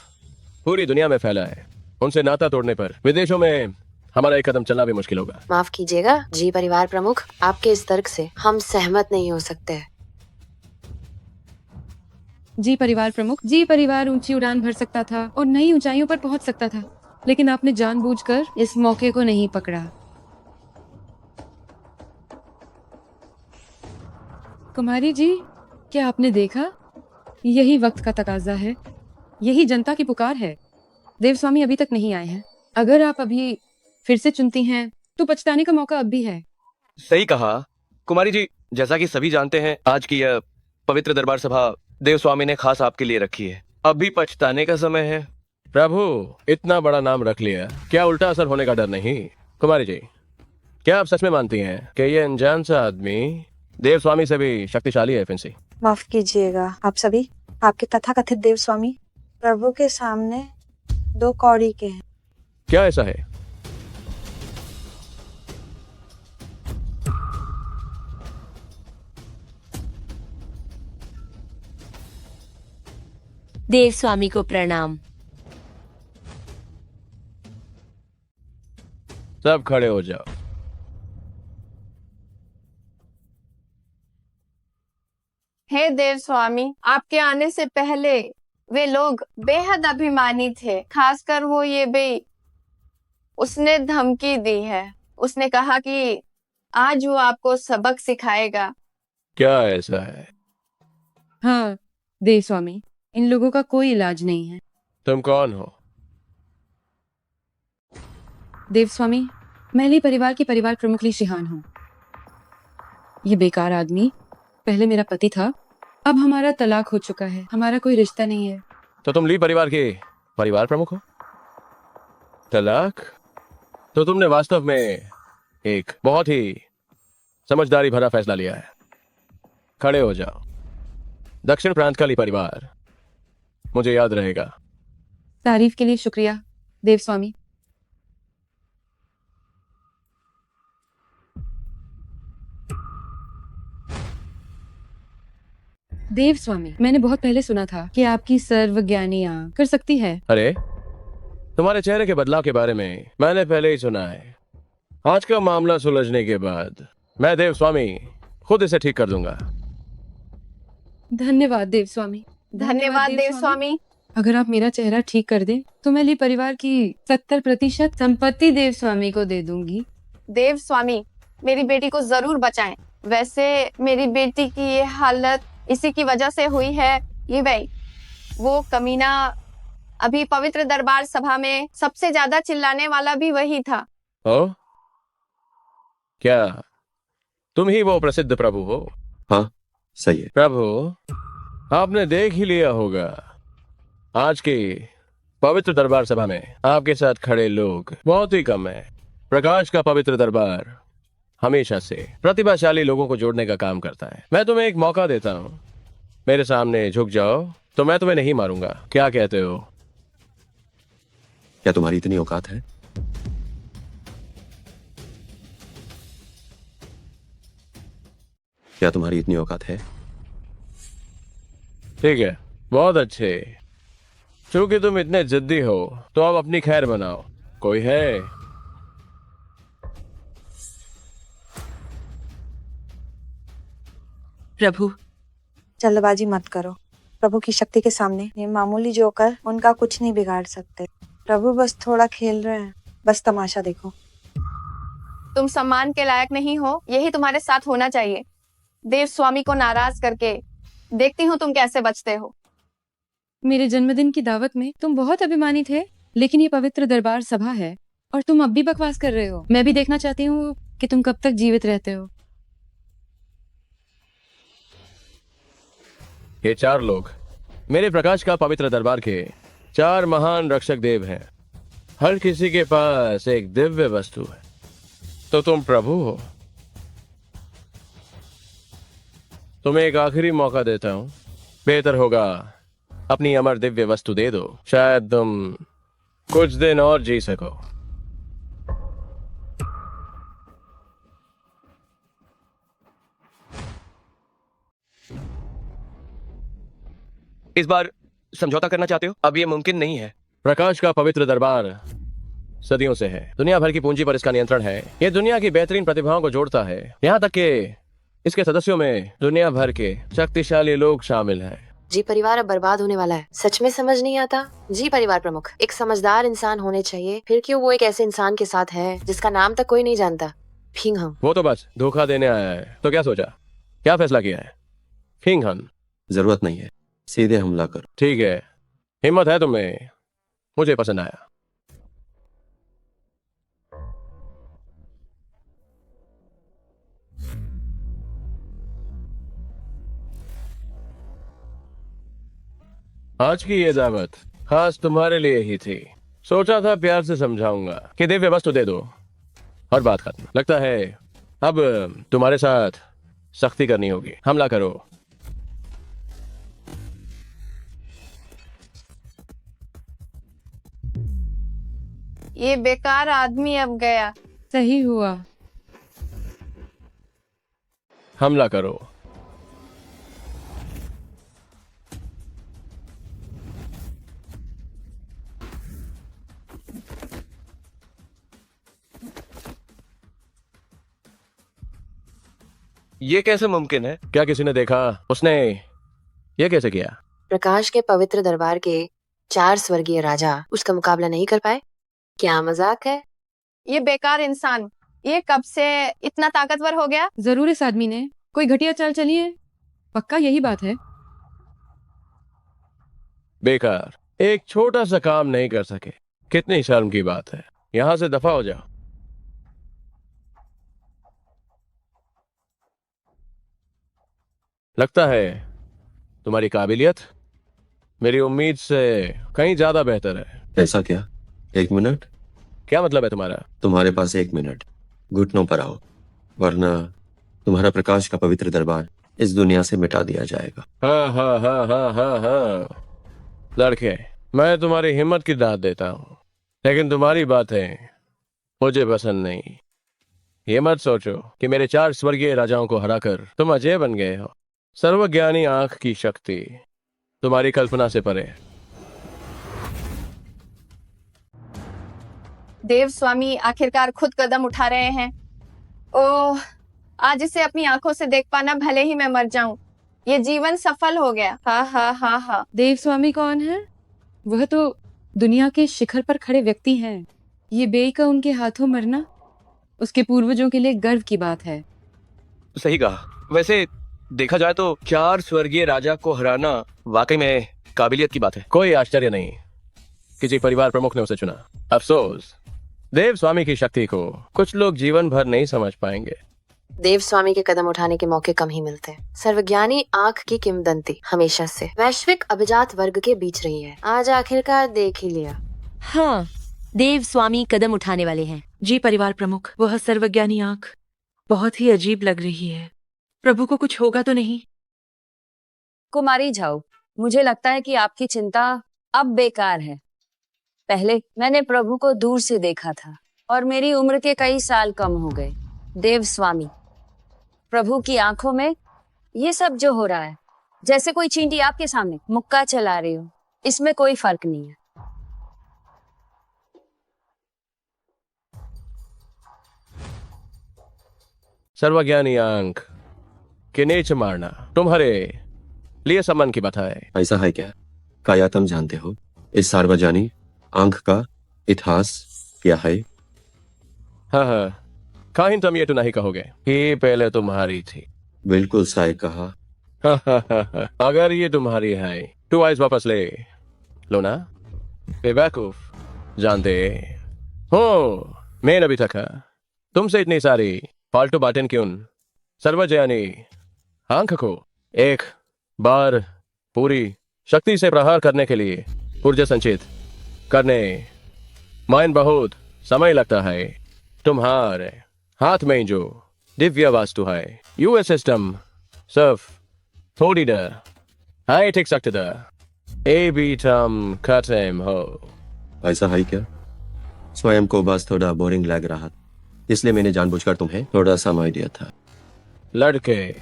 पूरी दुनिया में फैला है। उनसे नाता तोड़ने पर विदेशों में हमारा एक कदम चलना भी मुश्किल होगा। माफ कीजिएगा जी परिवार प्रमुख, आपके इस तर्क से हम सहमत नहीं हो सकते। जी परिवार प्रमुख, जी परिवार ऊंची उड़ान भर सकता था और नई ऊंचाइयों पर पहुंच सकता था, लेकिन आपने जानबूझकर इस मौके को नहीं पकड़ा। कुमारी जी, क्या आपने देखा? यही वक्त का तकाजा है, यही जनता की पुकार है। देवस्वामी अभी तक नहीं आए हैं। अगर आप अभी फिर से चुनती हैं तो पछताने का मौका अब भी है। सही कहा कुमारी जी। जैसा कि सभी जानते हैं, आज की यह पवित्र दरबार सभा देवस्वामी ने खास आपके लिए रखी है। अब भी पछताने का समय है। प्रभु, इतना बड़ा नाम रख लिया, क्या उल्टा असर होने का डर नहीं? कुमारी जी, क्या आप सच में मानती हैं कि यह अनजान सा आदमी देवस्वामी से भी शक्तिशाली है? फिंसी, माफ कीजिएगा आप सभी, आपके तथाकथित देवस्वामी प्रभु के सामने 2 कौड़ी के हैं। क्या ऐसा है? देवस्वामी को प्रणाम। सब खड़े हो जाओ। हे देव स्वामी, आपके आने से पहले वे लोग बेहद अभिमानी थे, खासकर वो ये भी। उसने धमकी दी है। उसने कहा कि आज वो आपको सबक सिखाएगा। क्या ऐसा है? हाँ देवस्वामी, इन लोगों का कोई इलाज नहीं है। तुम कौन हो? देवस्वामी, मैं ली परिवार की परिवार प्रमुख ली शिहान हूँ। ये बेकार आदमी पहले मेरा पति था, अब हमारा तलाक हो चुका है, हमारा कोई रिश्ता नहीं है। तो तुम ली परिवार के परिवार प्रमुख हो? तलाक? तो तुमने वास्तव में एक बहुत ही समझदारी भरा फैसला लिया है। खड़े हो जाओ। दक्षिण प्रांत का ली परिवार मुझे याद रहेगा। तारीफ के लिए शुक्रिया देवस्वामी। देवस्वामी, मैंने बहुत पहले सुना था कि आपकी सर्वज्ञानी आंख कर सकती है। अरे, तुम्हारे चेहरे के बदलाव के बारे में मैंने पहले ही सुना है। आज का मामला सुलझने के बाद मैं देवस्वामी खुद इसे ठीक कर दूंगा। धन्यवाद देवस्वामी। धन्यवाद देवस्वामी। अगर आप मेरा चेहरा ठीक कर दें तो मैं ली परिवार की 70% संपत्ति देवस्वामी को दे दूंगी। देवस्वामी, मेरी बेटी को जरूर बचाएं। वैसे मेरी बेटी की ये हालत इसी की वजह से हुई है। ये भाई, वो कमीना अभी पवित्र दरबार सभा में सबसे ज्यादा चिल्लाने वाला भी वही था। ओ? क्या तुम ही वो प्रसिद्ध प्रभु हो? हाँ सही है। प्रभु, आपने देख ही लिया होगा, आज की पवित्र दरबार सभा में आपके साथ खड़े लोग बहुत ही कम है। प्रकाश का पवित्र दरबार हमेशा से प्रतिभाशाली लोगों को जोड़ने का काम करता है। मैं तुम्हें एक मौका देता हूँ, मेरे सामने झुक जाओ तो मैं तुम्हें नहीं मारूंगा। क्या कहते हो? क्या तुम्हारी इतनी औकात है? क्या तुम्हारी इतनी औकात है? ठीक है, बहुत अच्छे। चूंकि तुम इतने जिद्दी हो तो अब अपनी खैर बनाओ। कोई है? प्रभु, जल्दबाजी मत करो। प्रभु की शक्ति के सामने ये मामूली जोकर उनका कुछ नहीं बिगाड़ सकते। प्रभु बस थोड़ा खेल रहे हैं, बस तमाशा देखो। तुम सम्मान के लायक नहीं हो, यही तुम्हारे साथ होना चाहिए। देव स्वामी को नाराज करके देखती हूँ तुम कैसे बचते हो। मेरे जन्मदिन की दावत में तुम बहुत अभिमानी थे, लेकिन ये पवित्र दरबार सभा है और तुम अब भी बकवास कर रहे हो। मैं भी देखना चाहती हूँ कि तुम कब तक जीवित रहते हो। ये 4 लोग मेरे प्रकाश का पवित्र दरबार के 4 महान रक्षक देव हैं। हर किसी के पास एक दिव्य वस्तु है, तो तुम प्रभु हो। तुम्हें एक आखिरी मौका देता हूं, बेहतर होगा अपनी अमर दिव्य वस्तु दे दो, शायद तुम कुछ दिन और जी सको। इस बार समझौता करना चाहते हो? अब ये मुमकिन नहीं है। प्रकाश का पवित्र दरबार सदियों से है, दुनिया भर की पूंजी पर इसका नियंत्रण है। ये दुनिया की बेहतरीन प्रतिभाओं को जोड़ता है, यहाँ तक कि इसके सदस्यों में दुनिया भर के शक्तिशाली लोग शामिल हैं। जी परिवार अब बर्बाद होने वाला है। सच में समझ नहीं आता। जी परिवार प्रमुख, एक समझदार इंसान होने चाहिए, फिर क्यों वो एक ऐसे इंसान के साथ है जिसका नाम तक कोई नहीं जानता। फिंग हम। वो तो बस धोखा देने आया है। तो क्या सोचा, क्या फैसला किया है? फिंग हन। जरूरत नहीं है, सीधे हमला करो। ठीक है, हिम्मत है तुम्हें, मुझे पसंद आया। आज की ये दावत खास तुम्हारे लिए ही थी। सोचा था प्यार से समझाऊंगा कि दिव्य वस्तु दे दो और बात खत्म। लगता है अब तुम्हारे साथ सख्ती करनी होगी। हमला करो। ये बेकार आदमी अब गया। सही हुआ। हमला करो। ये कैसे मुमकिन है? क्या किसी ने देखा? उसने ये कैसे किया? प्रकाश के पवित्र दरबार के 4 स्वर्गीय राजा उसका मुकाबला नहीं कर पाए। क्या मजाक है? ये बेकार इंसान ये कब से इतना ताकतवर हो गया? जरूर इस आदमी ने कोई घटिया चाल चली है। पक्का यही बात है। बेकार, एक छोटा सा काम नहीं कर सके। कितनी शर्म की बात है। यहां से दफा हो जाओ। लगता है तुम्हारी काबिलियत मेरी उम्मीद से कहीं ज्यादा बेहतर है। ऐसा क्या? 1 मिनट? क्या मतलब है तुम्हारा? तुम्हारे पास 1 मिनट। घुटनों पर आओ, वरना तुम्हारा प्रकाश का पवित्र दरबार इस दुनिया से मिटा दिया जाएगा। हाँ हाँ हाँ हाँ हाँ हाँ लड़के, मैं तुम्हारी हिम्मत की दाद देता हूँ, लेकिन तुम्हारी बातें मुझे पसंद नहीं। ये मत सोचो कि मेरे 4 स्वर्गीय राजाओं को हराकर तुम अजय बन गए हो। सर्वज्ञानी आंख की शक्ति तुम्हारी कल्पना से परे। देव स्वामी आखिरकार खुद कदम उठा रहे हैं। ओह, आज इसे अपनी आंखों से देख पाना, भले ही मैं मर जाऊं। ये जीवन सफल हो गया। हा हा हा हा। देव स्वामी कौन है? वह तो दुनिया के शिखर पर खड़े व्यक्ति हैं। ये बेई का उनके हाथों मरना उसके पूर्वजों के लिए गर्व की बात है। सही कहा। वैसे देखा जाए तो 4 स्वर्गीय राजा को हराना वाकई में काबिलियत की बात है। कोई आश्चर्य नहीं किसी परिवार प्रमुख ने उसे चुना। अफसोस, देव स्वामी की शक्ति को कुछ लोग जीवन भर नहीं समझ पाएंगे। देव स्वामी के कदम उठाने के मौके कम ही मिलते हैं। सर्वज्ञानी आंख की किंवदंती हमेशा से वैश्विक अभिजात वर्ग के बीच रही है। आज आखिरकार देख ही लिया। हाँ, देव स्वामी कदम उठाने वाले हैं। जी परिवार प्रमुख, वह सर्वज्ञानी आंख बहुत ही अजीब लग रही है। प्रभु को कुछ होगा तो नहीं? कुमारी झाऊ, मुझे लगता है कि आपकी चिंता अब बेकार है। पहले मैंने प्रभु को दूर से देखा था और मेरी उम्र के कई साल कम हो गए। देव स्वामी, प्रभु की आंखों में ये सब जो हो रहा है, जैसे कोई चींटी आपके सामने मुक्का चला रही हो, इसमें कोई फर्क नहीं है। सर्वज्ञानी आंख के नीचे मारना तुम्हारे लिए सम्मान की बात है। ऐसा है क्या? क्या तुम जानते हो इस सार्वजनिक आंख का इतिहास क्या है? हाँ हाँ, कहीं तुम ये तो नहीं कहोगे कि पहले तुम्हारी थी। बिल्कुल सही कहा। अगर ये तुम्हारी है तो आइस वापस ले लो ना। बेवकूफ, जानते हो मैं अभी तक तुमसे इतनी सारी फालतू बातें क्यों? सर्वजयानी आंख को एक बार पूरी शक्ति से प्रहार करने के लिए ऊर्जा संचित करने माइन बहुत समय लगता है। तुम्हारे हाथ में जो दिव्य वस्तु है यूएस सिस्टम सिर्फ थोड़ी देर है ठीक सकते थे ए बी टर्म खत्म हो। ऐसा है क्या? स्वयं को बस थोड़ा बोरिंग लग रहा, इसलिए मैंने जानबूझकर तुम्हें थोड़ा समय दिया था। लड़के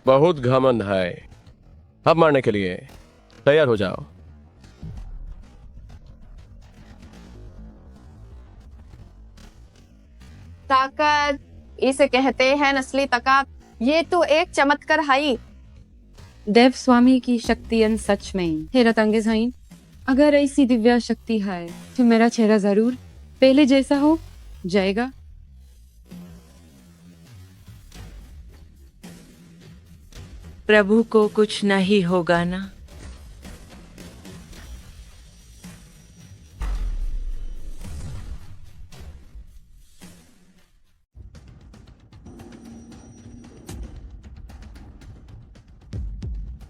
बहुत घमंड है। अब मारने के लिए तैयार हो जाओ। ताकत इसे कहते हैं, नस्ली ताकत। ये तो एक चमत्कार है। देव स्वामी की शक्ति सच में हैरत अंगेज है। अगर ऐसी दिव्य शक्ति है तो मेरा चेहरा जरूर पहले जैसा हो जाएगा। प्रभु को कुछ नहीं होगा ना?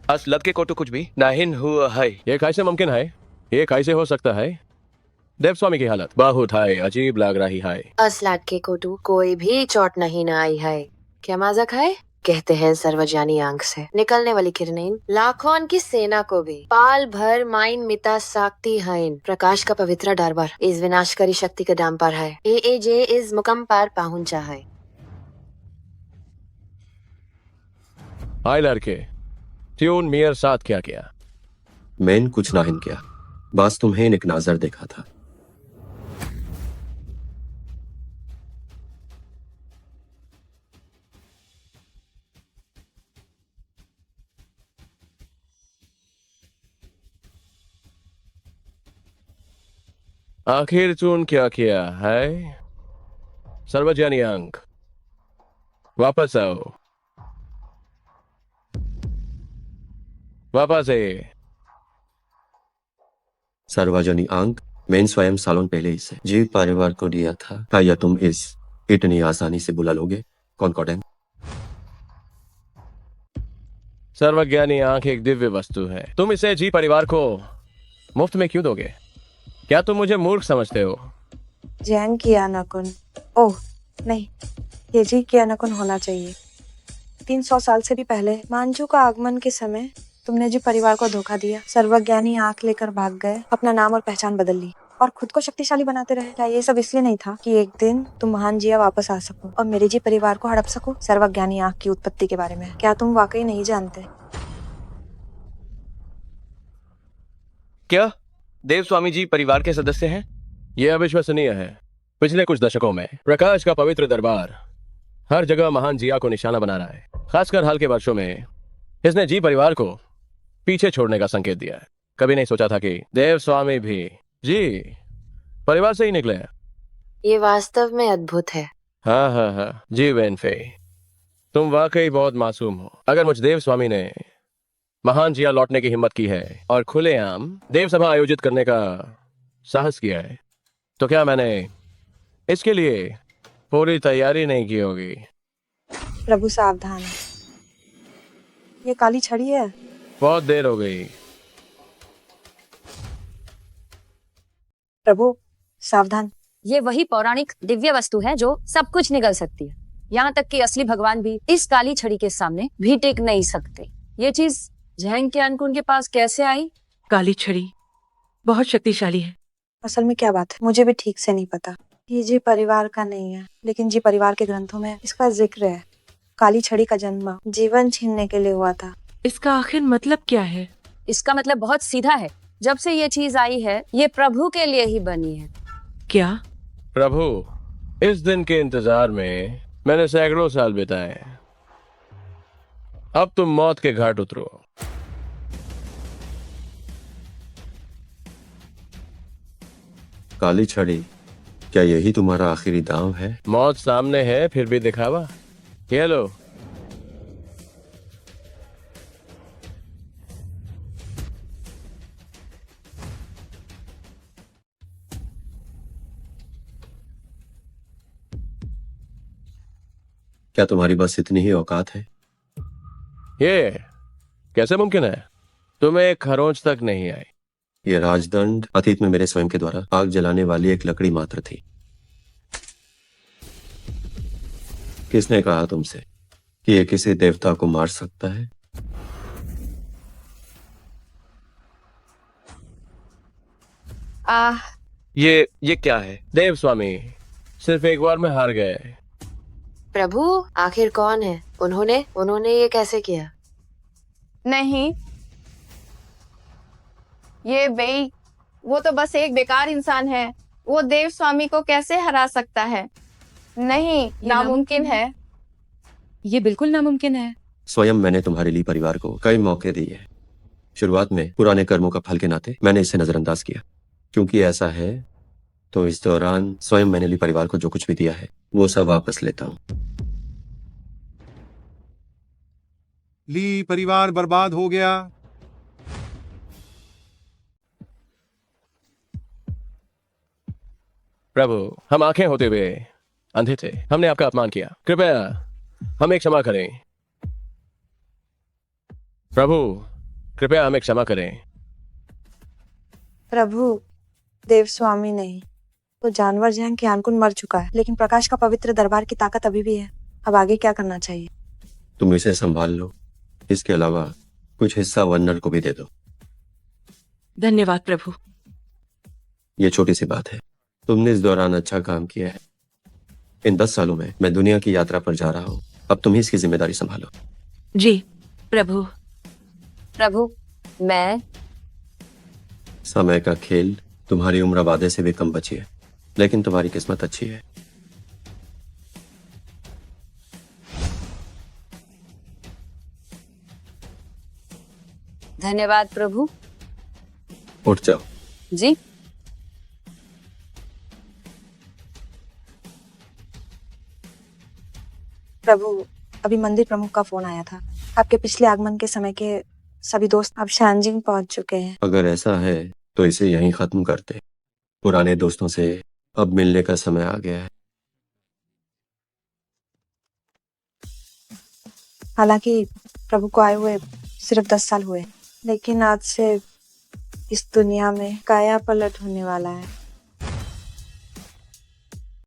असलत के को तो कुछ भी नहीं हुआ है। ये कैसे मुमकिन है? ये कैसे हो सकता है? देव स्वामी की हालत बहुत है अजीब लग रही है। असलाट के कोटू कोई भी चोट नहीं न आई है। क्या मजाक है? कहते हैं सर्वज्ञानी आंख से निकलने वाली किरणें लाखों की सेना को भी पाल भर माइन मिता साक्ति है। प्रकाश का पवित्र दरबार इस विनाशकारी शक्ति के दाम पर है। ए इस मुकाम पर पहुंचा है। हाय लड़के, ट्यून मेयर साथ क्या किया? मैंने कुछ नहीं किया, बस तुम्हें एक नजर देखा था। आखिर तूने क्या किया है? सर्वज्ञानी अंक वापस आओ, वापस आए। सर्वजनी अंक मैंने स्वयं सालों पहले इसे जीव परिवार को दिया था। क्या यह तुम इस इतनी आसानी से बुला लोगे? कॉन्कॉर्डेंट। सर्वज्ञानी आंख एक दिव्य वस्तु है। तुम इसे जी परिवार को मुफ्त में क्यों दोगे? क्या तुम मुझे मूर्ख समझते हो? जैन की अनाकुन। ओह नहीं, ये जी की अनाकुन होना चाहिए। 300 साल से भी पहले मांझू का आगमन के समय तुमने जी परिवार को धोखा दिया। सर्वज्ञानी आंख लेकर भाग गए, अपना नाम और पहचान बदल ली और खुद को शक्तिशाली बनाते रहे। क्या ये सब इसलिए नहीं था कि एक दिन तुम महान जिया वापस आ सको और मेरे जी परिवार को हड़प सको? सर्वज्ञानी आंख की उत्पत्ति के बारे में क्या तुम वाकई नहीं जानते? क्या देव स्वामी जी परिवार के सदस्य हैं? यह अविश्वसनीय है। पिछले कुछ दशकों में प्रकाश का पवित्र दरबार हर जगह महान जिया को निशाना बना रहा है। खासकर हाल के वर्षों में इसने जी परिवार को पीछे छोड़ने का संकेत दिया है। कभी नहीं सोचा था कि देव स्वामी भी जी परिवार से ही निकले। ये वास्तव में अद्भुत है। हाँ जी वेनफे, तुम वाकई बहुत मासूम हो। अगर मुझ देव स्वामी ने महान जिया लौटने की हिम्मत की है और खुलेआम देव सभा आयोजित करने का साहस किया है, तो क्या मैंने इसके लिए पूरी तैयारी नहीं की होगी? प्रभु सावधान, ये काली छड़ी है। बहुत देर हो गई। प्रभु सावधान। ये वही पौराणिक दिव्य वस्तु है जो सब कुछ निगल सकती है। यहाँ तक कि असली भगवान भी इस काली छड़ी के सामने भी टिक नहीं सकते। ये चीज जहंग के अनकुन के पास कैसे आई? काली छड़ी बहुत शक्तिशाली है। असल में क्या बात है मुझे भी ठीक से नहीं पता। ये जी परिवार का नहीं है, लेकिन जी परिवार के ग्रंथों में इसका जिक्र है। काली छड़ी का जन्म जीवन छीनने के लिए हुआ था। इसका आखिर मतलब क्या है? इसका मतलब बहुत सीधा है। जब से ये चीज आई है ये प्रभु के लिए ही बनी है। क्या? प्रभु, इस दिन के इंतजार में मैंने सैकड़ों साल बिताए। अब तुम मौत के घाट उतरो। काली छड़ी, क्या यही तुम्हारा आखिरी दांव है? मौत सामने है फिर भी दिखावा। ये लो। क्या तुम्हारी बस इतनी ही औकात है? ये कैसे मुमकिन है? तुम्हें खरोंच तक नहीं आई। ये राजदंड अतीत में मेरे स्वयं के द्वारा आग जलाने वाली एक लकड़ी मात्र थी। किसने कहा तुमसे कि ये किसी देवता को मार सकता है? ये क्या है? देव स्वामी, सिर्फ एक बार में हार गए। प्रभु आखिर कौन है? उन्होंने ये कैसे किया? नहीं, ये बेई, वो तो बस एक बेकार इंसान है। वो देव स्वामी को कैसे हरा सकता है? नहीं, नामुमकिन है। ये बिल्कुल नामुमकिन है। स्वयं मैंने तुम्हारे लिए परिवार को कई मौके दिए हैं। शुरुआत में पुराने कर्मों का फल के नाते मैंने इसे नजरअंदाज किया। क्योंकि ऐसा है तो इस दौरान स्वयं मैंने ली परिवार को जो कुछ भी दिया है वो सब वापस लेता हूँ। ली परिवार बर्बाद हो गया। प्रभु, हम आंखें होते हुए अंधे थे। हमने आपका अपमान किया, कृपया हमें क्षमा करें। प्रभु, कृपया हमें क्षमा करें। प्रभु, देव स्वामी नहीं, वो जानवर जहन की आनकुन मर चुका है, लेकिन प्रकाश का पवित्र दरबार की ताकत अभी भी है। अब आगे क्या करना चाहिए? तुम इसे संभाल लो, इसके अलावा कुछ हिस्सा वन्नर को भी दे दो। धन्यवाद प्रभु। ये छोटी सी बात है, तुमने इस दौरान अच्छा काम किया है। इन 10 सालों में मैं दुनिया की यात्रा पर जा रहा हूँ, अब तुम ही इसकी जिम्मेदारी संभालो। जी प्रभु। प्रभु, मैं समय का खेल, तुम्हारी उम्र वादे से भी कम बची है, लेकिन तुम्हारी किस्मत अच्छी है। धन्यवाद प्रभु। उठ जाओ। जी। प्रभु, अभी मंदिर प्रमुख का फोन आया था। आपके पिछले आगमन के समय के सभी दोस्त अब शानजिंग पहुंच चुके हैं। अगर ऐसा है तो इसे यहीं खत्म करते। पुराने दोस्तों से अब मिलने का समय आ गया है। हालांकि प्रभु को आए हुए सिर्फ 10 साल हुए, लेकिन आज से इस दुनिया में काया पलट होने वाला है।